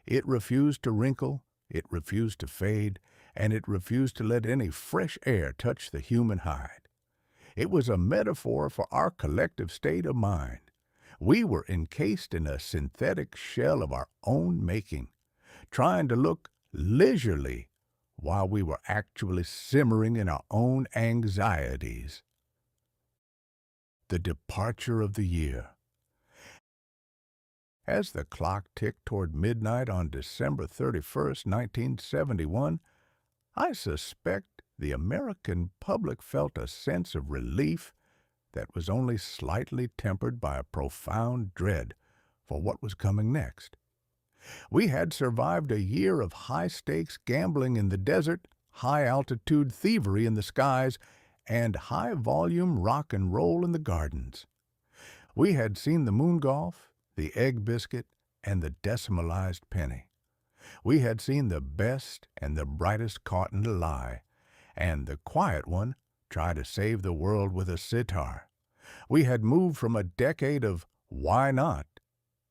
It refused to wrinkle, it refused to fade, and it refused to let any fresh air touch the human hide. It was a metaphor for our collective state of mind. We were encased in a synthetic shell of our own making, trying to look leisurely while we were actually simmering in our own anxieties. The departure of the year. As the clock ticked toward midnight on December 31st, 1971, I suspect the American public felt a sense of relief that was only slightly tempered by a profound dread for what was coming next. We had survived a year of high-stakes gambling in the desert, high-altitude thievery in the skies, and high-volume rock and roll in the gardens. We had seen the moon golf, the egg biscuit, and the decimalized penny. We had seen the best and the brightest caught in a lie, and the quiet one try to save the world with a sitar. We had moved from a decade of why not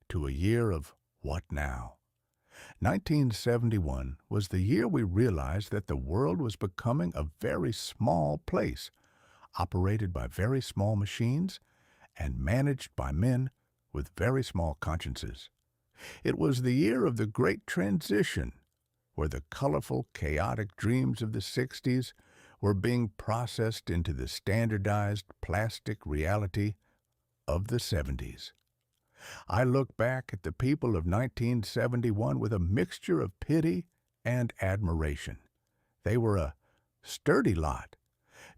to a year of what now. 1971 was the year we realized that the world was becoming a very small place, operated by very small machines and managed by men with very small consciences. It was the year of the Great Transition, where the colorful, chaotic dreams of the 60s were being processed into the standardized plastic reality of the 70s. I look back at the people of 1971 with a mixture of pity and admiration. They were a sturdy lot.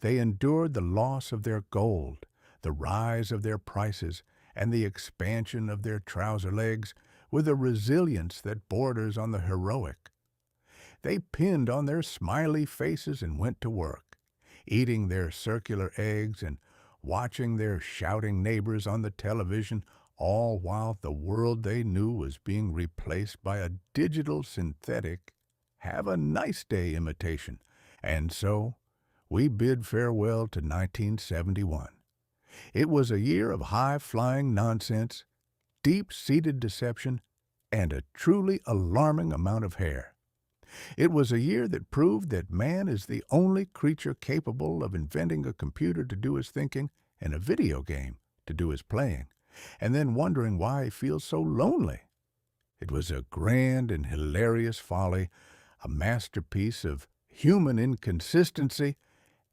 They endured the loss of their gold, the rise of their prices, and the expansion of their trouser legs with a resilience that borders on the heroic. They pinned on their smiley faces and went to work, eating their circular eggs and watching their shouting neighbors on the television, all while the world they knew was being replaced by a digital synthetic have a nice day imitation. And so we bid farewell to 1971. It was a year of high-flying nonsense, deep-seated deception, and a truly alarming amount of hair. It was a year that proved that man is the only creature capable of inventing a computer to do his thinking and a video game to do his playing, and then wondering why he feels so lonely. It was a grand and hilarious folly, a masterpiece of human inconsistency,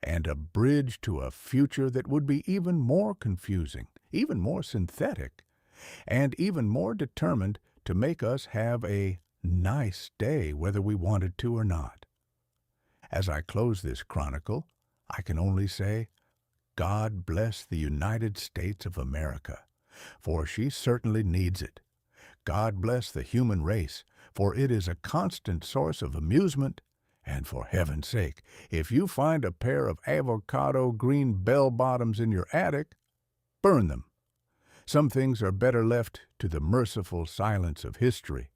and a bridge to a future that would be even more confusing, even more synthetic, and even more determined to make us have a nice day whether we wanted to or not. As I close this chronicle, I can only say, God bless the United States of America, for she certainly needs it. God bless the human race, for it is a constant source of amusement. And for heaven's sake, if you find a pair of avocado green bell-bottoms in your attic, burn them. Some things are better left to the merciful silence of history.